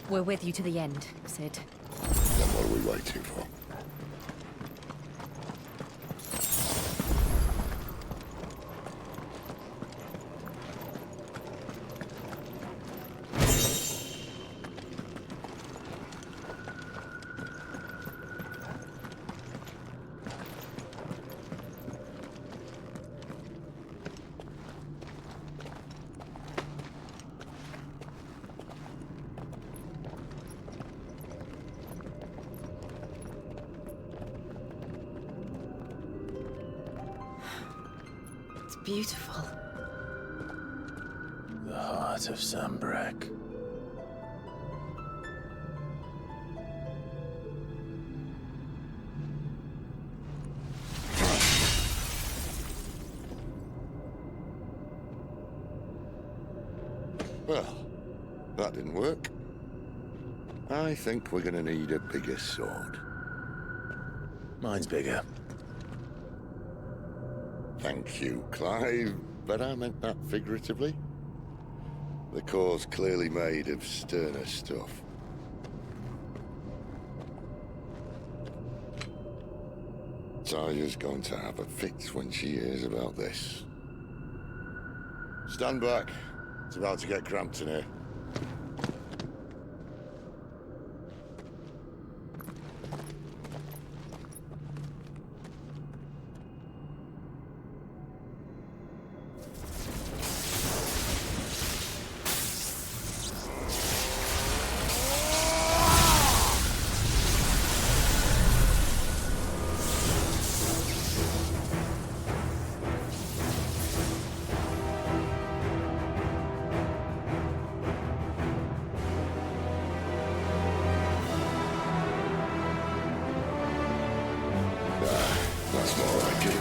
We're with you to the end, Sid. Then what are we waiting for? It's beautiful. The heart of Sambrek. Well, that didn't work. I think we're gonna need a bigger sword. Mine's bigger. Thank you, Clive, but I meant that figuratively. The core's clearly made of sterner stuff. Taya's going to have a fit when she hears about this. Stand back. It's about to get cramped in here. That's more like it.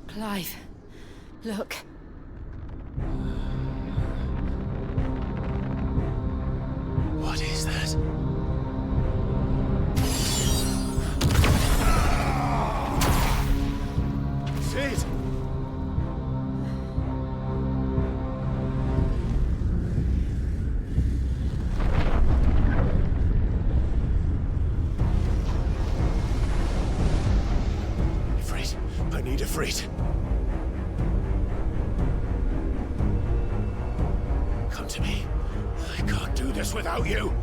Clive, look. What is that? Sid! Ifrit, I need Ifrit. Come to me. I can't do this without you.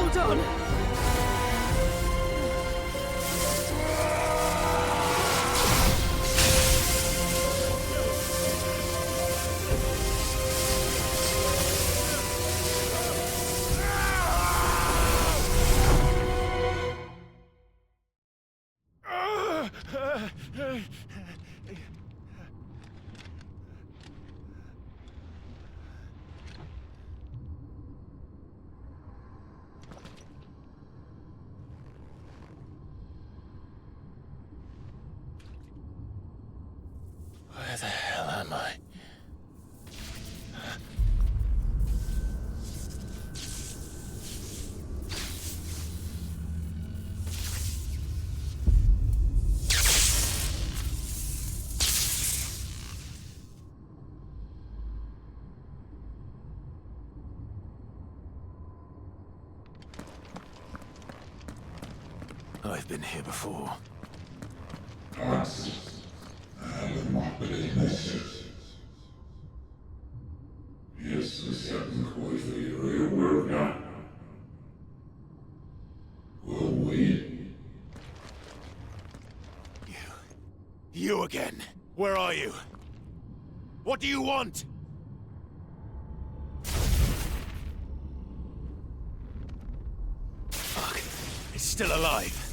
Hold on. Where the hell am I? I've been here before. You again. Where are you? What do you want? Fuck. It's still alive.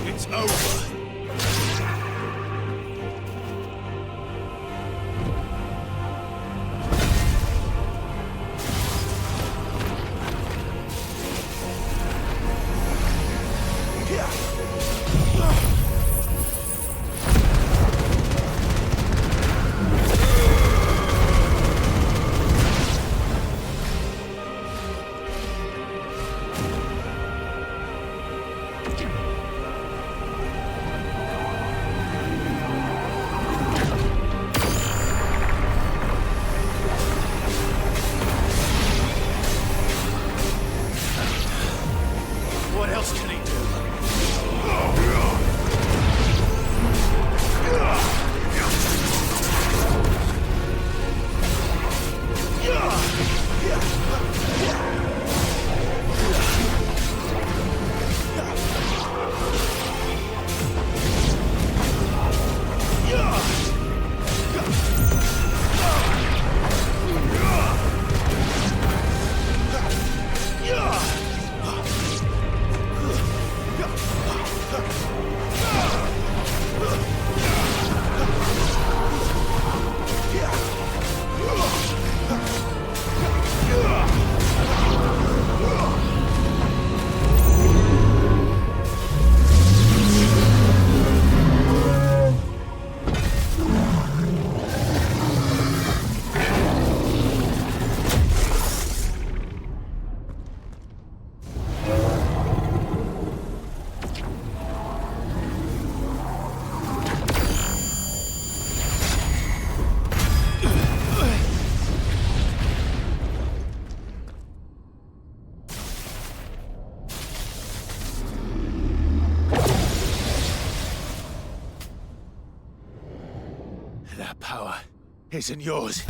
It's over. What else can he That power isn't yours.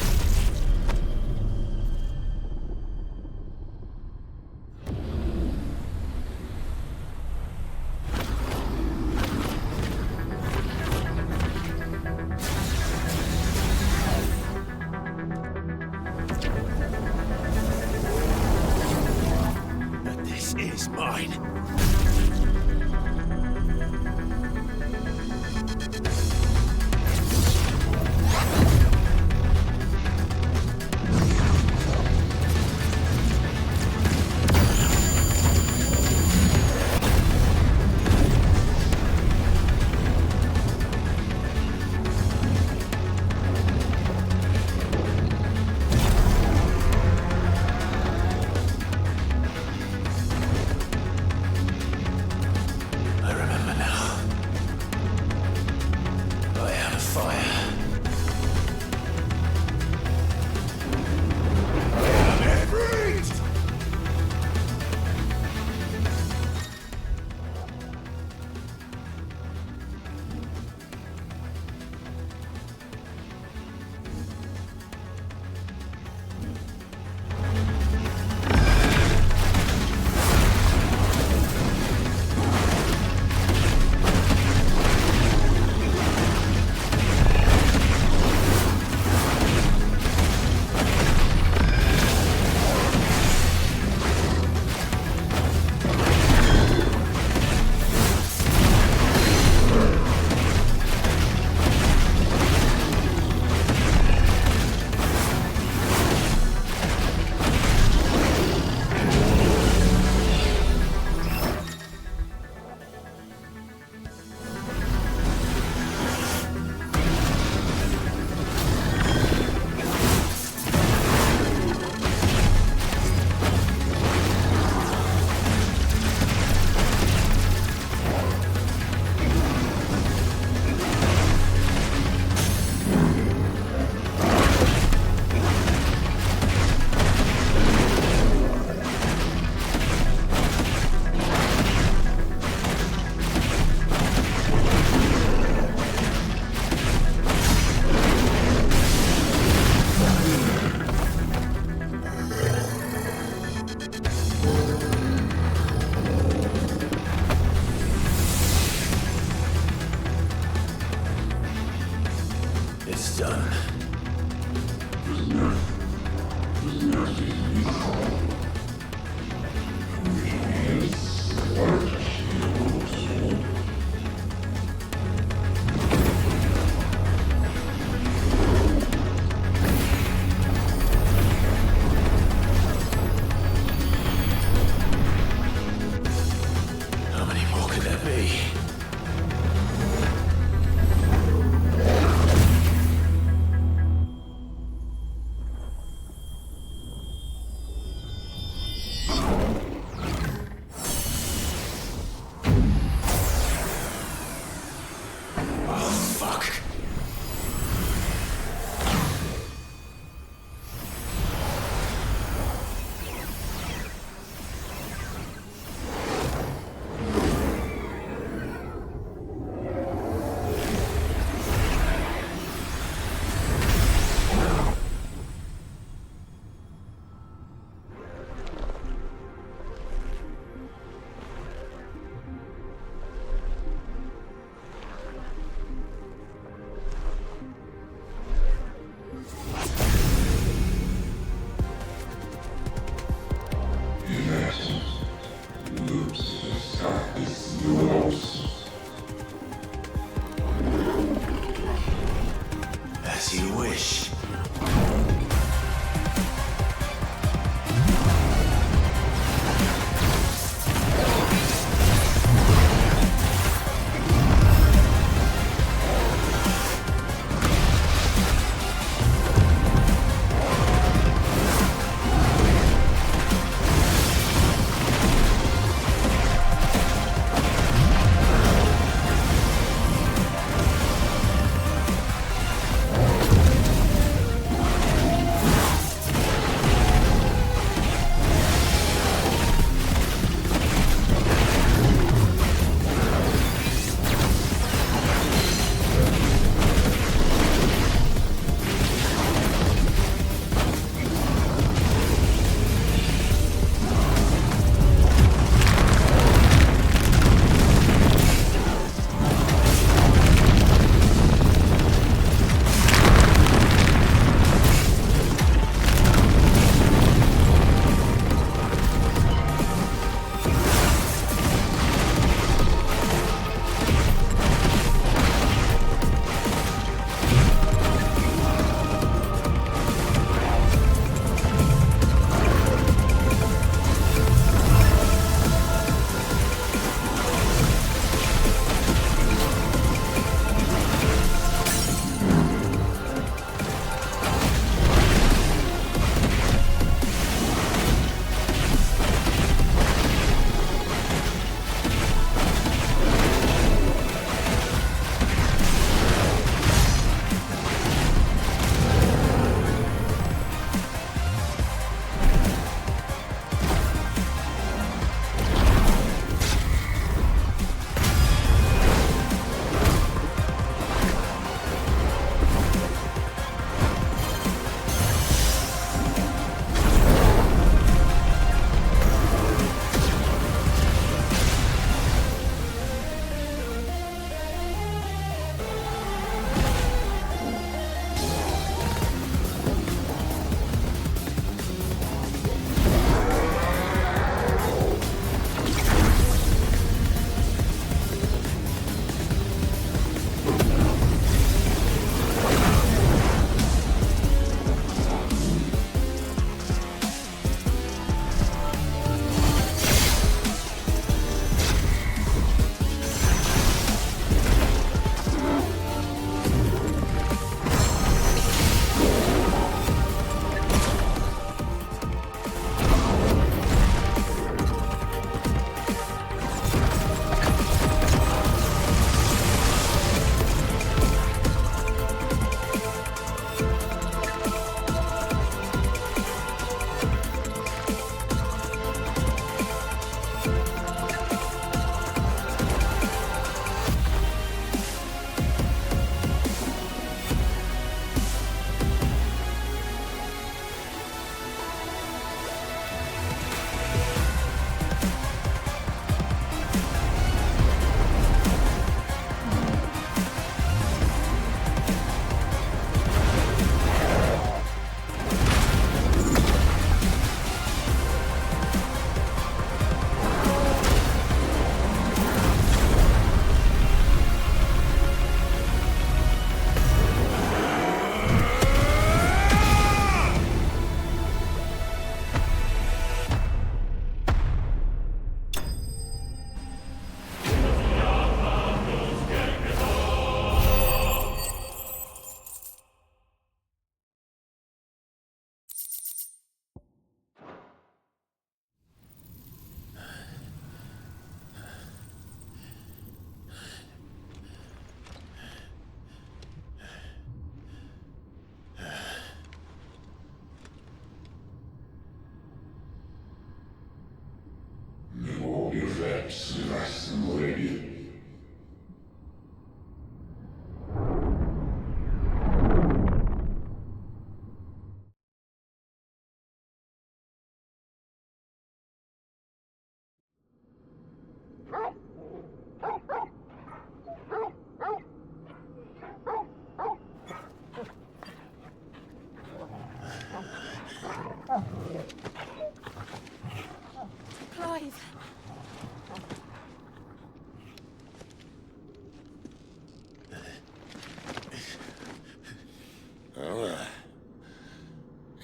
It's done. How many more could there be? As you wish.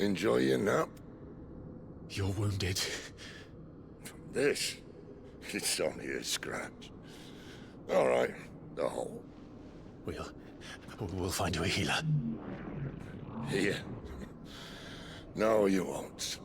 Enjoy your nap? You're wounded. This? It's only a scratch. All right, the hole. We'll find you a healer. Here? No, you won't.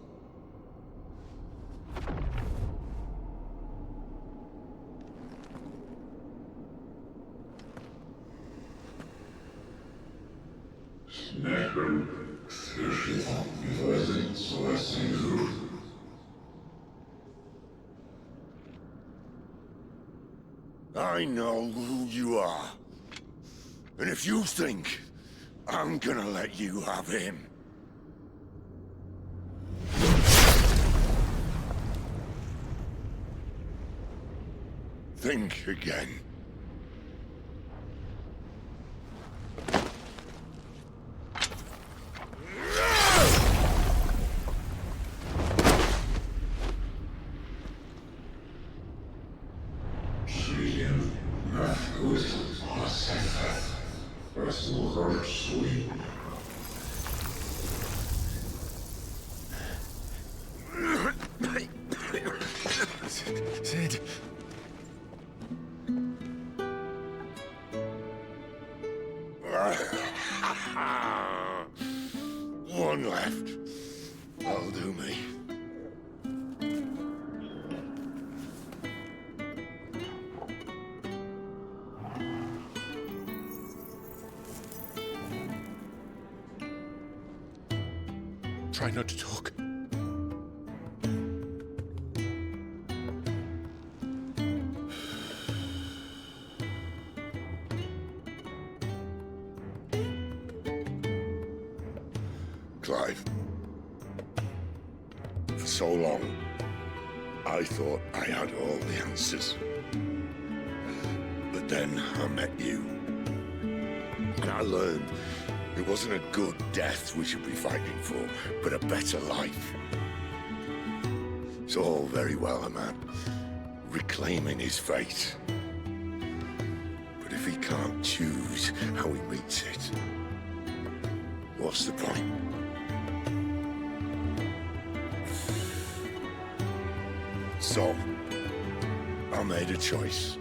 I know who you are. And if you think I'm gonna let you have him... think again. Sid. One left. That'll do me. Try not to talk. Clive. For so long, I thought I had all the answers. But then I met you. And I learned it wasn't a good death we should be fighting for, but a better life. It's all very well a man reclaiming his fate. But if he can't choose how he meets it, what's the point? So, I made a choice.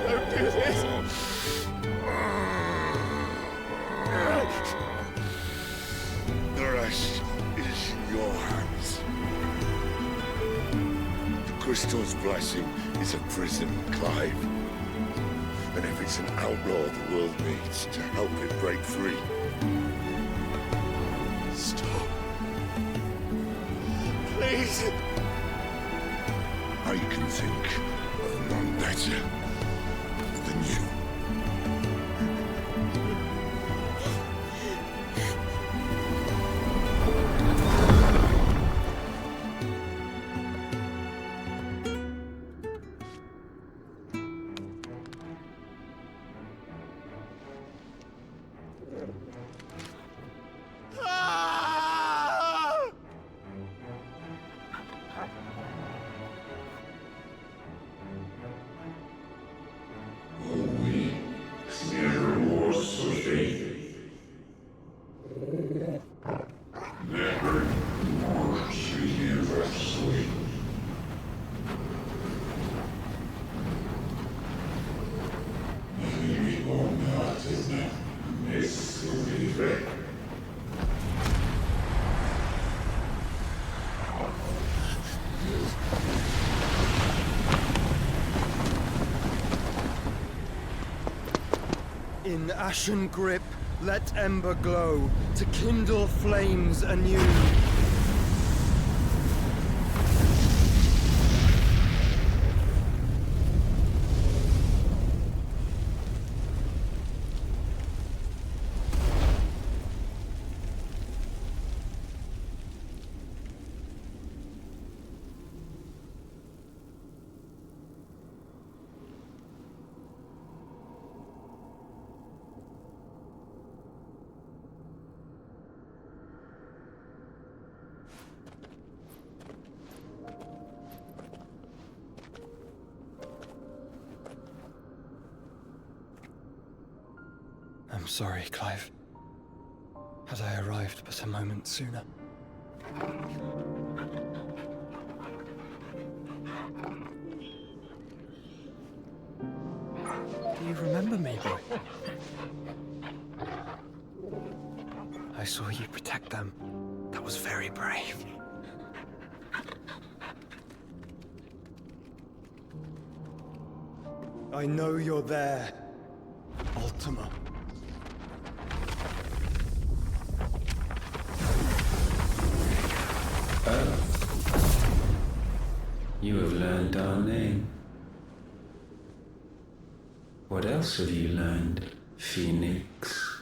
Don't do this! The rest is in your hands. The crystal's blessing is a prison, Clive. And if it's an outlaw the world needs to help it break free... Stop. Please! I can think of none better than you. In ashen grip, let ember glow, to kindle flames anew. I'm sorry, Clive. Had I arrived but a moment sooner. Do you remember me, boy? I saw you protect them. That was very brave. I know you're there, Ultima. You have learned our name. What else have you learned, Phoenix?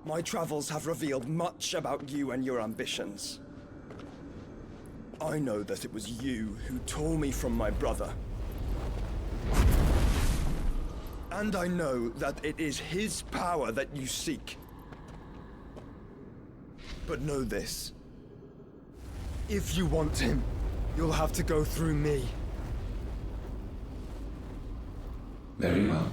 My travels have revealed much about you and your ambitions. I know that it was you who tore me from my brother. And I know that it is his power that you seek. But know this. If you want him, you'll have to go through me. Very well.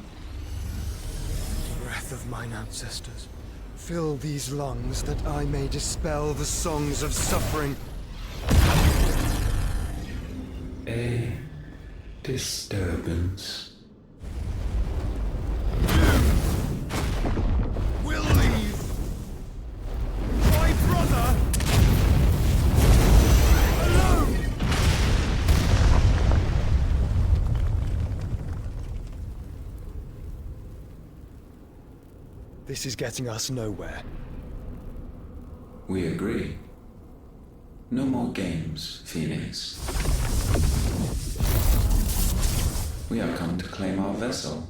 Breath of mine ancestors, fill these lungs that I may dispel the songs of suffering. A disturbance. We'll leave my brother alone! This is getting us nowhere. We agree. No more games, Phoenix. We have come to claim our vessel.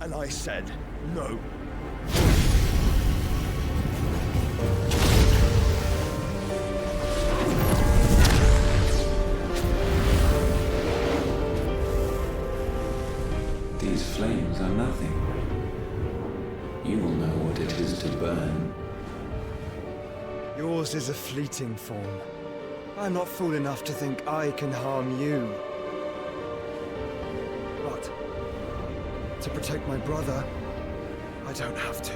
And I said no. These flames are nothing. You will know what it is to burn. Yours is a fleeting form. I'm not fool enough to think I can harm you. But to protect my brother, I don't have to.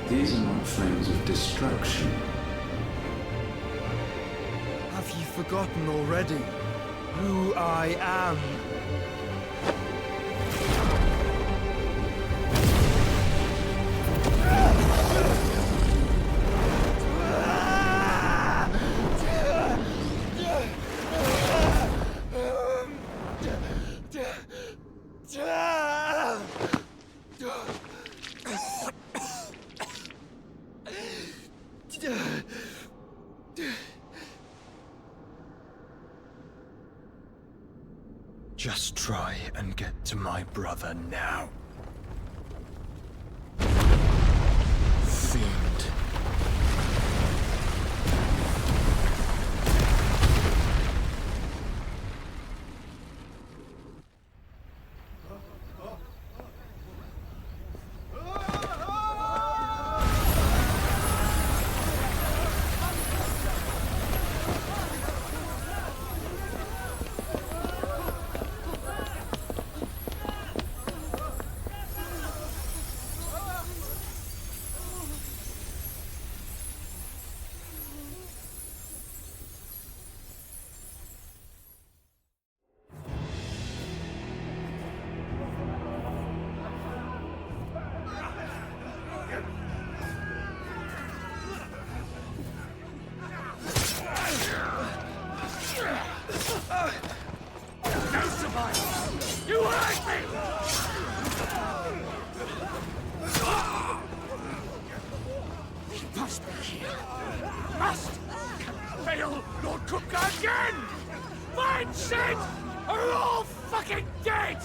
These are not flames of destruction. Have you forgotten already who I am? Just try and get to my brother now. Fiend. Must be here. Must! Can fail Lord Crookgar again! Find Sid! Or we're all fucking dead!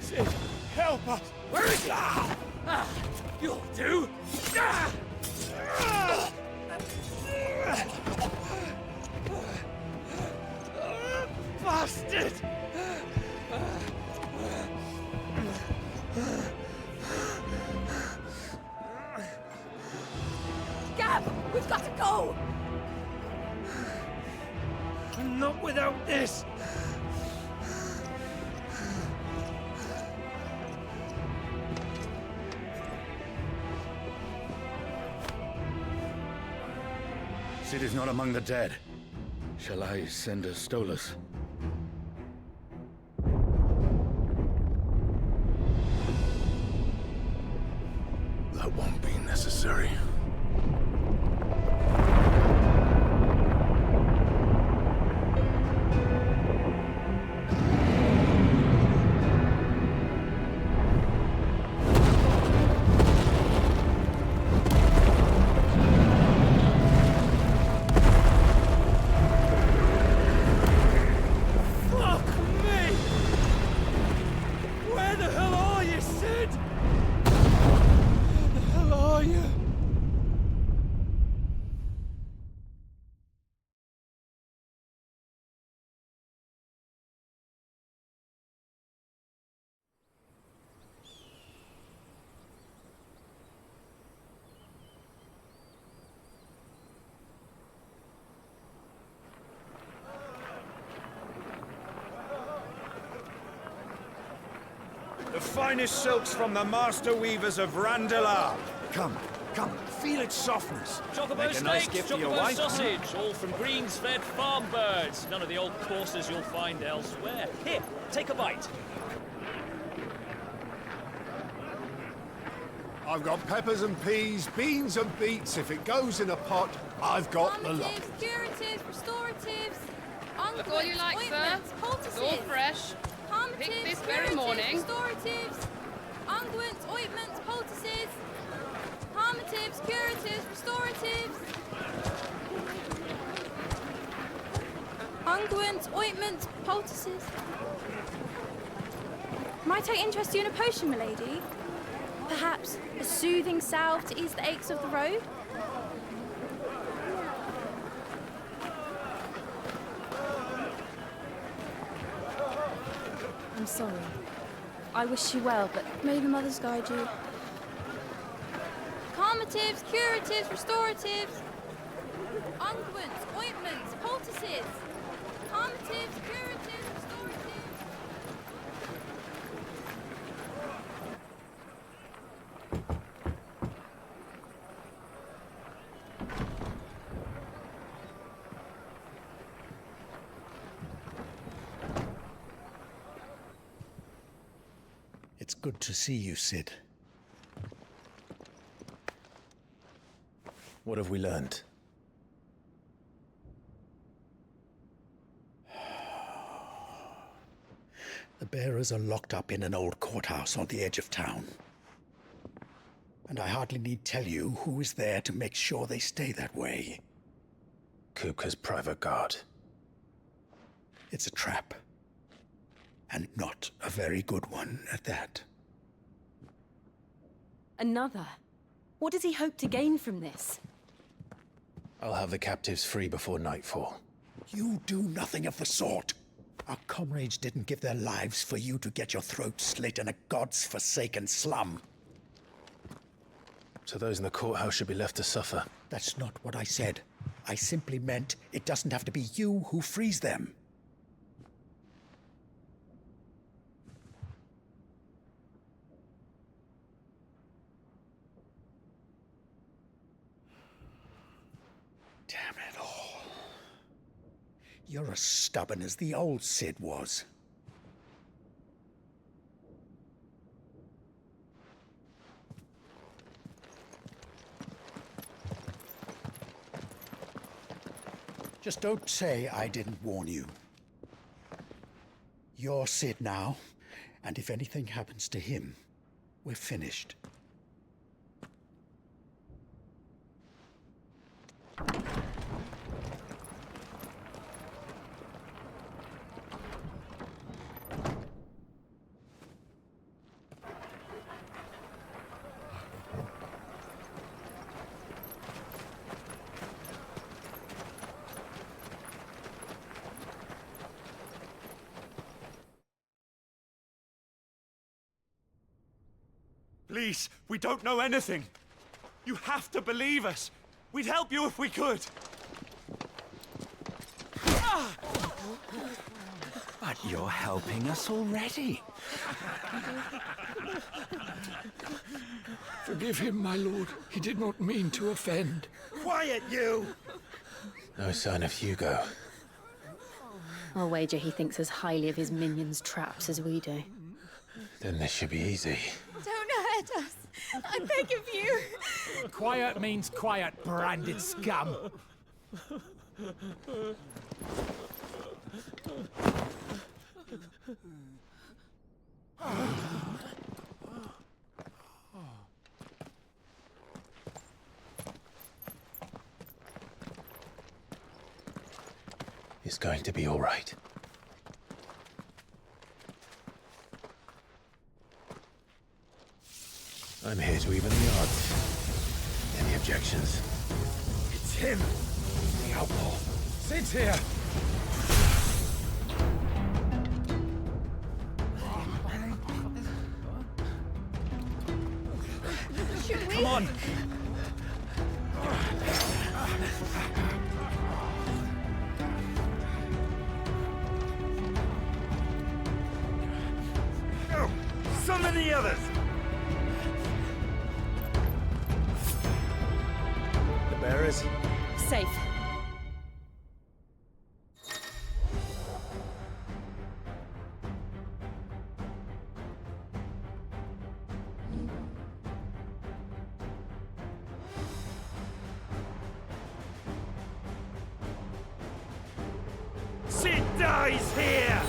Sid, help us! Where is he? You'll do! Bastard! Gab, we've got to go! I'm not without this! Sid is not among the dead. Shall I send a Stolas? That won't be necessary. The finest silks from the master weavers of Randalar. Come, feel its softness. Chocobo Make a nice steaks, gift for your chocobo wife. sausage, all from greens-fed farm birds. None of the old courses you'll find elsewhere. Here, take a bite. I've got peppers and peas, beans and beets. If it goes in a pot, I've got the lot. Curatives, restoratives, Look all you like, sir. It's all fresh. Picked this very morning. Restoratives, unguents, ointments, poultices, harmatives, curatives, restoratives, unguents, ointments, poultices. Might I interest you in a potion, milady? Perhaps a soothing salve to ease the aches of the road? I'm sorry. I wish you well, but may the mothers guide you. Calmatives, curatives, restoratives, unguents, ointments, poultices. Calmatives, curatives, restoratives. It's good to see you, Sid. What have we learned? The bearers are locked up in an old courthouse on the edge of town. And I hardly need tell you who is there to make sure they stay that way. Kupka's private guard. It's a trap. And not a very good one at that. Another? What does he hope to gain from this? I'll have the captives free before nightfall. You do nothing of the sort. Our comrades didn't give their lives for you to get your throat slit in a god's-forsaken slum. So those in the courthouse should be left to suffer. That's not what I said. I simply meant it doesn't have to be you who frees them. Damn it all. You're as stubborn as the old Sid was. Just don't say I didn't warn you. You're Sid now, and if anything happens to him, we're finished. Please, we don't know anything. You have to believe us. We'd help you if we could. But you're helping us already. Forgive him, my lord. He did not mean to offend. Quiet, you! No sign of Hugo. I'll wager he thinks as highly of his minions' traps as we do. Then this should be easy. Don't hurt us. I beg of you. Quiet means quiet, branded scum. It's going to be all right. I'm here to even the odds. Any objections? It's him, the outlaw. Sit here. Should we? Come on. Go! Summon the others! The bearers? Safe. Sid dies here!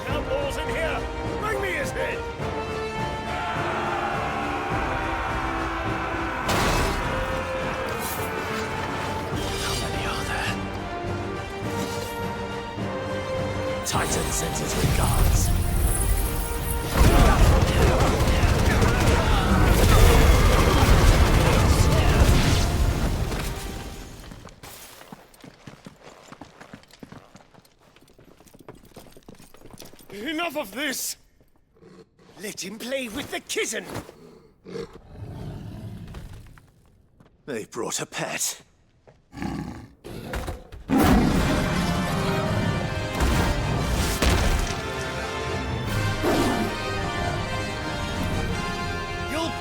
Outlaws in here! Bring me his head! How many are there? Titan sends his regards. Enough of this! Let him play with the kitten! They brought a pet. You'll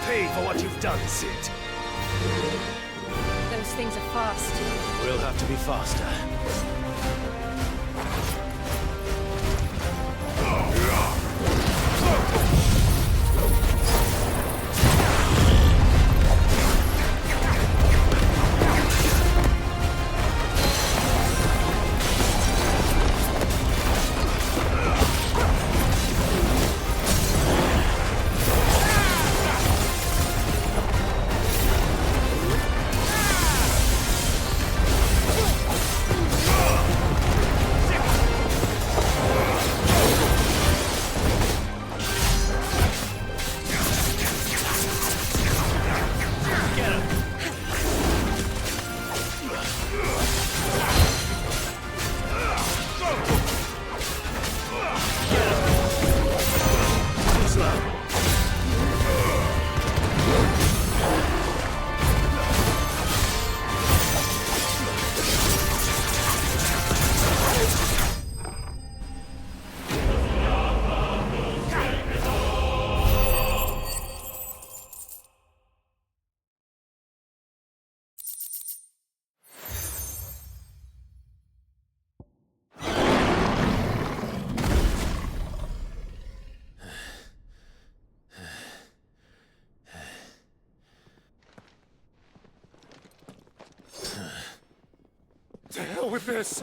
pay for what you've done, Sid. Those things are fast. We'll have to be faster. To hell with this!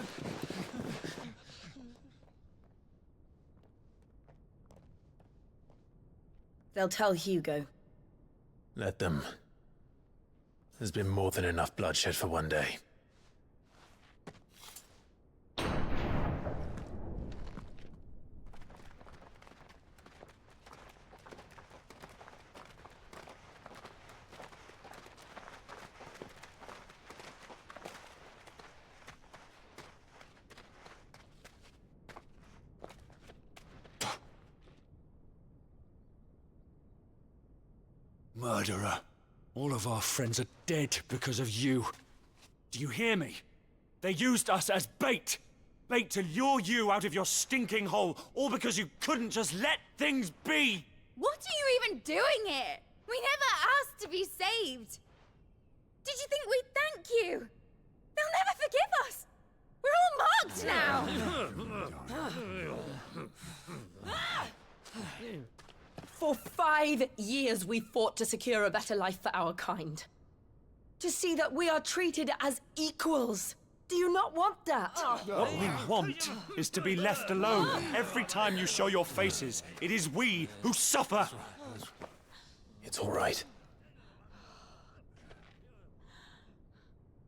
They'll tell Hugo. Let them. There's been more than enough bloodshed for one day. Murderer. All of our friends are dead because of you. Do you hear me? They used us as bait. Bait to lure you out of your stinking hole, all because you couldn't just let things be. What are you even doing here? We never asked to be saved. Did you think we'd thank you? They'll never forgive us. We're all marked now. For 5 years we fought to secure a better life for our kind. To see that we are treated as equals. Do you not want that? What we want is to be left alone. Every time you show your faces, it is we who suffer. It's all right.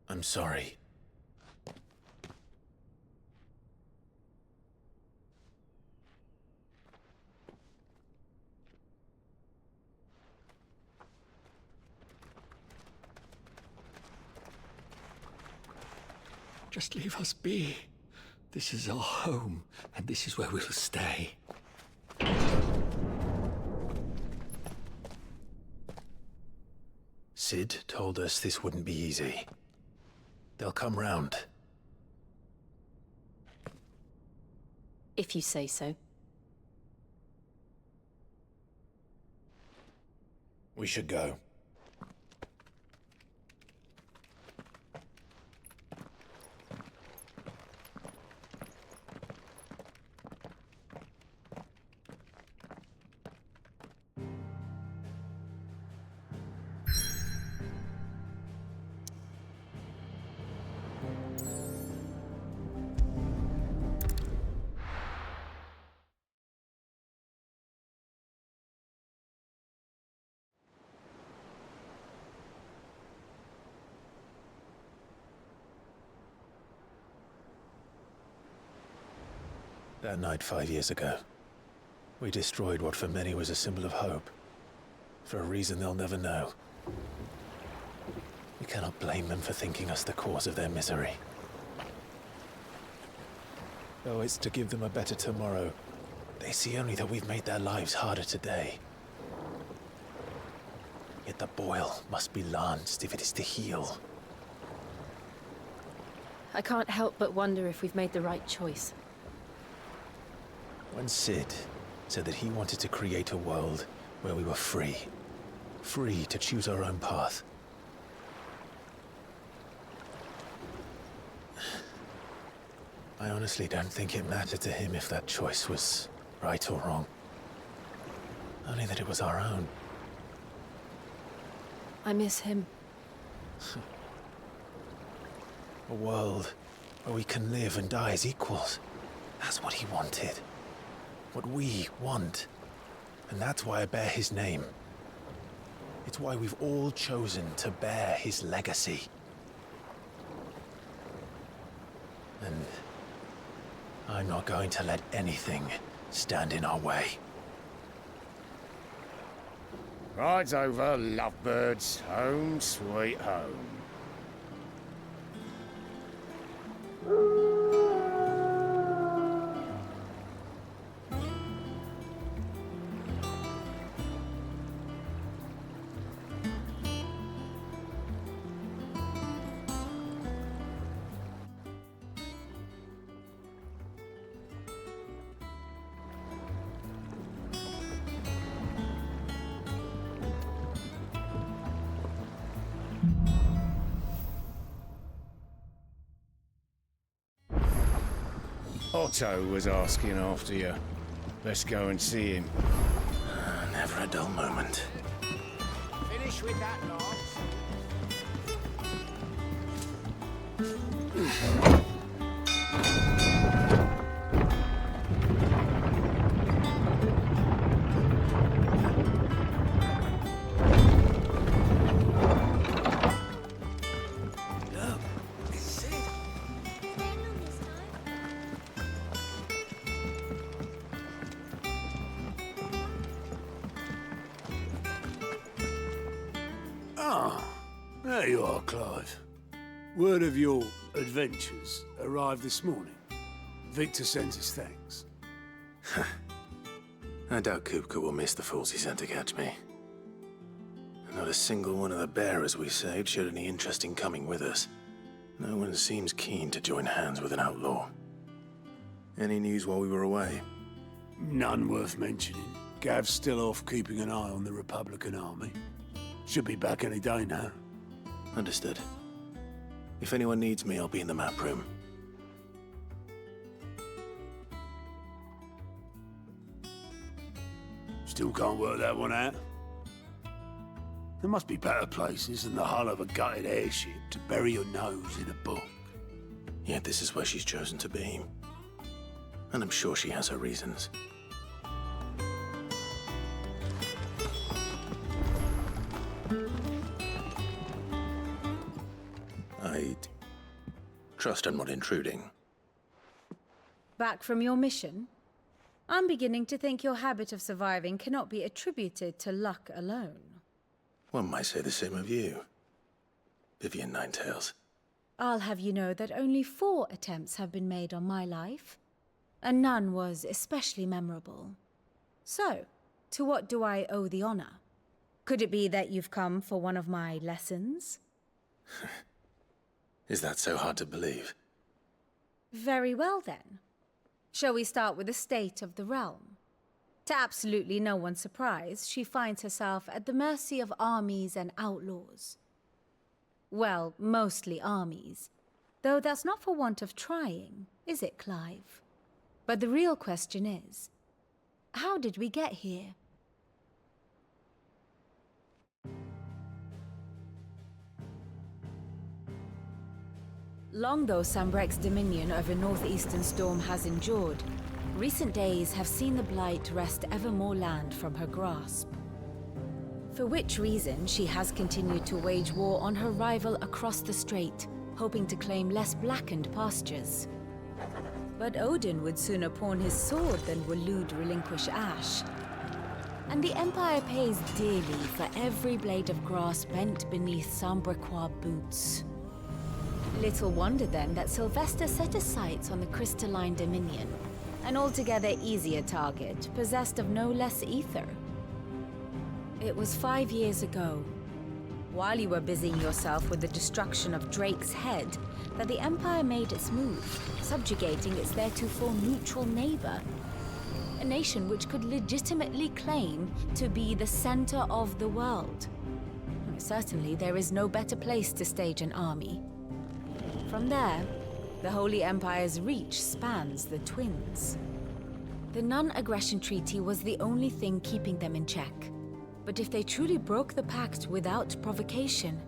I'm sorry. Just leave us be. This is our home, and this is where we'll stay. Sid told us this wouldn't be easy. They'll come round. If you say so. We should go. That night 5 years ago, we destroyed what for many was a symbol of hope. For a reason they'll never know. We cannot blame them for thinking us the cause of their misery. Though it's to give them a better tomorrow, they see only that we've made their lives harder today. Yet the boil must be lanced if it is to heal. I can't help but wonder if we've made the right choice. When Sid said that he wanted to create a world where we were free. Free to choose our own path. I honestly don't think it mattered to him if that choice was right or wrong. Only that it was our own. I miss him. A world where we can live and die as equals. That's what he wanted. What we want. And that's why I bear his name. It's why we've all chosen to bear his legacy. And I'm not going to let anything stand in our way. Rides over, lovebirds. Home, sweet home. Otto was asking after you. Let's go and see him. Never a dull moment. Finish with that, Lord. Ah, there you are, Clive. Word of your adventures arrived this morning. Victor sends his thanks. I doubt Kupka will miss the fools he sent to catch me. Not a single one of the bearers we saved showed any interest in coming with us. No one seems keen to join hands with an outlaw. Any news while we were away? None worth mentioning. Gav's still off keeping an eye on the Republican army. Should be back any day now. Understood. If anyone needs me, I'll be in the map room. Still can't work that one out. There must be better places than the hull of a gutted airship to bury your nose in a book. Yet this is where she's chosen to be. And I'm sure she has her reasons. I trust I'm not intruding. Back from your mission? I'm beginning to think your habit of surviving cannot be attributed to luck alone. One might say the same of you, Vivian Ninetails. I'll have you know that only 4 attempts have been made on my life, and none was especially memorable. So, to what do I owe the honor? Could it be that you've come for one of my lessons? Is that so hard to believe? Very well then. Shall we start with the state of the realm? To absolutely no one's surprise, she finds herself at the mercy of armies and outlaws. Well, mostly armies. Though that's not for want of trying, is it, Clive? But the real question is, how did we get here? Long though Sambrek's dominion over northeastern storm has endured, recent days have seen the Blight wrest ever more land from her grasp. For which reason she has continued to wage war on her rival across the strait, hoping to claim less blackened pastures. But Odin would sooner pawn his sword than Waloed relinquish Ash. And the Empire pays dearly for every blade of grass bent beneath Sambrequois boots. Little wonder then that Sylvester set his sights on the crystalline dominion, an altogether easier target, possessed of no less ether. It was 5 years ago, while you were busying yourself with the destruction of Drake's head, that the Empire made its move, subjugating its theretofore neutral neighbor, a nation which could legitimately claim to be the center of the world. Certainly, there is no better place to stage an army. From there, the Holy Empire's reach spans the Twins. The non-aggression treaty was the only thing keeping them in check. But if they truly broke the pact without provocation,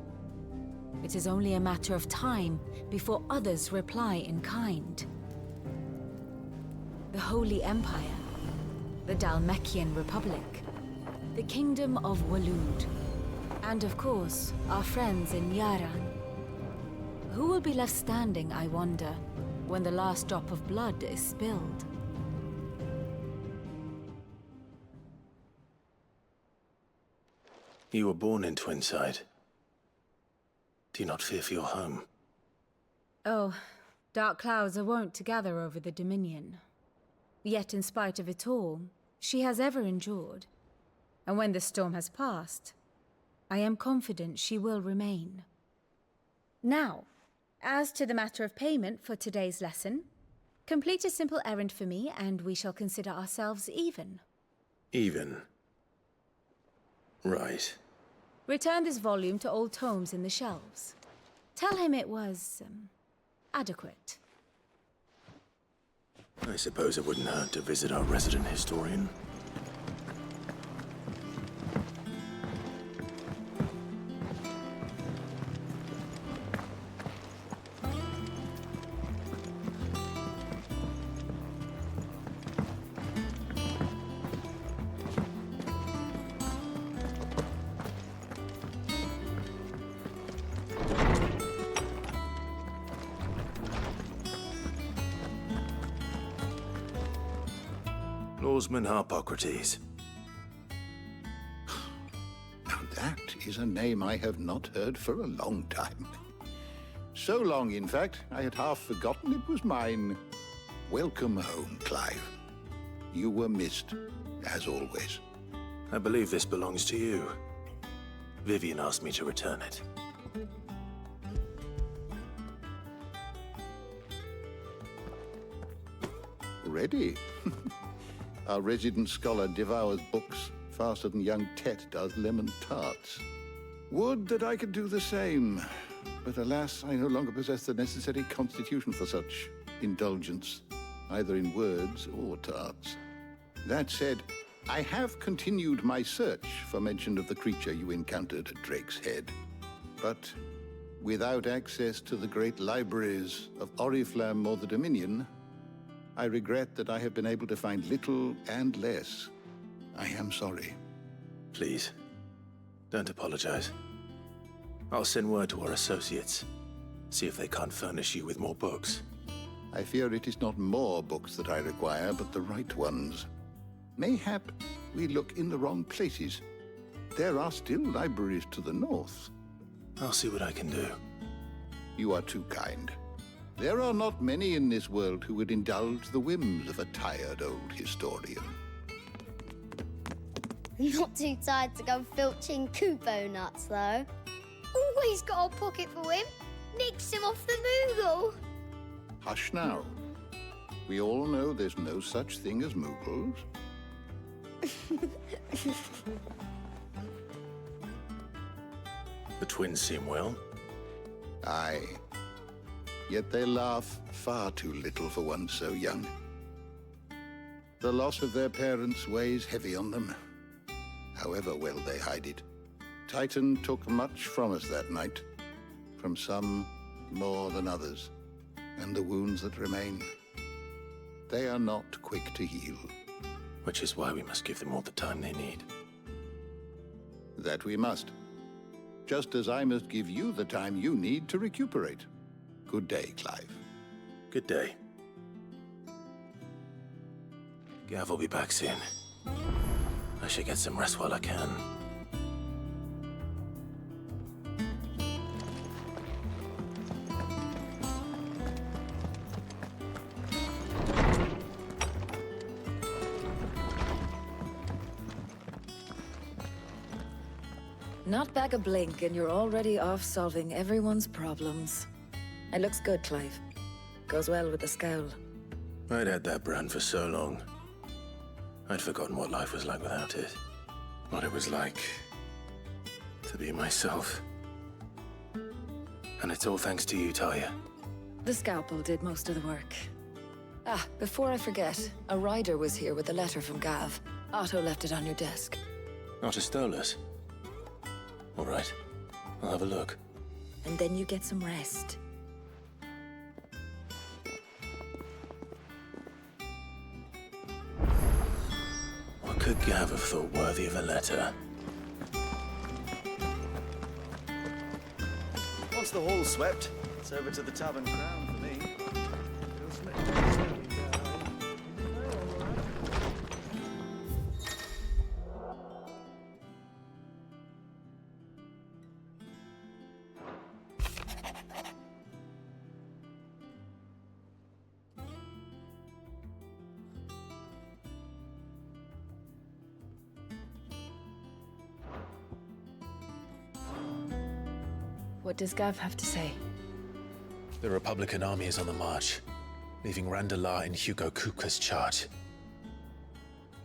it is only a matter of time before others reply in kind. The Holy Empire, the Dalmekian Republic, the Kingdom of Waloed, and of course, our friends in Yaran. Who will be left standing, I wonder, when the last drop of blood is spilled? You were born in Twinside. Do you not fear for your home? Oh, dark clouds are wont to gather over the Dominion. Yet in spite of it all, she has ever endured. And when the storm has passed, I am confident she will remain. Now, as to the matter of payment for today's lesson, complete a simple errand for me and we shall consider ourselves even. Even? Right. Return this volume to old tomes in the shelves. Tell him it was, adequate. I suppose it wouldn't hurt to visit our resident historian. Lawsman Harpocrates. That is a name I have not heard for a long time. So long, in fact, I had half forgotten it was mine. Welcome home, Clive. You were missed, as always. I believe this belongs to you. Vivian asked me to return it. Ready? Our resident scholar devours books faster than young Tet does lemon tarts. Would that I could do the same. But alas, I no longer possess the necessary constitution for such indulgence, either in words or tarts. That said, I have continued my search for mention of the creature you encountered at Drake's Head. But without access to the great libraries of Oriflamme or the Dominion, I regret that I have been able to find little and less. I am sorry. Please, don't apologize. I'll send word to our associates. See if they can't furnish you with more books. I fear it is not more books that I require, but the right ones. Mayhap we look in the wrong places. There are still libraries to the north. I'll see what I can do. You are too kind. There are not many in this world who would indulge the whims of a tired old historian. Not too tired to go filching Kupo nuts, though. Always got a pocket for him. Nicks him off the Moogle. Hush now. We all know there's no such thing as Moogles. The twins seem well. Aye. Yet they laugh far too little for one so young. The loss of their parents weighs heavy on them, however well they hide it. Titan took much from us that night, from some more than others, and the wounds that remain, they are not quick to heal. Which is why we must give them all the time they need. That we must. Just as I must give you the time you need to recuperate. Good day, Clive. Good day. Gav will be back soon. I should get some rest while I can. Not back a blink and you're already off solving everyone's problems. It looks good, Clive. Goes well with the scowl. I'd had that brand for so long. I'd forgotten what life was like without it. What it was like to be myself. And it's all thanks to you, Talia. The scalpel did most of the work. Ah, before I forget, a rider was here with a letter from Gav. Otto left it on your desk. Not a Stolas. All right, I'll have a look. And then you get some rest. What could Gav have thought worthy of a letter? Once the hall's swept, it's over to the Tavern Crown for me. What does Gav have to say? The Republican army is on the march, leaving Randalar in Hugo Kuka's charge.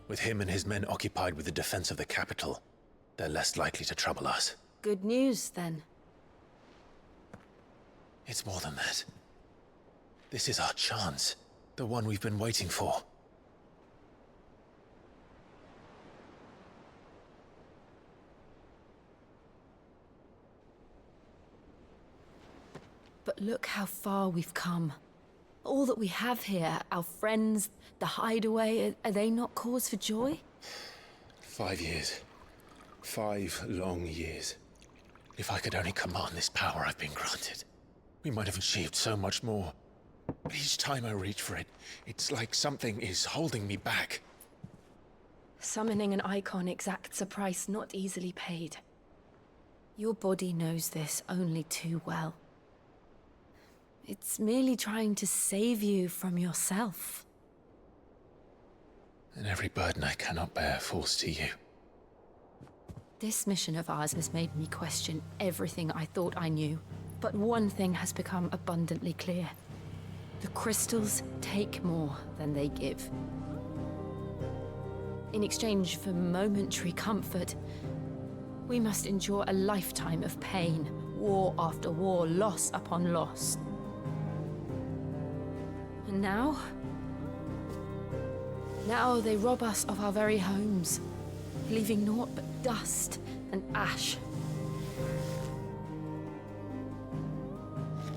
With him and his men occupied with the defense of the capital, they're less likely to trouble us. Good news, then. It's more than that. This is our chance, the one we've been waiting for. But look how far we've come. All that we have here, our friends, the hideaway, are they not cause for joy? 5 years. 5 long years. If I could only command this power I've been granted, we might have achieved so much more. But each time I reach for it, it's like something is holding me back. Summoning an icon exacts a price not easily paid. Your body knows this only too well. It's merely trying to save you from yourself. And every burden I cannot bear falls to you. This mission of ours has made me question everything I thought I knew. But one thing has become abundantly clear. The crystals take more than they give. In exchange for momentary comfort, we must endure a lifetime of pain, war after war, loss upon loss. And now they rob us of our very homes, leaving naught but dust and ash.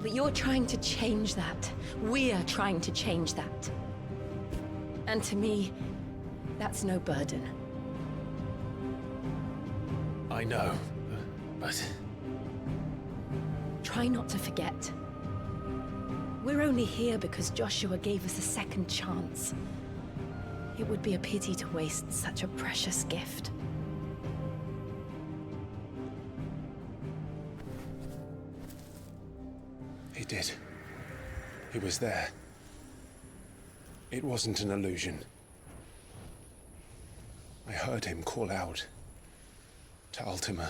But you're trying to change that. We're trying to change that. And to me, that's no burden. I know, but... Try not to forget. We're only here because Joshua gave us a second chance. It would be a pity to waste such a precious gift. He did. He was there. It wasn't an illusion. I heard him call out to Ultima.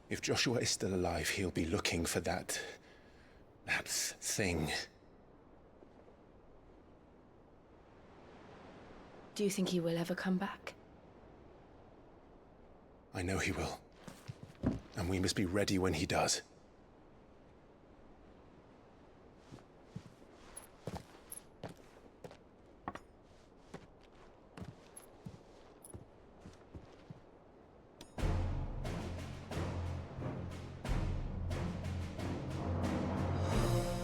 If Joshua is still alive, he'll be looking for that thing. Do you think he will ever come back? I know he will. And we must be ready when he does.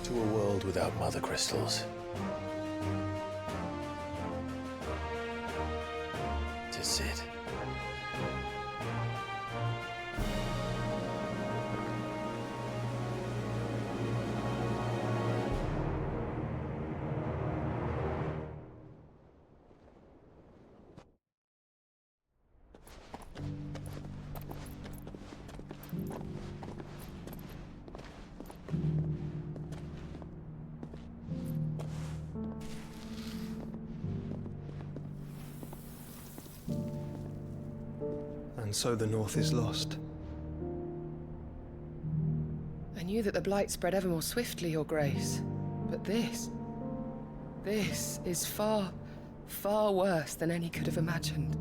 To a world without mother crystals. To Sid. And so the North is lost. I knew that the Blight spread ever more swiftly, Your Grace. But this is far, far worse than any could have imagined.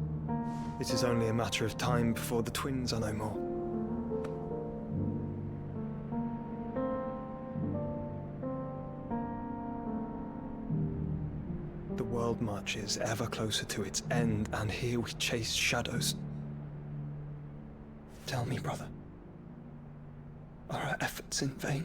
It is only a matter of time before the twins are no more. The world marches ever closer to its end, and here we chase shadows. Tell me, brother, are our efforts in vain?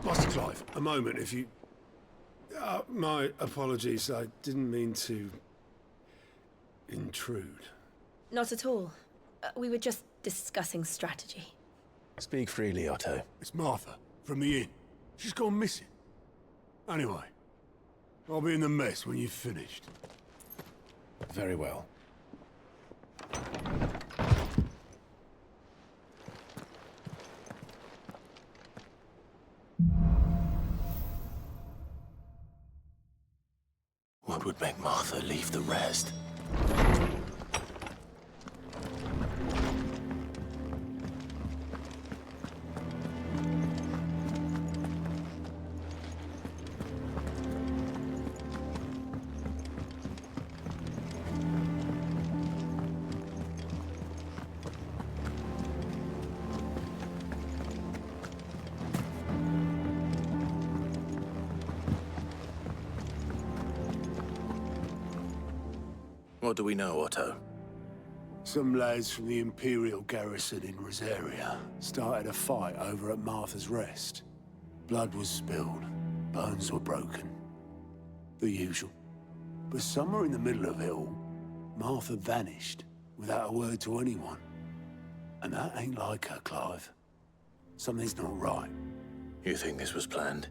Master Clive, a moment, if you... my apologies, I didn't mean to... intrude. Not at all. We were just discussing strategy. Speak freely, Otto. It's Martha, from the inn. She's gone missing. Anyway, I'll be in the mess when you've finished. Very well. What would make Martha leave the rest? What do we know, Otto? Some lads from the Imperial garrison in Rosaria started a fight over at Martha's Rest. Blood was spilled, bones were broken. The usual. But somewhere in the middle of it all, Martha vanished without a word to anyone. And that ain't like her, Clive. Something's not right. You think this was planned?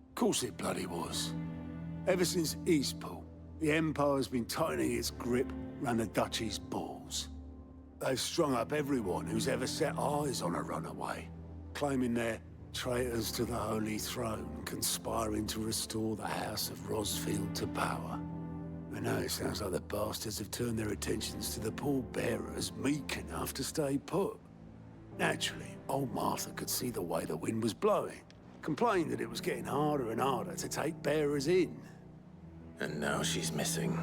Of course it bloody was. Ever since Eastpool, the Empire's been tightening its grip round the Duchy's balls. They've strung up everyone who's ever set eyes on a runaway, claiming they're traitors to the Holy Throne, conspiring to restore the House of Rosfield to power. I know it sounds like the bastards have turned their attentions to the pallbearers meek enough to stay put. Naturally, old Martha could see the way the wind was blowing, complained that it was getting harder and harder to take bearers in. And now she's missing.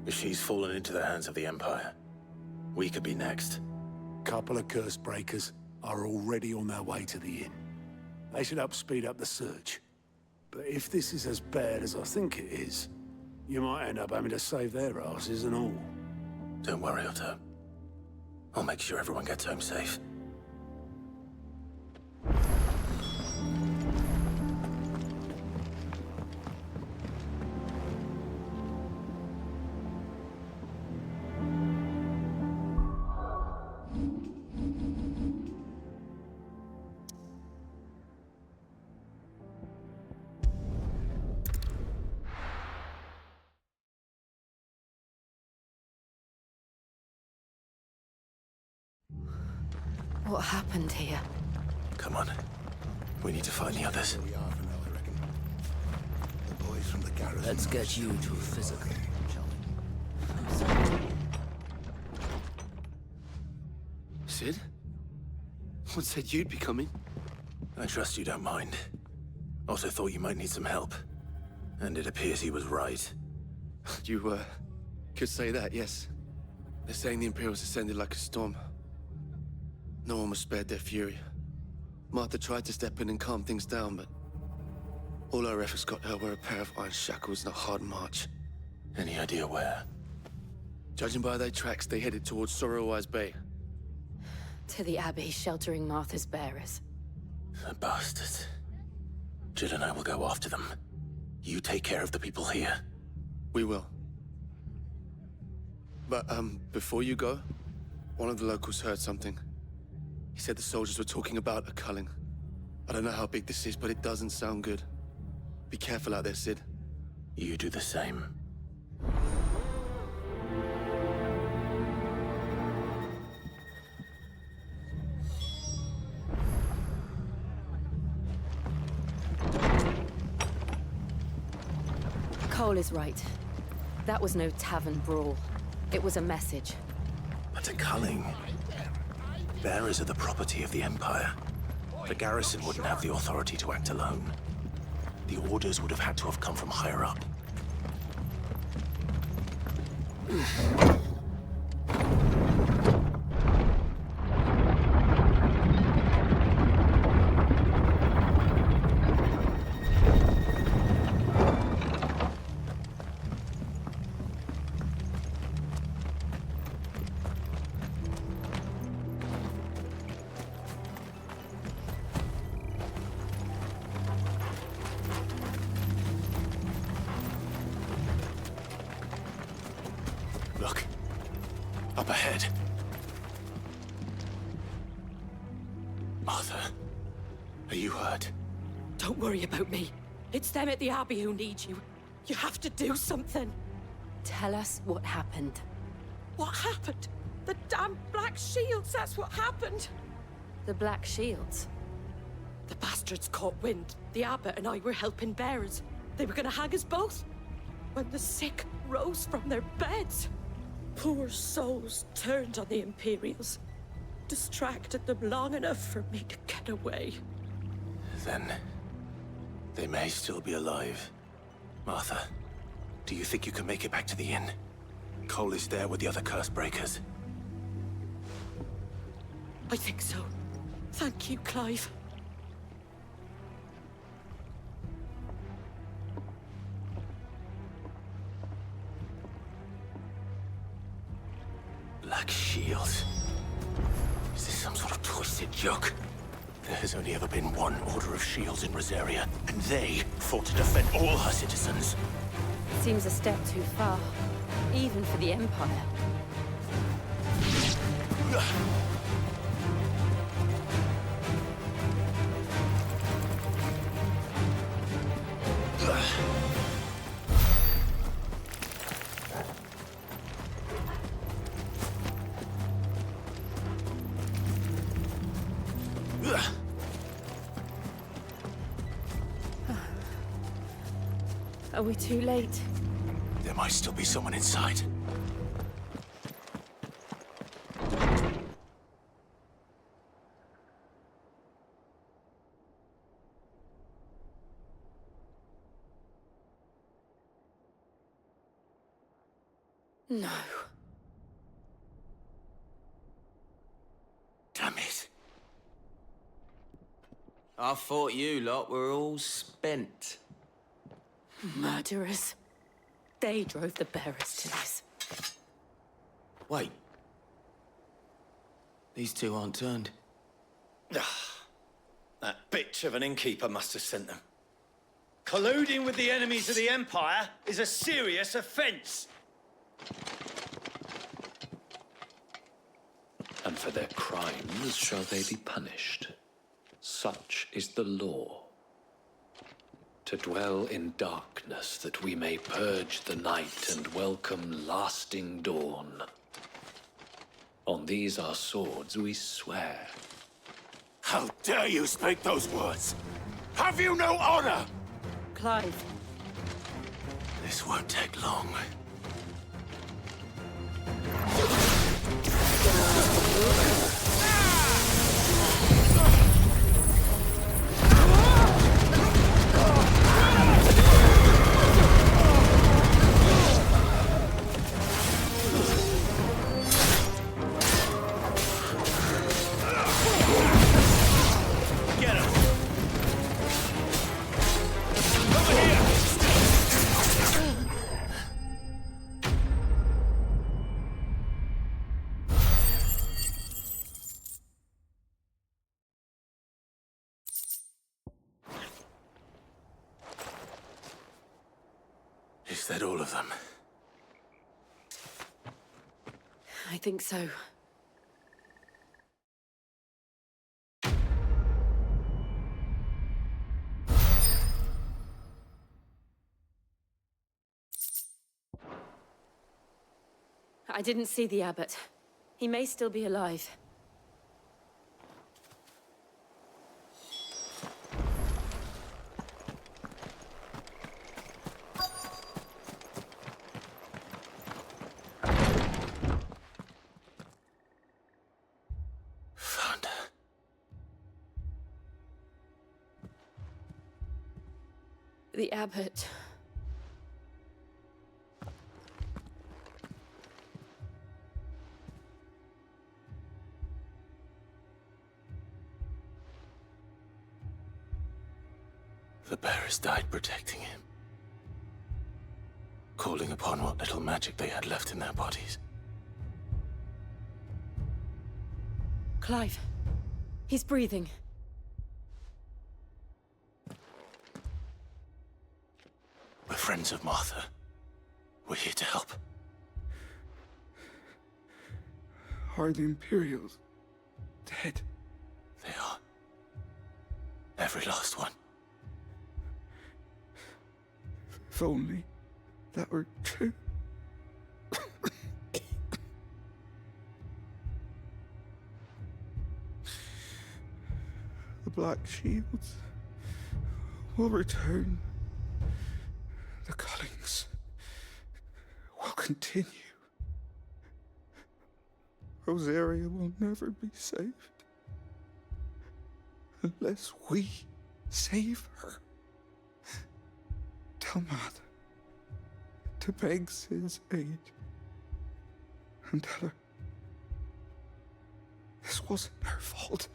If she's fallen into the hands of the Empire, we could be next. Couple of curse breakers are already on their way to the inn. They should help speed up the search. But if this is as bad as I think it is, you might end up having to save their asses and all. Don't worry, Otto. I'll make sure everyone gets home safe. What happened here? Come on. We need to find the others. The boys from the garrison. Let's get you to physical, shall we? Sid? What said you'd be coming? I trust you don't mind. Also thought you might need some help. And it appears he was right. You, could say that, yes. They're saying the Imperials ascended like a storm. No one was spared their fury. Martha tried to step in and calm things down, but all our efforts got her were a pair of iron shackles and a hard march. Any idea where? Judging by their tracks, they headed towards Sorrowwise Bay. To the Abbey, sheltering Martha's bearers. The bastards. Jill and I will go after them. You take care of the people here. We will. But, before you go, one of the locals heard something. He said the soldiers were talking about a culling. I don't know how big this is, but it doesn't sound good. Be careful out there, Sid. You do the same. Cole is right. That was no tavern brawl. It was a message. But a culling. Bearers are the property of the Empire. The garrison wouldn't have the authority to act alone. The orders would have had to have come from higher up. Look. Up ahead. Martha, are you hurt? Don't worry about me. It's them at the Abbey who need you. You have to do something. Tell us what happened. What happened? The damn Black Shields, that's what happened. The Black Shields? The bastards caught wind. The abbot and I were helping bearers. They were gonna hang us both. When the sick rose from their beds, poor souls turned on the Imperials. Distracted them long enough for me to get away. Then, they may still be alive. Martha, do you think you can make it back to the inn? Cole is there with the other curse breakers. I think so. Thank you, Clive. Black shields. Is this some sort of twisted joke? There has only ever been one order of shields in Rosaria, and they fought to defend all her citizens. Seems a step too far, even for the Empire. Are we too late? There might still be someone inside. No. Damn it. I thought you lot were all spent. Murderers. They drove the bearers to this. Wait. These two aren't turned. That bitch of an innkeeper must have sent them. Colluding with the enemies of the Empire is a serious offense. And for their crimes shall they be punished. Such is the law. To dwell in darkness that we may purge the night and welcome lasting dawn. On these our swords we swear. How dare you speak those words? Have you no honor? Clive. This won't take long. Is that all of them? I think so. I didn't see the abbot. He may still be alive. Found her. The abbot. The bearers died protecting him. Calling upon what little magic they had left in their bodies. Clive. He's breathing. We're friends of Martha. We're here to help. Are the Imperials dead? They are. Every last one. If only that were true. The Black Shields will return. The cullings will continue. Rosaria will never be saved unless we save her. Tell Martha to beg Sid's aid and tell her this wasn't her fault.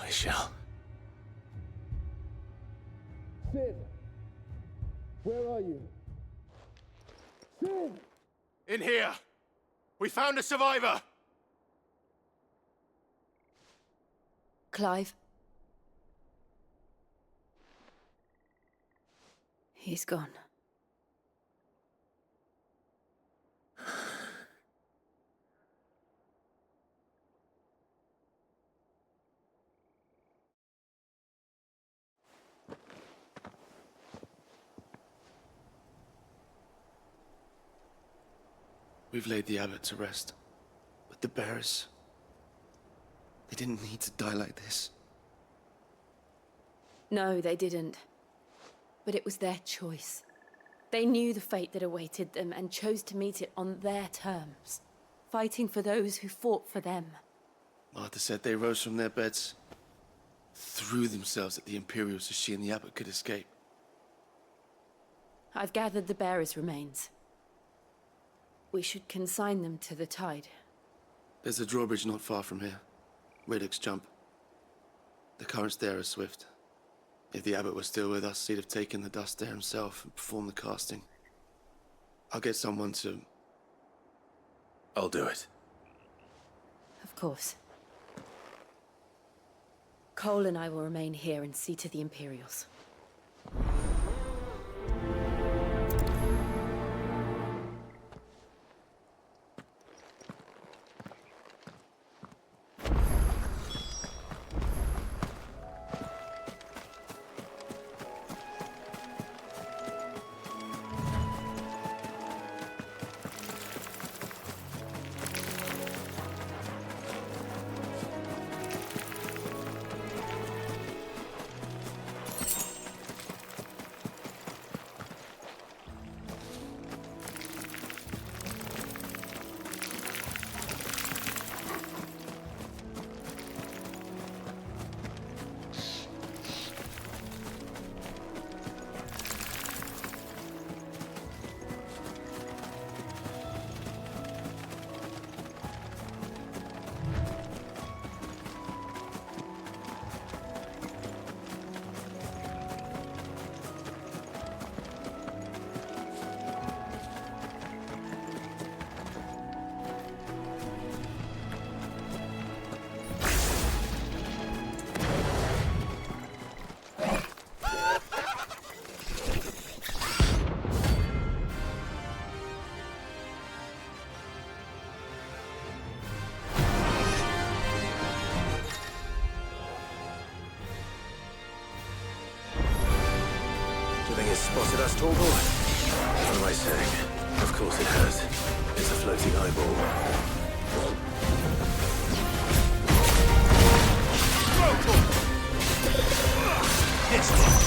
I shall. Sid! Where are you? Sid! In here! We found a survivor! Clive. He's gone. We've laid the abbot to rest. But the bearers... they didn't need to die like this. No, they didn't. But it was their choice. They knew the fate that awaited them and chose to meet it on their terms, fighting for those who fought for them. Martha said they rose from their beds, threw themselves at the Imperials so she and the abbot could escape. I've gathered the bearers' remains. We should consign them to the tide. There's a drawbridge not far from here. Riddick's Jump. The currents there are swift. If the abbot was still with us, he'd have taken the dust there himself and performed the casting. I'll get someone to... I'll do it. Of course. Cole and I will remain here and see to the Imperials. Spotted us, tall boy? What am I saying? Of course it has. It's a floating eyeball. Yes!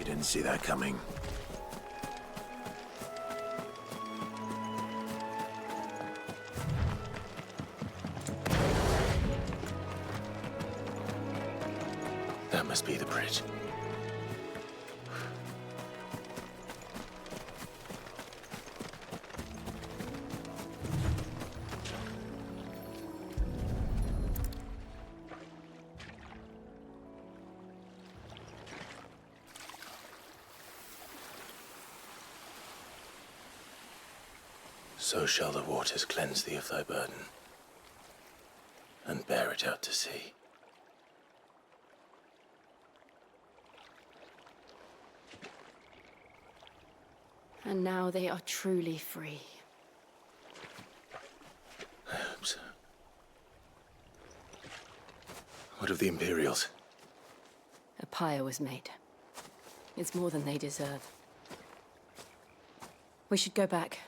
Didn't see that coming. must be the bridge. So shall the waters cleanse thee of thy burden, and bear it out to sea. And now they are truly free. I hope so. What of the Imperials? A pyre was made. It's more than they deserve. We should go back.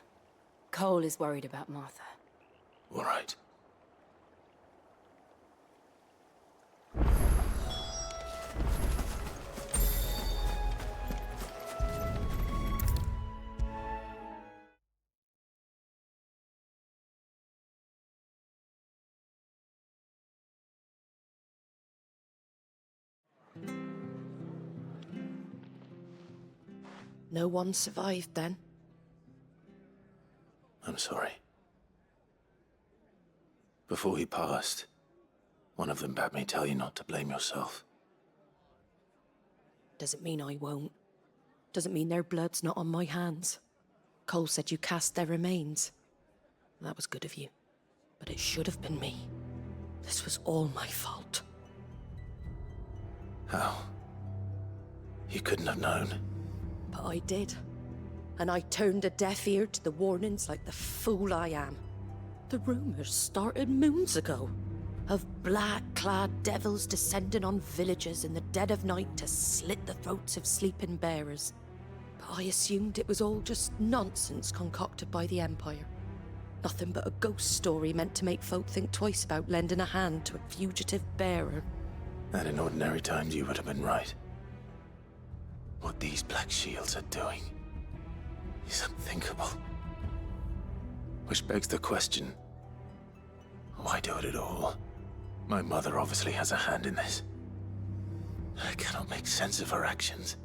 Cole is worried about Martha. All right. No one survived then? I'm sorry. Before he passed, one of them bade me tell you not to blame yourself. Doesn't mean I won't. Doesn't mean their blood's not on my hands. Cole said you cast their remains. That was good of you. But it should have been me. This was all my fault. How? You couldn't have known. But I did. And I turned a deaf ear to the warnings like the fool I am. The rumors started moons ago. Of black-clad devils descending on villages in the dead of night to slit the throats of sleeping bearers. But I assumed it was all just nonsense concocted by the Empire. Nothing but a ghost story meant to make folk think twice about lending a hand to a fugitive bearer. And in ordinary times you would have been right. What these Black Shields are doing is unthinkable. Which begs the question, why do it at all? My mother obviously has a hand in this. I cannot make sense of her actions.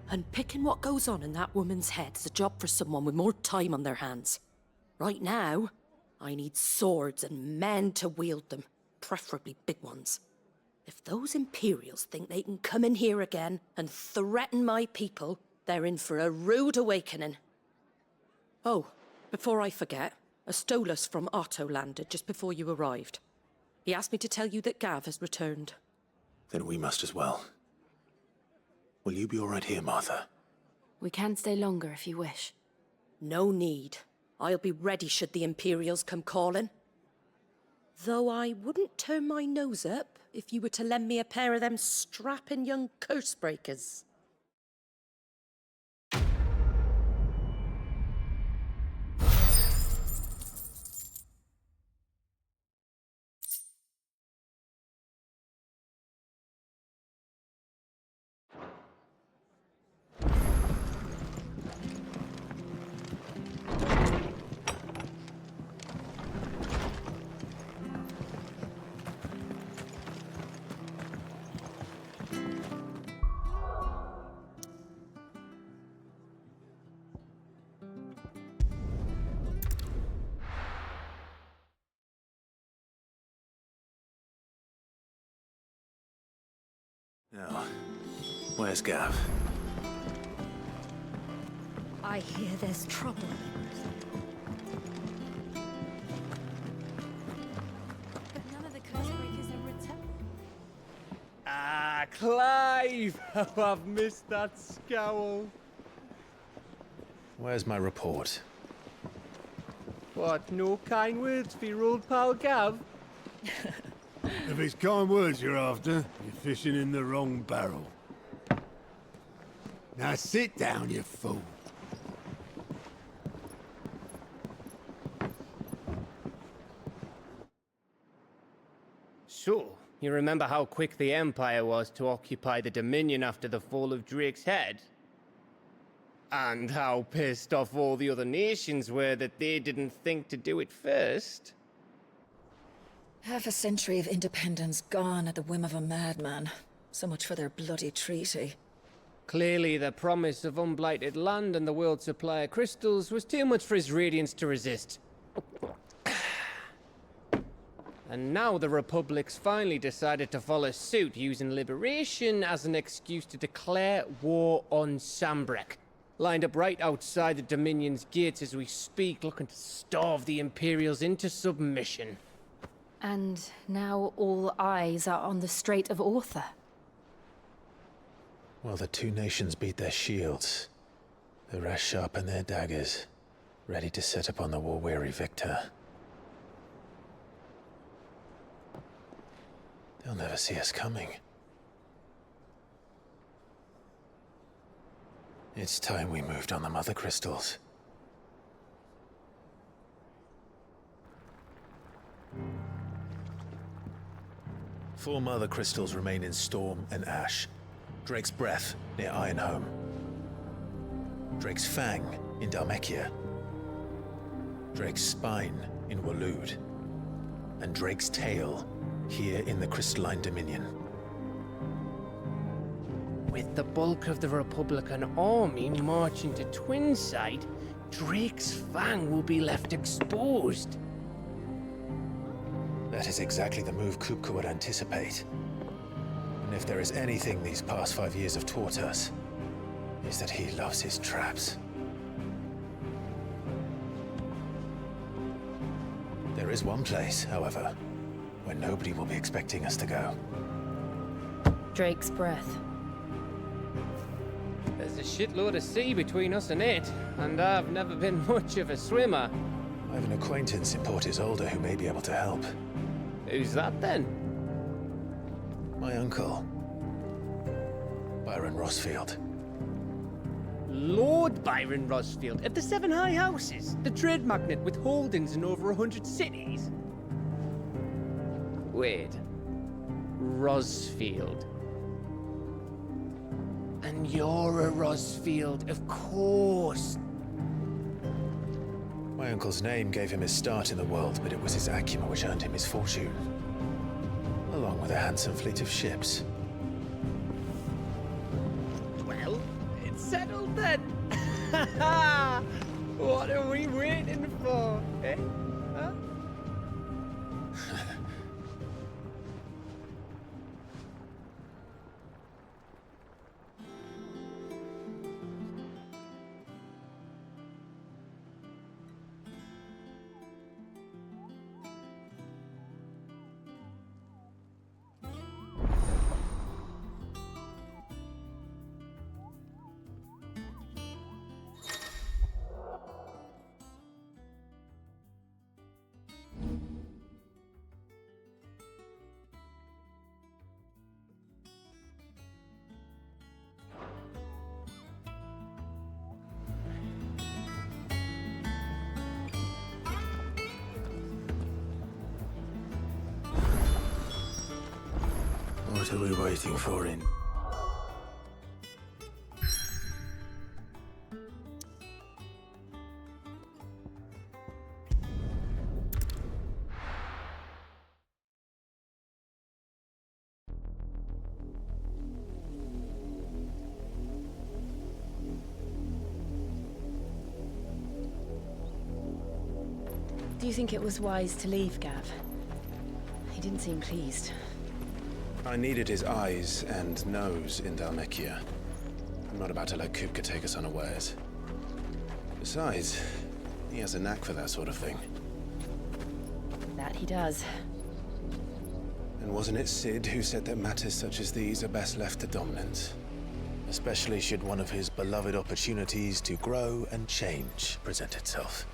And picking what goes on in that woman's head is a job for someone with more time on their hands. Right now, I need swords and men to wield them, preferably big ones. If those Imperials think they can come in here again and threaten my people, they're in for a rude awakening. Oh, before I forget, a Stolas from Otto landed just before you arrived. He asked me to tell you that Gav has returned. Then we must as well. Will you be all right here, Martha? We can stay longer if you wish. No need. I'll be ready should the Imperials come calling. Though I wouldn't turn my nose up if you were to lend me a pair of them strapping young curse-breakers. Now, where's Gav? I hear there's trouble. But none of the curse breakers have returned. Ah, Clive! How I've missed that scowl. Where's my report? What, no kind words for your old pal Gav? If it's kind words you're after, you're fishing in the wrong barrel. Now sit down, you fool. So, you remember how quick the Empire was to occupy the Dominion after the fall of Drake's head? And how pissed off all the other nations were that they didn't think to do it first? Half a century of independence gone at the whim of a madman. So much for their bloody treaty. Clearly, the promise of unblighted land and the world's supply of crystals was too much for his radiance to resist. And now the Republic's finally decided to follow suit, using liberation as an excuse to declare war on Sambrek. Lined up right outside the Dominion's gates as we speak, looking to starve the Imperials into submission. And now all eyes are on the Strait of Author. While the two nations beat their shields, the rest sharpen their daggers, ready to set upon the war-weary victor. They'll never see us coming. It's time we moved on the Mother Crystals. Four Mother Crystals remain in Storm and Ash. Drake's Breath near Ironhome. Drake's Fang in Dhalmekia. Drake's Spine in Waloed. And Drake's Tail here in the Crystalline Dominion. With the bulk of the Republican army marching to Twinside, Drake's Fang will be left exposed. That is exactly the move Kupka would anticipate. And if there is anything these past 5 years have taught us, is that he loves his traps. There is one place, however, where nobody will be expecting us to go. Drake's Breath. There's a shitload of sea between us and it, and I've never been much of a swimmer. I have an acquaintance in Port Isolde who may be able to help. Who's that then? My uncle, Byron Rosfield. Lord Byron Rosfield of the Seven High Houses, the trade magnate with holdings in over 100 cities. Wait, Rosfield. And you're a Rosfield, of course. My uncle's name gave him his start in the world, but it was his acumen which earned him his fortune. Along with a handsome fleet of ships. Well, it's settled then. What are we waiting for, eh? Huh? What are we waiting for in? Do you think it was wise to leave, Gav? He didn't seem pleased. I needed his eyes and nose in Dhalmekia. I'm not about to let Kupka take us unawares. Besides, he has a knack for that sort of thing. That he does. And wasn't it Sid who said that matters such as these are best left to dominance? Especially should one of his beloved opportunities to grow and change present itself.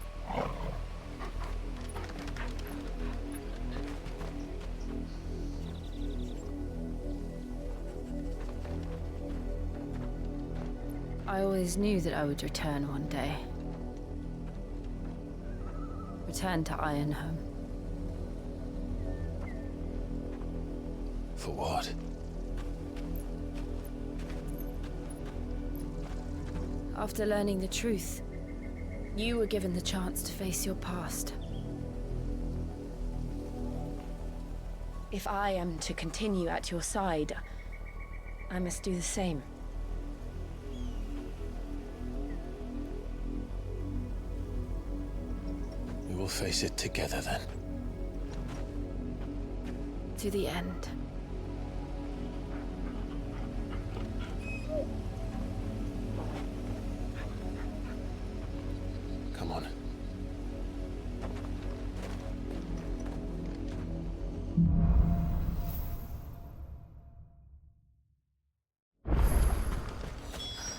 I always knew that I would return one day. Return to Ironhome. For what? After learning the truth, you were given the chance to face your past. If I am to continue at your side, I must do the same. We will face it together then. To the end. Come on.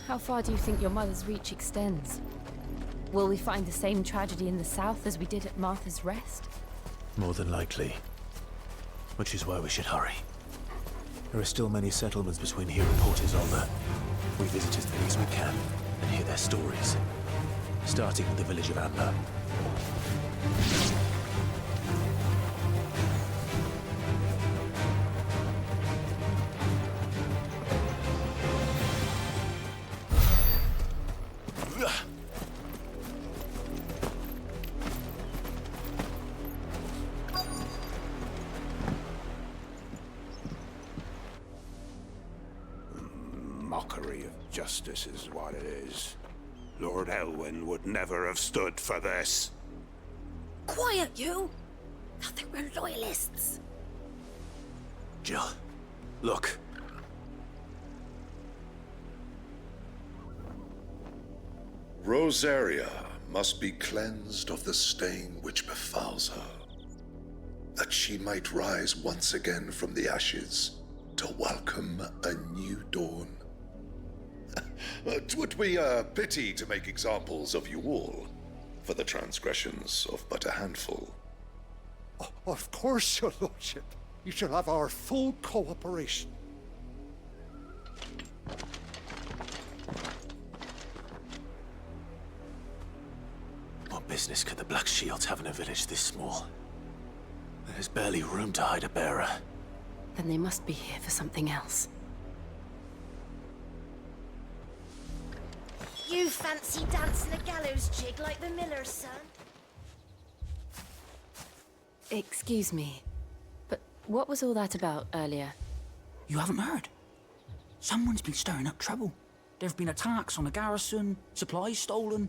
How far do you think your mother's reach extends? Will we find the same tragedy in the south as we did at Martha's Rest? More than likely. Which is why we should hurry. There are still many settlements between here and Port Isolde. We visit as many as we can and hear their stories. Starting with the village of Amber. Mockery of justice is what it is. Lord Elwyn would never have stood for this. Quiet, you! Thought they were loyalists. Jill, look. Rosaria must be cleansed of the stain which befouls her, that she might rise once again from the ashes to welcome a new dawn. 'Twould be a pity to make examples of you all, for the transgressions of but a handful. Of course, your lordship. You shall have our full cooperation. What business could the Black Shields have in a village this small? There's barely room to hide a bearer. Then they must be here for something else. You fancy dancing a gallows jig like the miller's son? Excuse me, but what was all that about earlier? You haven't heard? Someone's been stirring up trouble. There've been attacks on the garrison, supplies stolen.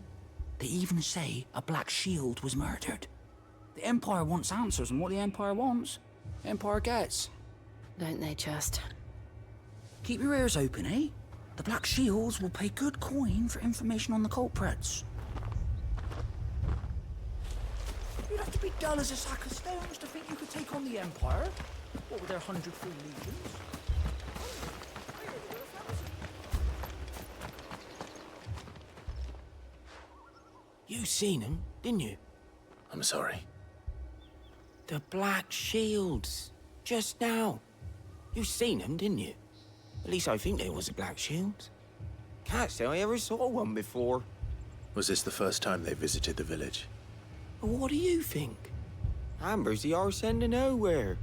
They even say a Black Shield was murdered. The Empire wants answers, and what the Empire wants, the Empire gets. Don't they just? Keep your ears open, eh? The Black Shields will pay good coin for information on the culprits. You'd have to be dull as a sack of stones to think you could take on the Empire. What with their 100 free legions? You seen them, didn't you? I'm sorry. The Black Shields. Just now. You seen them, didn't you? At least I think there was a Black Shield. Can't say I ever saw one before. Was this the first time they visited the village? What do you think? Amber's the arse end of nowhere.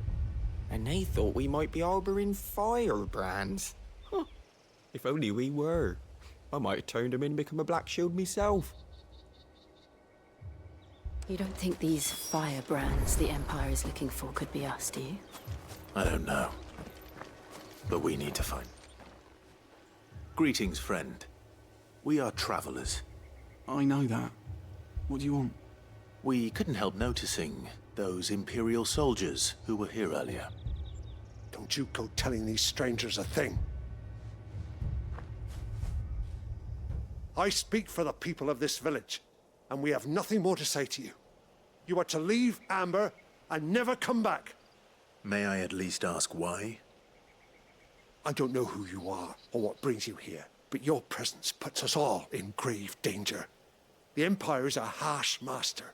And they thought we might be harboring firebrands. Huh. If only we were. I might have turned them in and become a Black Shield myself. You don't think these firebrands the Empire is looking for could be us, do you? I don't know. But we need to find. Greetings, friend. We are travelers. I know that. What do you want? We couldn't help noticing those Imperial soldiers who were here earlier. Don't you go telling these strangers a thing. I speak for the people of this village, and we have nothing more to say to you. You are to leave Amber and never come back. May I at least ask why? I don't know who you are or what brings you here, but your presence puts us all in grave danger. The Empire is a harsh master.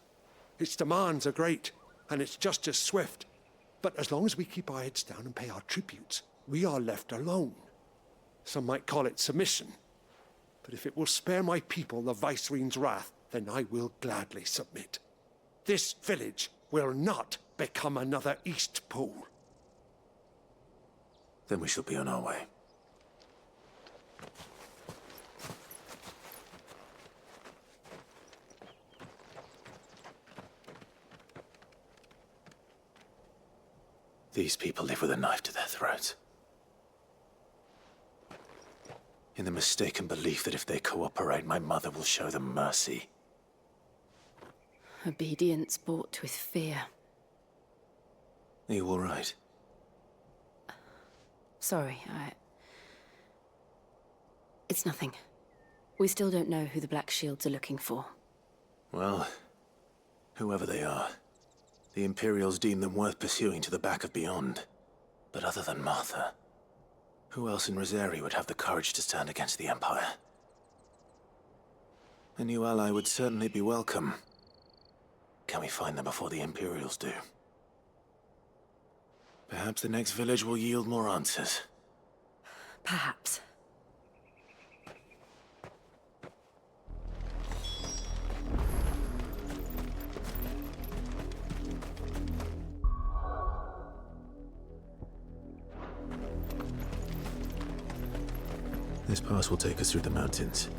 Its demands are great, and its justice swift. But as long as we keep our heads down and pay our tributes, we are left alone. Some might call it submission. But if it will spare my people the Viceroy's wrath, then I will gladly submit. This village will not become another Eastpool. Then we shall be on our way. These people live with a knife to their throats. In the mistaken belief that if they cooperate, my mother will show them mercy. Obedience bought with fear. Are you all right? Sorry, It's nothing. We still don't know who the Black Shields are looking for. Well, whoever they are, the Imperials deem them worth pursuing to the back of beyond. But other than Martha, who else in Rosari would have the courage to stand against the Empire? A new ally would certainly be welcome. Can we find them before the Imperials do? Perhaps the next village will yield more answers. Perhaps. This pass will take us through the mountains.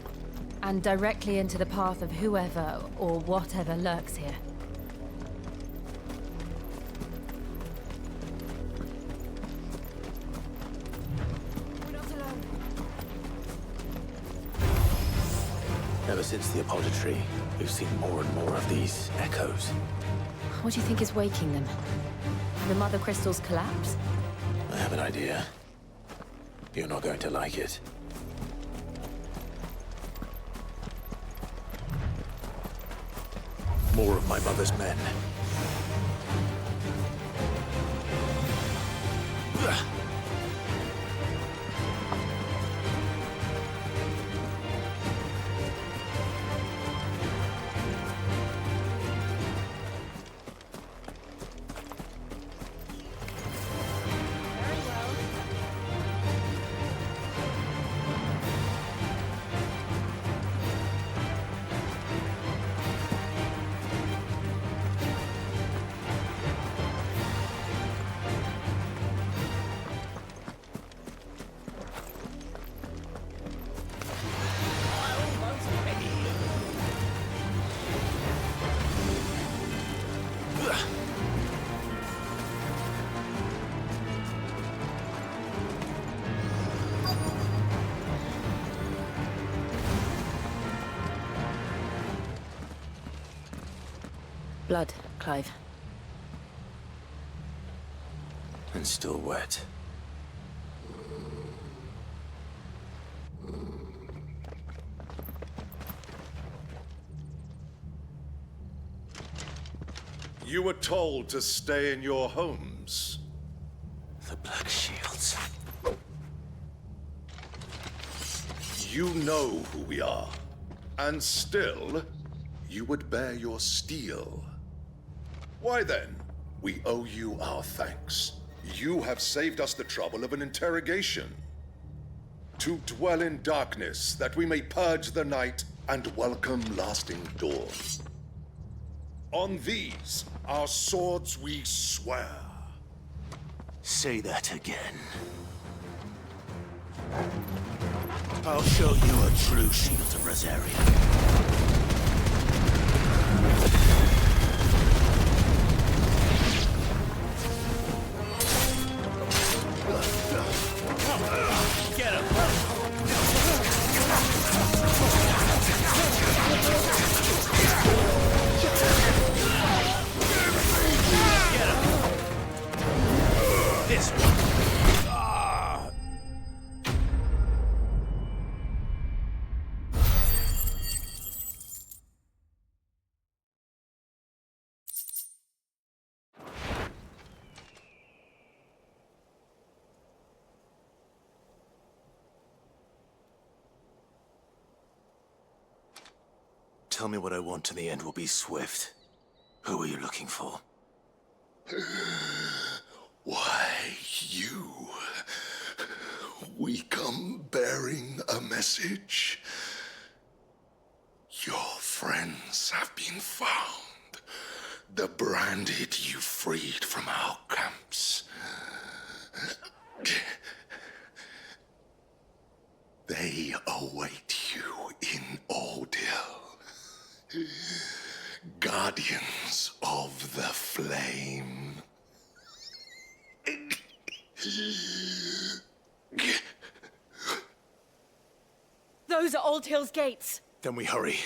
And directly into the path of whoever or whatever lurks here. Ever since the Apothecary, we've seen more and more of these echoes. What do you think is waking them? The Mother Crystal's collapse? I have an idea. You're not going to like it. More of my mother's men. Blood, Clive. And still wet. You were told to stay in your homes. The Black Shields. You know who we are. And still, you would bear your steel. Why then, we owe you our thanks. You have saved us the trouble of an interrogation. To dwell in darkness, that we may purge the night and welcome lasting dawn. On these, our swords we swear. Say that again. I'll show you a true shield of Rosaria. Get him! Get him! This one! Tell me what I want and the end will be swift. Who are you looking for? Why, you. We come bearing a message. Your friends have been found. The branded you freed from our camps. They await you in Odil. Guardians of the Flame. Those are Old Hill's gates. Then we hurry.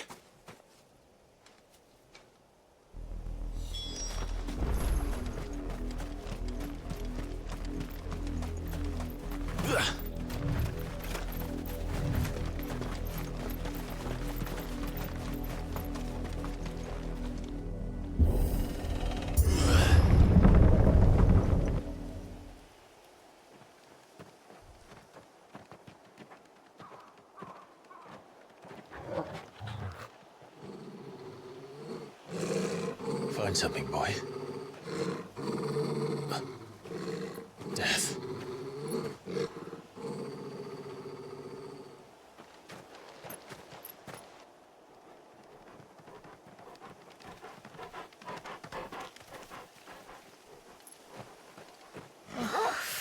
Find something, boy. Death.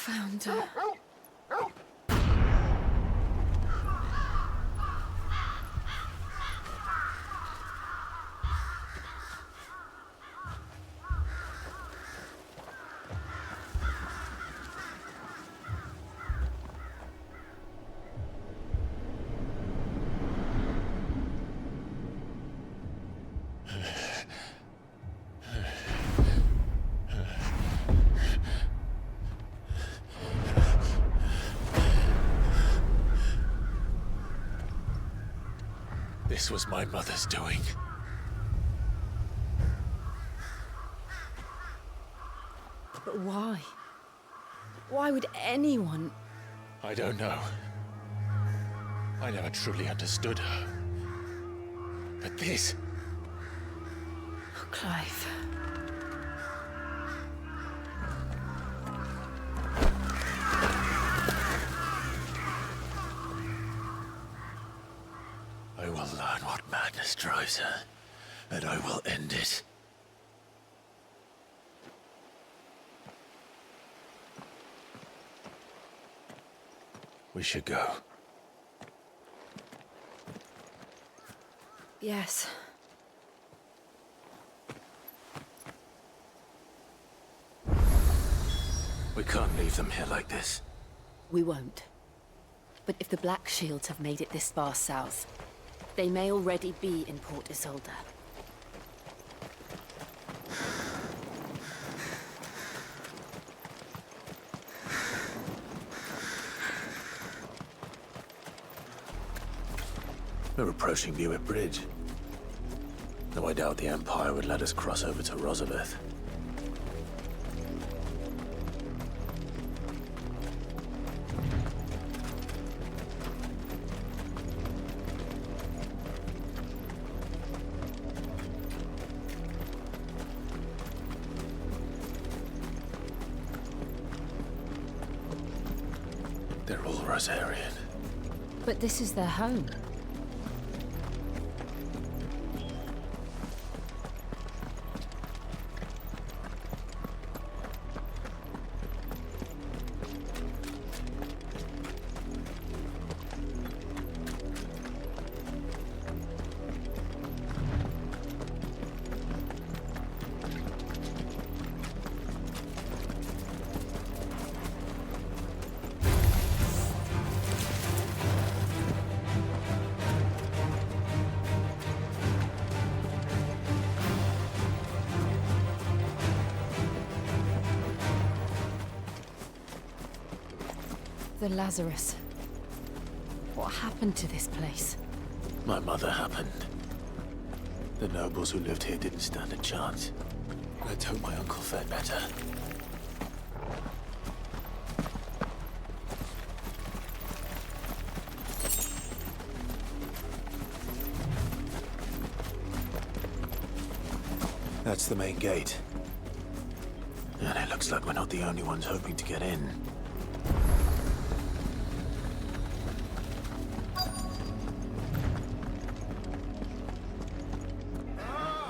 Found her. This was my mother's doing. But why? Why would anyone? I don't know. I never truly understood her. But this... Oh, Clive. I will learn what madness drives her, and I will end it. We should go. Yes. We can't leave them here like this. We won't. But if the Black Shields have made it this far south, they may already be in Port Isolde. We're approaching Buick Bridge. Though I doubt the Empire would let us cross over to Rosabeth. They're all Rosarian. But this is their home. The Lazarus. What happened to this place? My mother happened. The nobles who lived here didn't stand a chance. Let's hope my uncle fared better. That's the main gate. And it looks like we're not the only ones hoping to get in.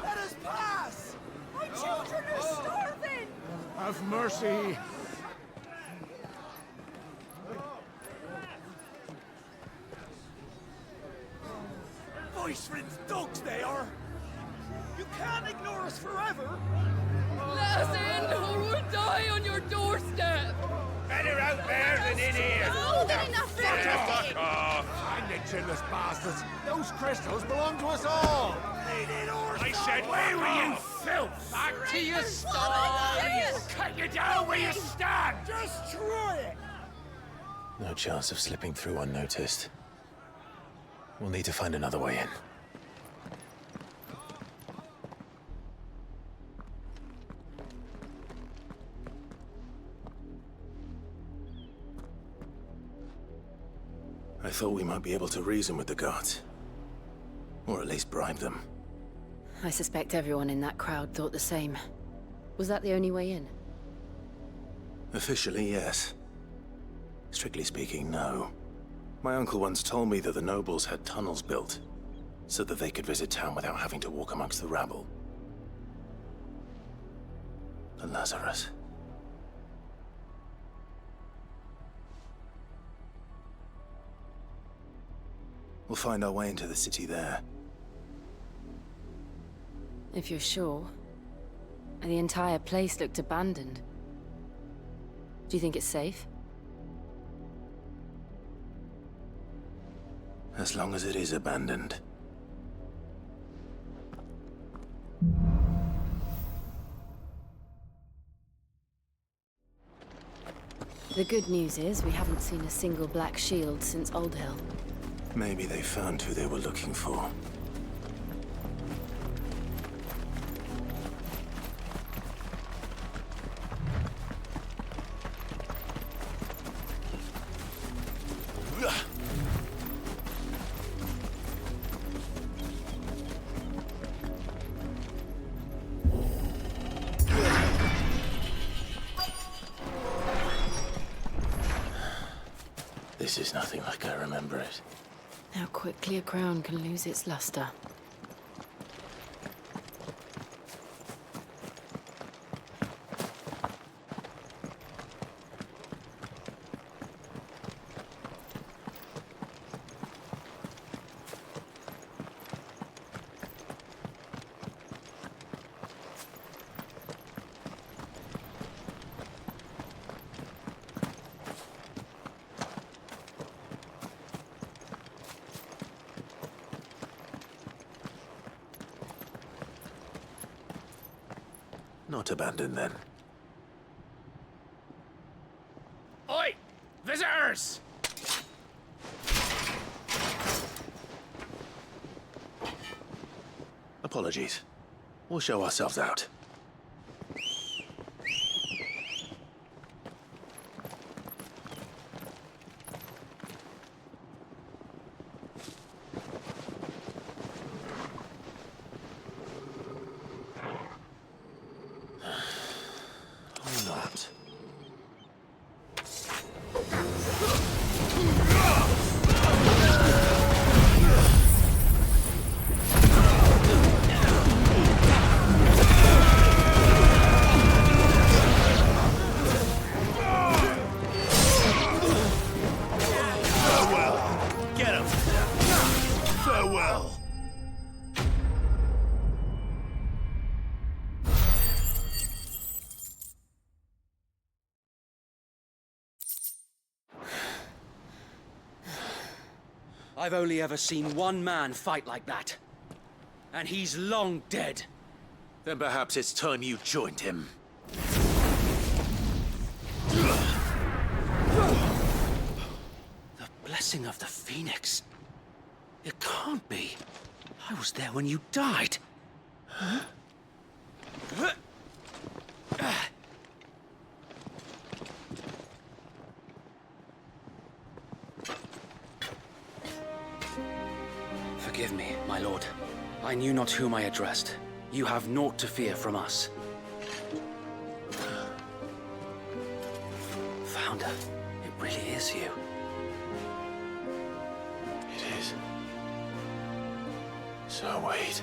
Let us pass! My children are starving! Have mercy! Voice-ridden dogs they are! You can't ignore us forever! Let us in, or we'll die on your doorstep! Better more than enough for Fuck off! And you chinless bastards! Those crystals belong to us all! I said, where were you, filth? Back to your style! Cut you down where you stand! Just try it! No chance of slipping through unnoticed. We'll need to find another way in. I thought we might be able to reason with the guards. Or at least bribe them. I suspect everyone in that crowd thought the same. Was that the only way in? Officially, yes. Strictly speaking, no. My uncle once told me that the nobles had tunnels built, so that they could visit town without having to walk amongst the rabble. And Lazarus. We'll find our way into the city there. If you're sure. The entire place looked abandoned. Do you think it's safe? As long as it is abandoned. The good news is we haven't seen a single black shield since Old Hill. Maybe they found who they were looking for. This is nothing like I remember it. How quickly a crown can lose its luster. Not abandoned, then. Oi! Visitors! Apologies. We'll show ourselves out. I've only ever seen one man fight like that. And he's long dead. Then perhaps it's time you joined him. The blessing of the Phoenix. It can't be. I was there when you died. Huh? Forgive me, my lord. I knew not whom I addressed. You have naught to fear from us. Founder, it really is you. It is. So wait.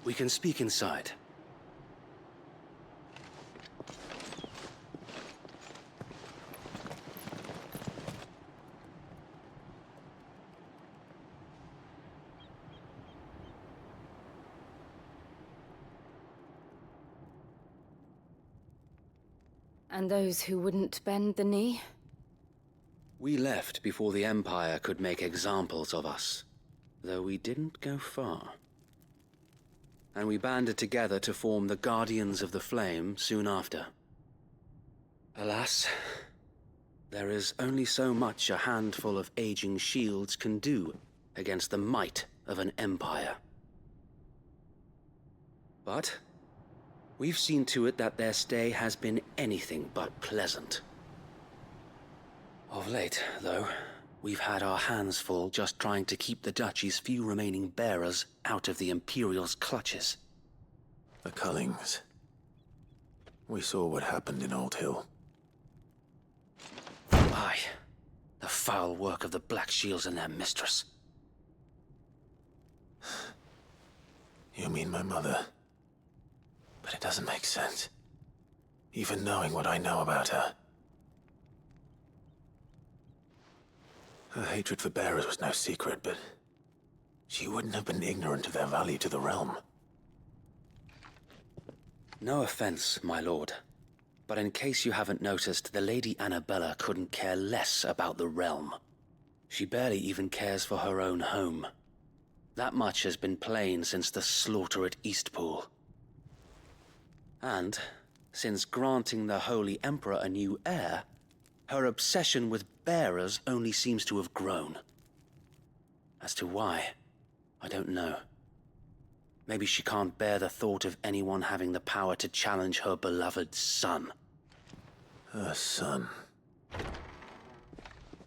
We can speak inside. And those who wouldn't bend the knee? We left before the Empire could make examples of us, though we didn't go far. And we banded together to form the Guardians of the Flame soon after. Alas, there is only so much a handful of aging shields can do against the might of an empire. But we've seen to it that their stay has been anything but pleasant. Of late, though, we've had our hands full just trying to keep the Duchy's few remaining bearers out of the Imperial's clutches. The Cullings. We saw what happened in Old Hill. Aye. The foul work of the Black Shields and their mistress. You mean my mother? But it doesn't make sense. Even knowing what I know about her. Her hatred for bearers was no secret, but she wouldn't have been ignorant of their value to the realm. No offense, my lord. But in case you haven't noticed, the Lady Annabella couldn't care less about the realm. She barely even cares for her own home. That much has been plain since the slaughter at Eastpool. And, since granting the Holy Emperor a new heir, her obsession with bearers only seems to have grown. As to why, I don't know. Maybe she can't bear the thought of anyone having the power to challenge her beloved son. Her son.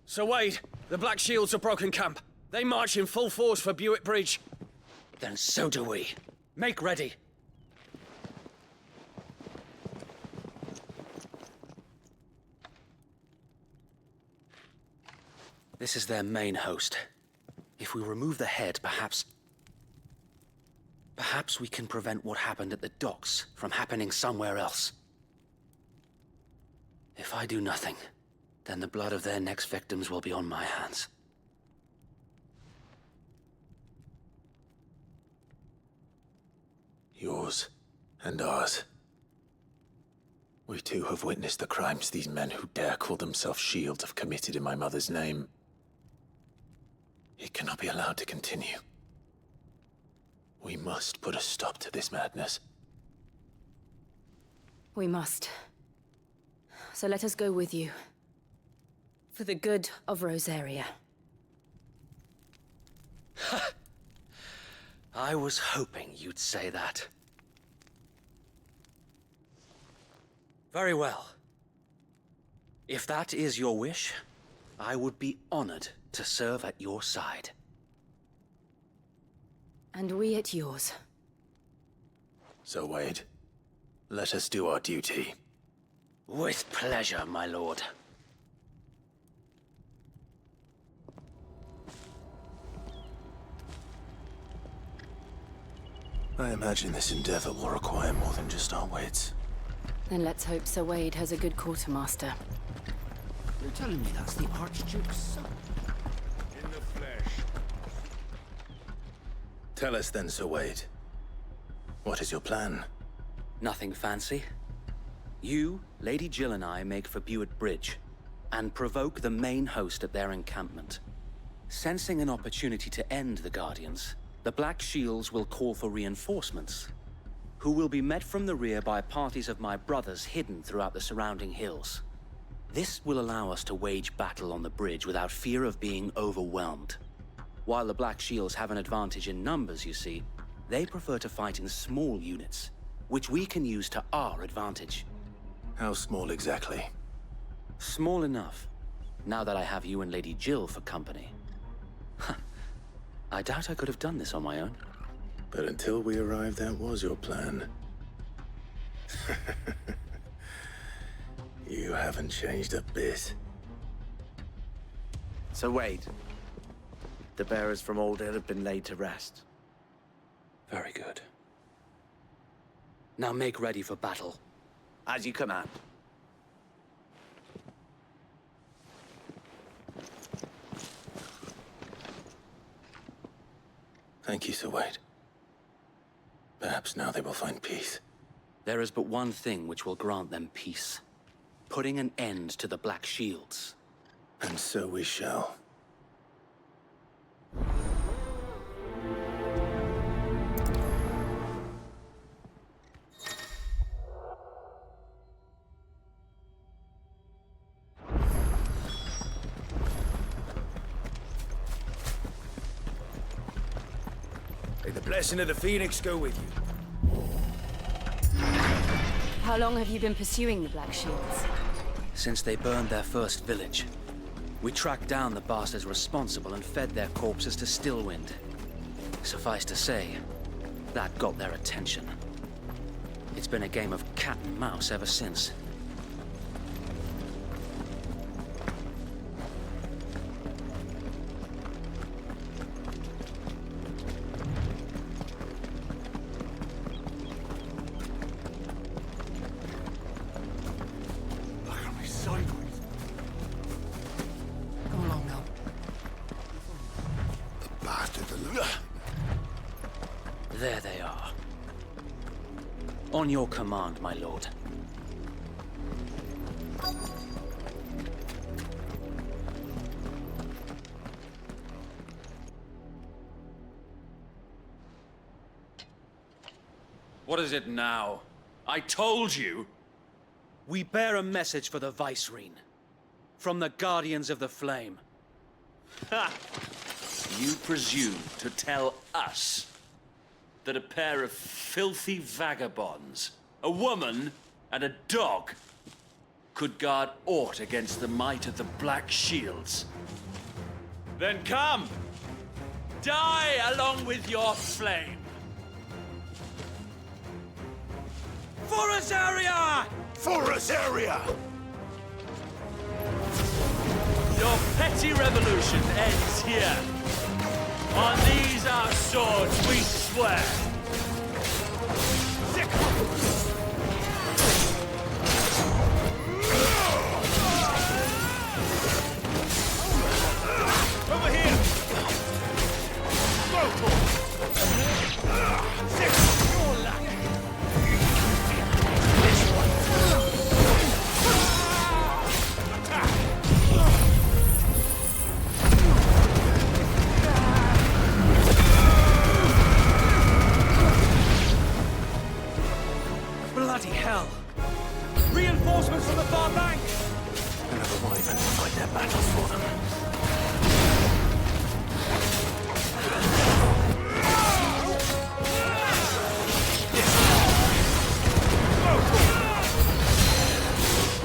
Sir Wade, the Black Shields have broken camp. They march in full force for Buick Bridge. Then so do we. Make ready. This is their main host. If we remove the head, perhaps we can prevent what happened at the docks from happening somewhere else. If I do nothing, then the blood of their next victims will be on my hands. Yours and ours. We too have witnessed the crimes these men who dare call themselves shields have committed in my mother's name. It cannot be allowed to continue. We must put a stop to this madness. We must. So let us go with you. For the good of Rosaria. I was hoping you'd say that. Very well. If that is your wish, I would be honored to serve at your side. And we at yours. So, Wade, let us do our duty. With pleasure, my lord. I imagine this endeavor will require more than just our wits. Then let's hope Sir Wade has a good quartermaster. You're telling me that's the Archduke's son? In the flesh. Tell us then, Sir Wade. What is your plan? Nothing fancy. You, Lady Jill and I make for Buick Bridge, and provoke the main host at their encampment. Sensing an opportunity to end the Guardians, the Black Shields will call for reinforcements, who will be met from the rear by parties of my brothers hidden throughout the surrounding hills. This will allow us to wage battle on the bridge without fear of being overwhelmed. While the Black Shields have an advantage in numbers, you see, they prefer to fight in small units, which we can use to our advantage. How small exactly? Small enough, now that I have you and Lady Jill for company. I doubt I could have done this on my own. But until we arrived, that was your plan. You haven't changed a bit. So Wade, the bearers from Old Hill have been laid to rest. Very good. Now make ready for battle. As you command. Thank you, Sir Wade. Perhaps now they will find peace. There is but one thing which will grant them peace. putting an end to the Black Shields. And so we shall. May the blessing of the Phoenix go with you. How long have you been pursuing the Black Shields? Since they burned their first village. We tracked down the bastards responsible and fed their corpses to Stillwind. Suffice to say, that got their attention. It's been a game of cat and mouse ever since. There they are. On your command, my lord. What is it now? I told you! We bear a message for the Vicereine. From the Guardians of the Flame. Ha! You presume to tell us that a pair of filthy vagabonds, a woman and a dog, could guard aught against the might of the Black Shields? Then come! Die along with your flame! For Azaria! For Azaria! Your petty revolution ends here. On these our swords we swear. Over here! Bloody hell! Reinforcements from the far bank! Another wyvern will fight their battles for them.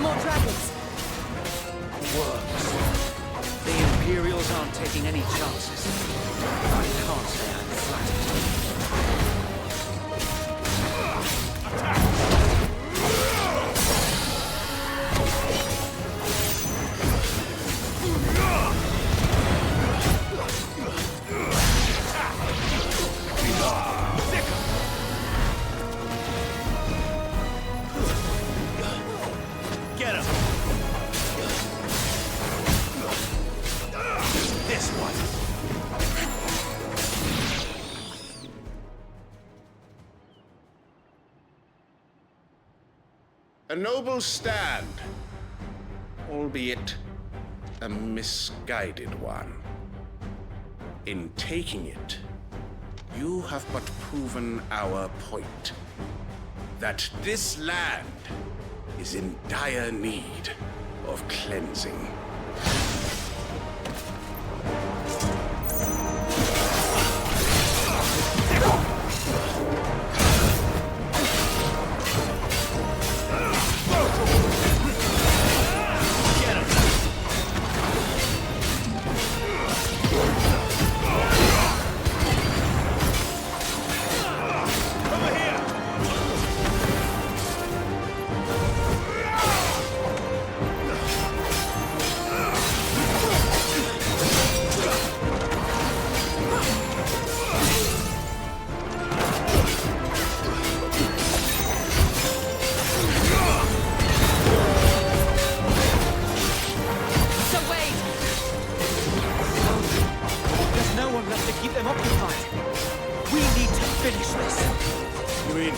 More dragons! Works. The Imperials aren't taking any chances. I can't say I'm flattered. Get him! This one! A noble stand, albeit a misguided one. In taking it, you have but proven our point, that this land is in dire need of cleansing.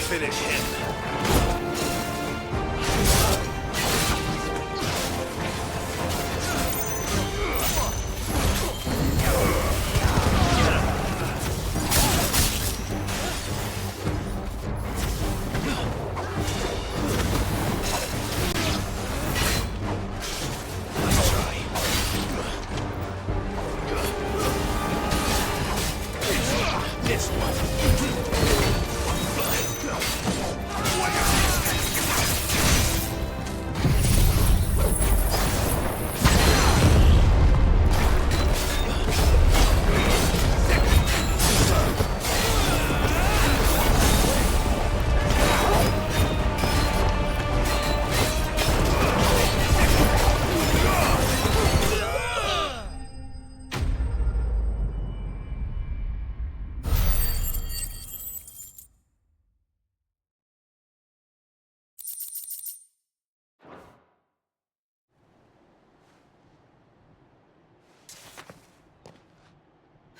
Finish him.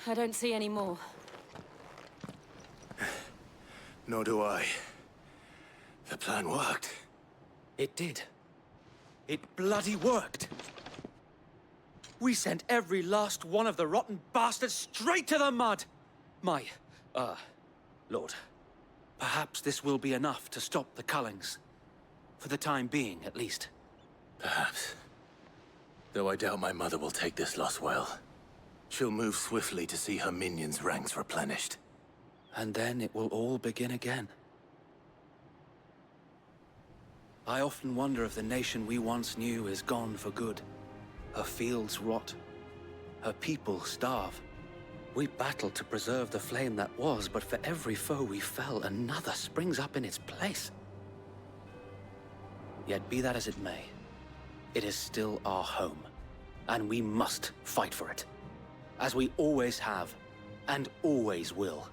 I don't see any more. Nor do I. The plan worked. It did. It bloody worked. We sent every last one of the rotten bastards straight to the mud! Lord, perhaps this will be enough to stop the Cullings. For the time being, at least. Perhaps. Though I doubt my mother will take this loss well. She'll move swiftly to see her minions' ranks replenished. And then it will all begin again. I often wonder if the nation we once knew is gone for good. Her fields rot. Her people starve. We battled to preserve the flame that was, but for every foe we fell, another springs up in its place. Yet be that as it may, it is still our home, and we must fight for it. As we always have, and always will.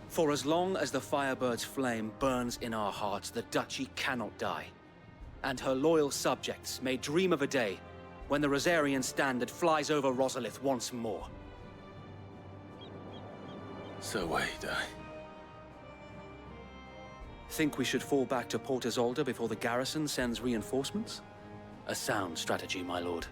For as long as the Firebird's flame burns in our hearts, the Duchy cannot die. And her loyal subjects may dream of a day when the Rosarian standard flies over Rosalith once more. So wait, Think we should fall back to Port Isolde before the garrison sends reinforcements? A sound strategy, my lord.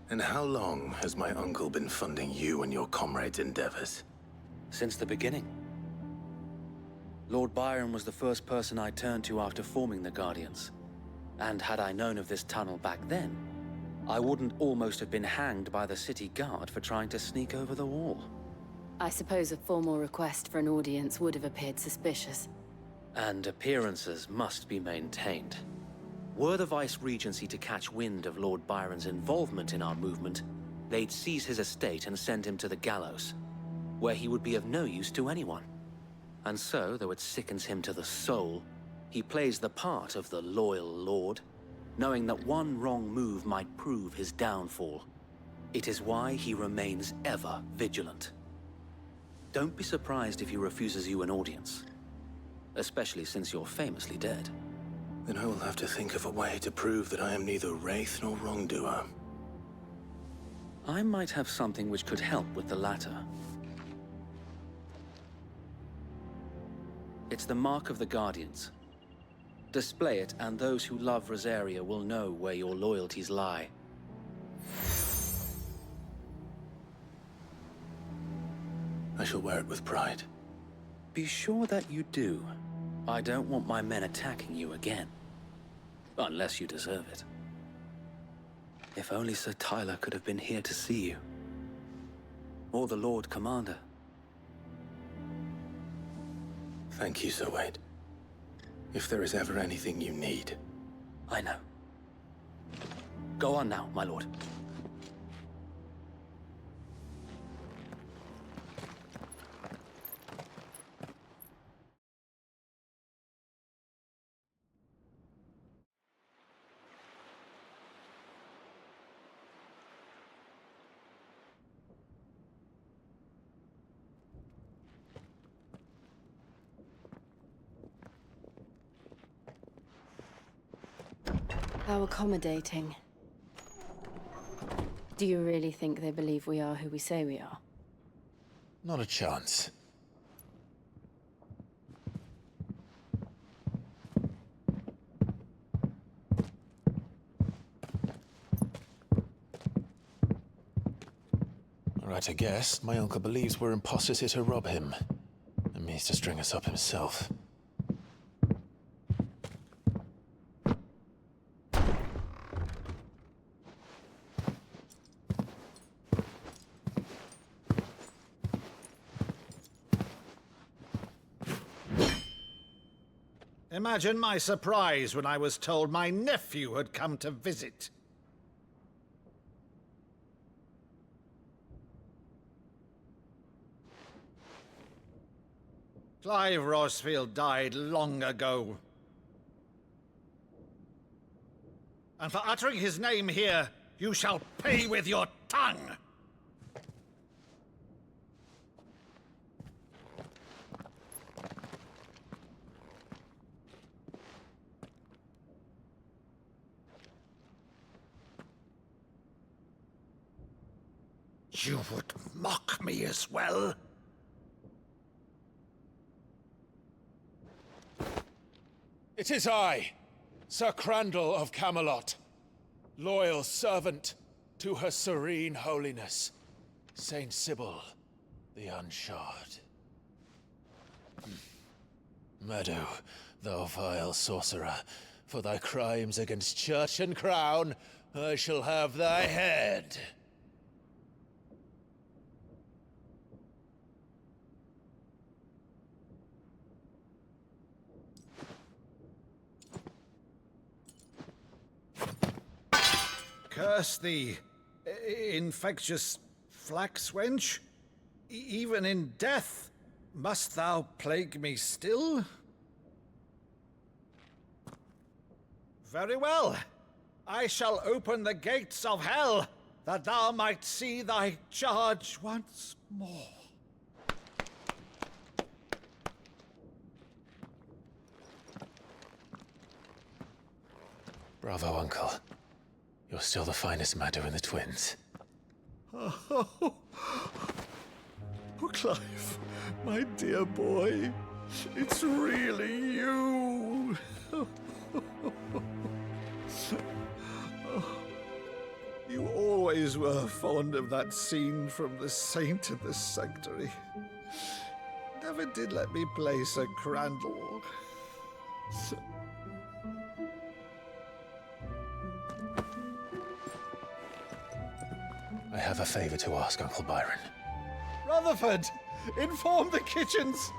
And how long has my uncle been funding you and your comrades' endeavors? Since the beginning. Lord Byron was the first person I turned to after forming the Guardians. And had I known of this tunnel back then, I wouldn't almost have been hanged by the city guard for trying to sneak over the wall. I suppose a formal request for an audience would have appeared suspicious. And appearances must be maintained. Were the Vice-Regency to catch wind of Lord Byron's involvement in our movement, they'd seize his estate and send him to the gallows, where he would be of no use to anyone. And so, though it sickens him to the soul, he plays the part of the loyal lord, knowing that one wrong move might prove his downfall. It is why he remains ever vigilant. Don't be surprised if he refuses you an audience, especially since you're famously dead. Then I will have to think of a way to prove that I am neither wraith nor wrongdoer. I might have something which could help with the latter. It's the mark of the Guardians. Display it, and those who love Rosaria will know where your loyalties lie. I shall wear it with pride. Be sure that you do. I don't want my men attacking you again. Unless you deserve it. If only Sir Tyler could have been here to see you. Or the Lord Commander. Thank you, Sir Wade. If there is ever anything you need. I know. Go on now, my lord. How accommodating. Do you really think they believe we are who we say we are? Not a chance. Right, I guess. My uncle believes we're imposters here to rob him. And means to string us up himself. Imagine my surprise when I was told my nephew had come to visit. Clive Rosefield died long ago. And for uttering his name here, you shall pay with your tongue! You would mock me as well? It is I, Sir Crandall of Camelot, loyal servant to Her Serene Holiness, Saint Sybil the Unshod. Meadow, thou vile sorcerer, for thy crimes against church and crown, I shall have thy head. Curse thee, infectious flax wench. Even in death, must thou plague me still? Very well. I shall open the gates of hell, that thou might see thy charge once more. Bravo, Uncle. You're still the finest Meadow in the twins. Oh, Clive, my dear boy, it's really you. You always were fond of that scene from The Saint in the Sanctuary. Never did let me play Sir Crandall. I have a favor to ask, Uncle Byron. Rutherford, inform the kitchens.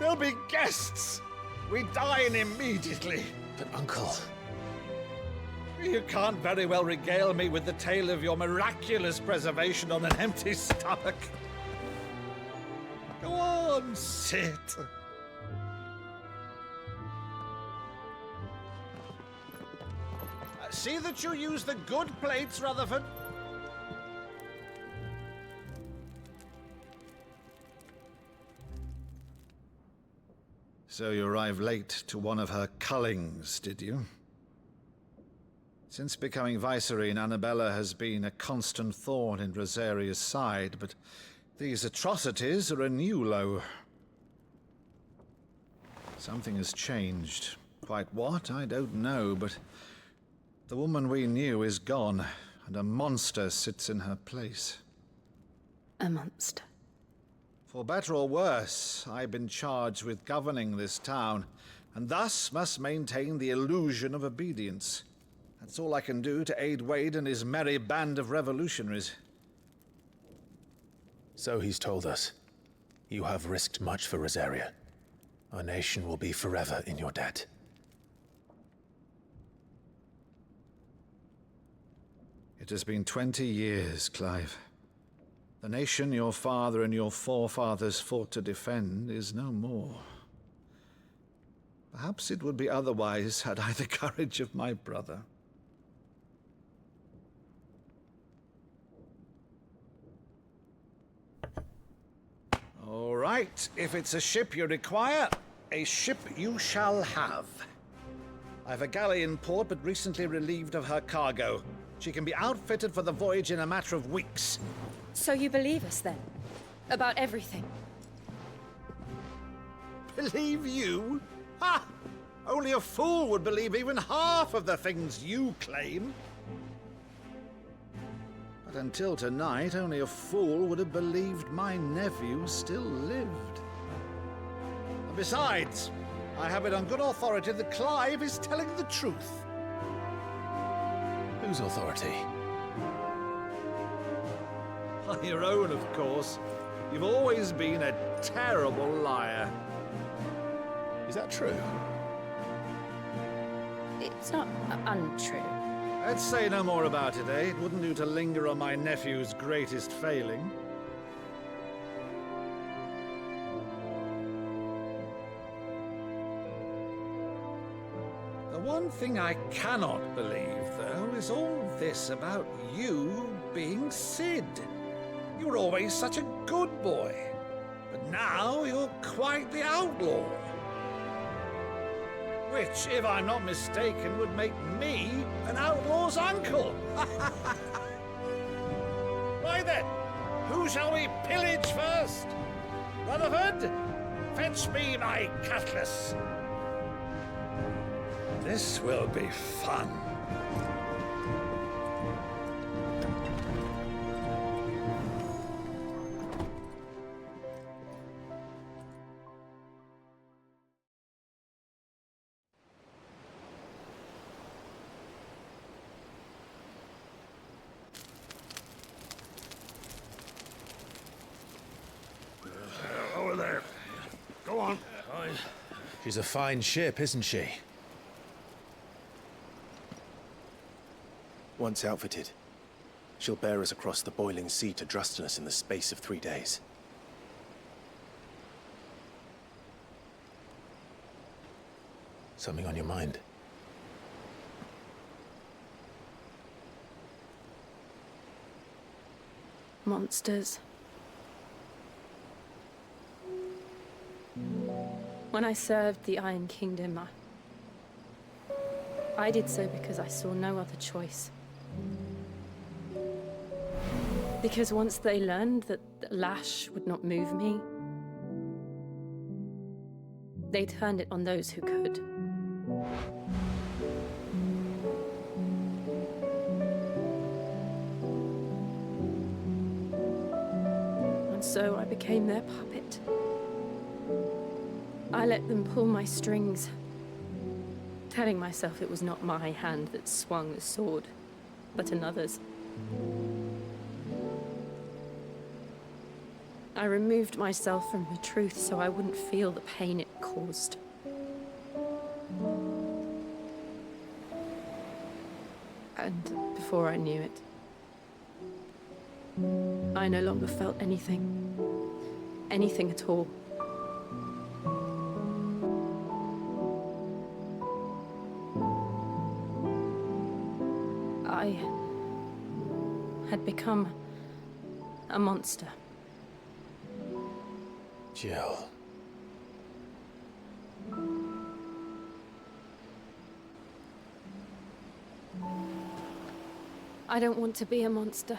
There'll be guests. We dine immediately. But, Uncle... You can't very well regale me with the tale of your miraculous preservation on an empty stomach. Go on, sit. See that you use the good plates, Rutherford. So you arrived late to one of her cullings, did you? Since becoming Vicereine, Annabella has been a constant thorn in Rosaria's side, but these atrocities are a new low. Something has changed. Quite what, I don't know, but the woman we knew is gone, and a monster sits in her place. A monster? For better or worse, I've been charged with governing this town, and thus must maintain the illusion of obedience. That's all I can do to aid Wade and his merry band of revolutionaries. So he's told us. You have risked much for Rosaria. Our nation will be forever in your debt. It has been 20 years, Clive. The nation your father and your forefathers fought to defend is no more. Perhaps it would be otherwise had I the courage of my brother. All right, if it's a ship you require, a ship you shall have. I've a galley in port, but recently relieved of her cargo. She can be outfitted for the voyage in a matter of weeks. So you believe us, then? About everything? Believe you? Ha! Only a fool would believe even half of the things you claim. But until tonight, only a fool would have believed my nephew still lived. And besides, I have it on good authority that Clive is telling the truth. Whose authority? Your own, of course. You've always been a terrible liar. Is that true? It's not untrue. Let's say no more about it, eh? It wouldn't do to linger on my nephew's greatest failing. one thing I cannot believe, though, is all this about you being Sid. You were always such a good boy, but now you're quite the outlaw. Which, if I'm not mistaken, would make me an outlaw's uncle. Right then, who shall we pillage first? Rutherford, fetch me my cutlass. This will be fun. Over there. Go on. She's a fine ship, isn't she? Once outfitted, she'll bear us across the boiling sea to Drustinus in the space of 3 days. Something on your mind? Monsters. When I served the Iron Kingdom, I did so because I saw no other choice. Because once they learned that the lash would not move me, they turned it on those who could. And so I became their puppet. I let them pull my strings, telling myself it was not my hand that swung the sword, but another's. I removed myself from the truth so I wouldn't feel the pain it caused. And before I knew it, I no longer felt anything. Anything at all. I had become a monster. Jill. I don't want to be a monster,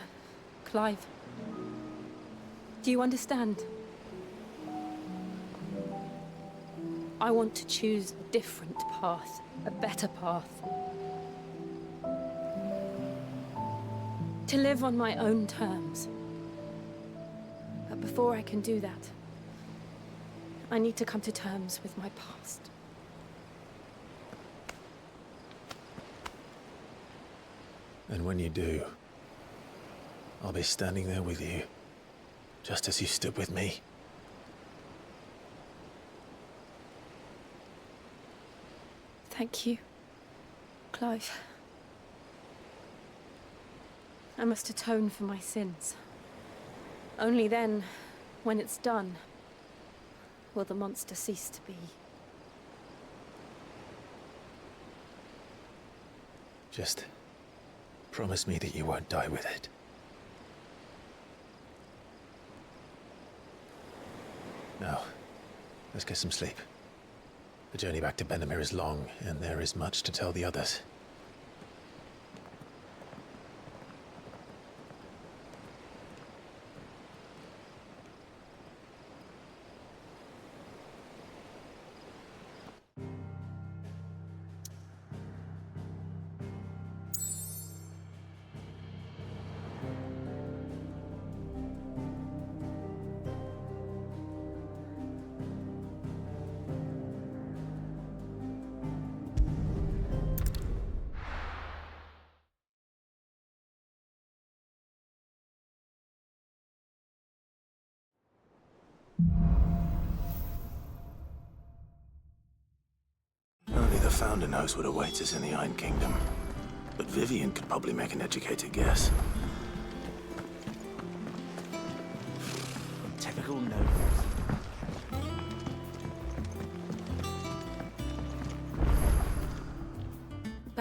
Clive. Do you understand? I want to choose a different path, a better path. To live on my own terms. But before I can do that, I need to come to terms with my past. And when you do, I'll be standing there with you, just as you stood with me. Thank you, Clive. I must atone for my sins. Only then, when it's done, will the monster cease to be. Just promise me that you won't die with it. Now, let's get some sleep. The journey back to Benamir is long, and there is much to tell the others. Only the Founder knows what awaits us in the Iron Kingdom. But Vivian could probably make an educated guess. Typical noble.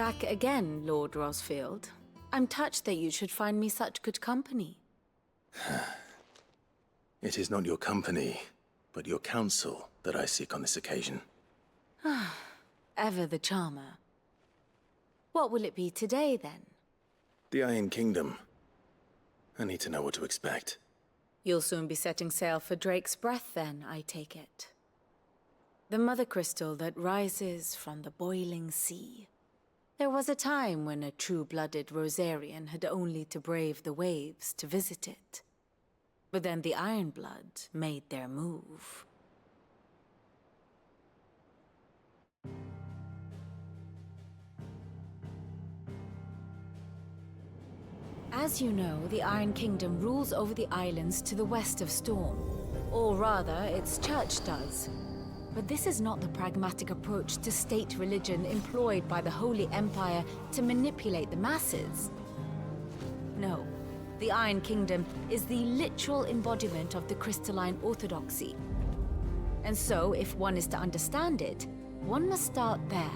Back again, Lord Rosfield. I'm touched that you should find me such good company. It is not your company, but your counsel that I seek on this occasion. Ever the charmer. What will it be today, then? The Iron Kingdom. I need to know what to expect. You'll soon be setting sail for Drake's Breath, then, I take it. The mother crystal that rises from the boiling sea. There was a time when a true-blooded Rosarian had only to brave the waves to visit it. But then the Ironblood made their move. As you know, the Iron Kingdom rules over the islands to the west of Storm. Or rather, its church does. But this is not the pragmatic approach to state religion employed by the Holy Empire to manipulate the masses. No, the Iron Kingdom is the literal embodiment of the crystalline orthodoxy. And so, if one is to understand it, one must start there.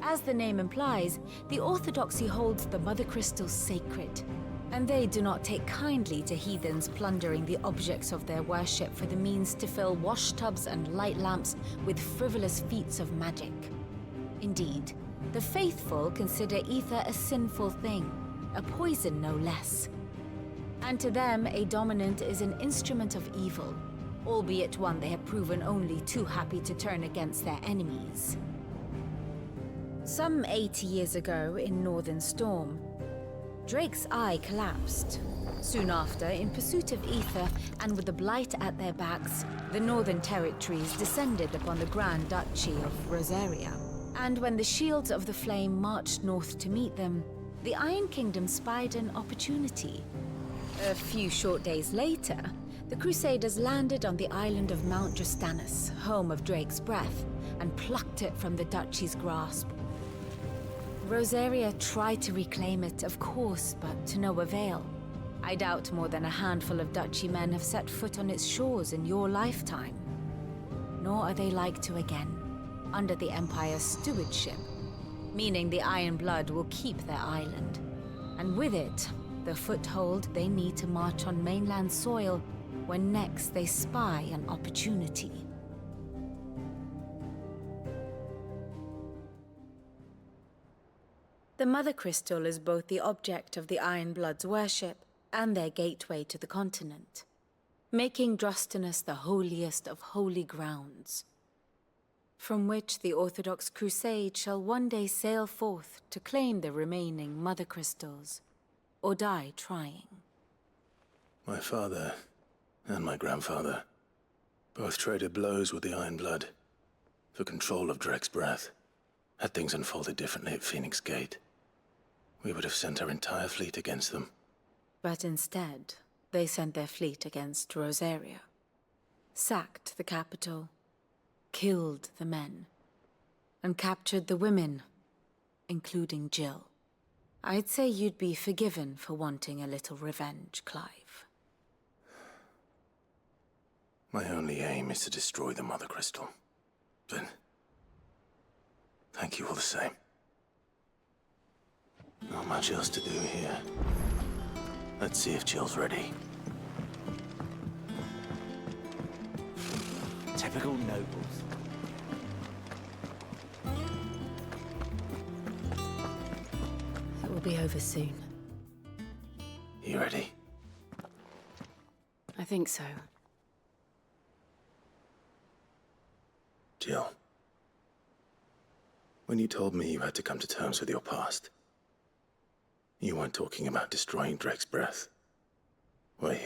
As the name implies, the orthodoxy holds the mother crystals sacred, and they do not take kindly to heathens plundering the objects of their worship for the means to fill washtubs and light lamps with frivolous feats of magic. Indeed, the faithful consider ether a sinful thing, a poison no less. And to them, a dominant is an instrument of evil, albeit one they have proven only too happy to turn against their enemies. Some 80 years ago in Northern Storm, Drake's eye collapsed. Soon after, in pursuit of ether and with the Blight at their backs, the Northern Territories descended upon the Grand Duchy of Rosaria. And when the Shields of the Flame marched north to meet them, the Iron Kingdom spied an opportunity. A few short days later, the Crusaders landed on the island of Mount Justanus, home of Drake's Breath, and plucked it from the Duchy's grasp. Rosaria tried to reclaim it, of course, but to no avail. I doubt more than a handful of Duchy men have set foot on its shores in your lifetime. Nor are they like to again, under the Empire's stewardship, meaning the Iron Blood will keep their island. And with it, the foothold they need to march on mainland soil when next they spy an opportunity. The Mother Crystal is both the object of the Iron Blood's worship and their gateway to the continent, making Drustinus the holiest of holy grounds, from which the Orthodox Crusade shall one day sail forth to claim the remaining Mother Crystals, or die trying. My father and my grandfather both traded blows with the Iron Blood for control of Drake's Breath. Had things unfolded differently at Phoenix Gate, we would have sent our entire fleet against them. But instead, they sent their fleet against Rosaria, sacked the capital, killed the men, and captured the women, including Jill. I'd say you'd be forgiven for wanting a little revenge, Clive. My only aim is to destroy the Mother Crystal. But thank you all the same. Not much else to do here. Let's see if Jill's ready. Typical nobles. It will be over soon. You ready? I think so. Jill. When you told me you had to come to terms with your past, you weren't talking about destroying Drake's Breath, were you?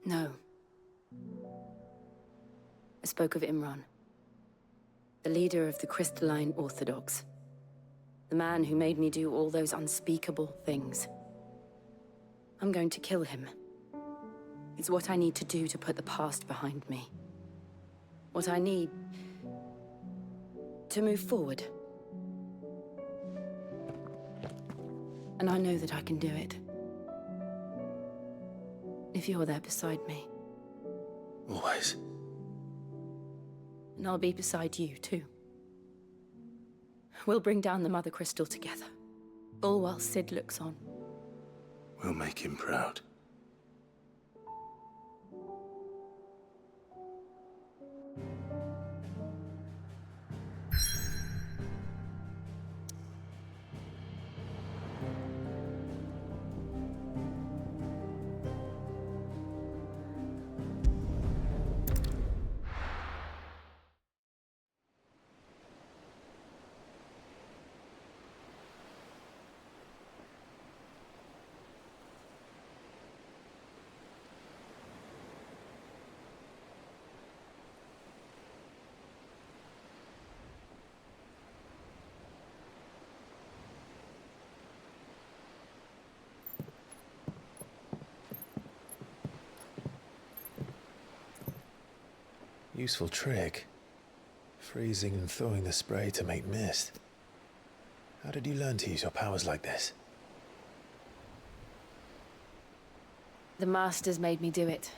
No. I spoke of Imran, the leader of the Crystalline Orthodox. The man who made me do all those unspeakable things. I'm going to kill him. It's what I need to do to put the past behind me. What I need to move forward. And I know that I can do it. If you're there beside me. Always. And I'll be beside you, too. We'll bring down the Mother Crystal together, all while Sid looks on. We'll make him proud. Useful trick. Freezing and thawing the spray to make mist. How did you learn to use your powers like this? The Masters made me do it,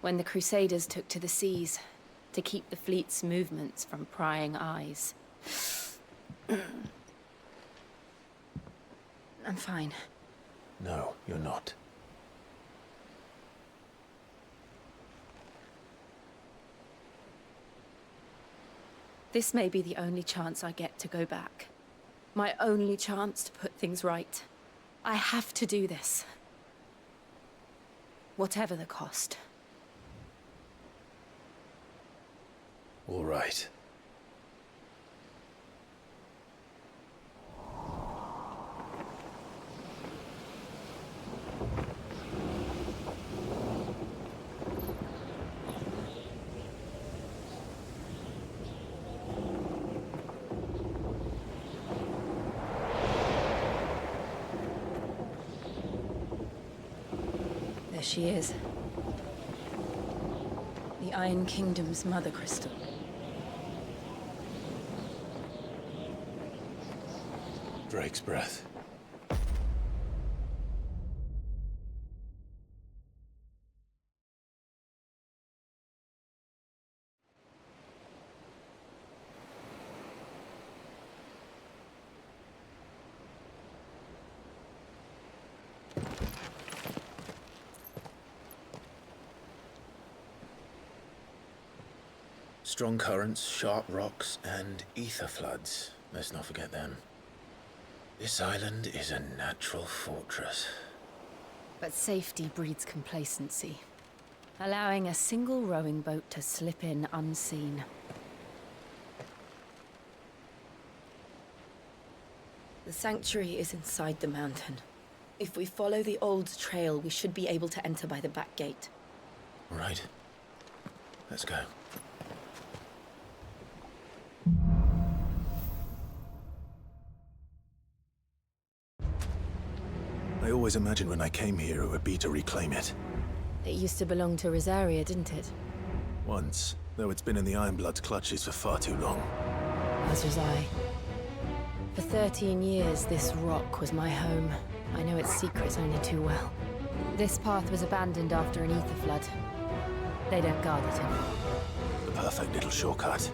when the Crusaders took to the seas, to keep the fleet's movements from prying eyes. I'm fine. No, you're not. This may be the only chance I get to go back. My only chance to put things right. I have to do this. Whatever the cost. All right. There she is. The Iron Kingdom's Mother Crystal. Drake's breath. Strong currents, sharp rocks, and ether floods. Let's not forget them. This island is a natural fortress. But safety breeds complacency, allowing a single rowing boat to slip in unseen. The sanctuary is inside the mountain. If we follow the old trail, we should be able to enter by the back gate. All right. Let's go. I always imagined when I came here it would be to reclaim it. It used to belong to Rosaria, didn't it? Once, though it's been in the Ironblood's clutches for far too long. As was I. For 13 years, this rock was my home. I know its secrets only too well. This path was abandoned after an ether flood. They don't guard it anymore. The perfect little shortcut.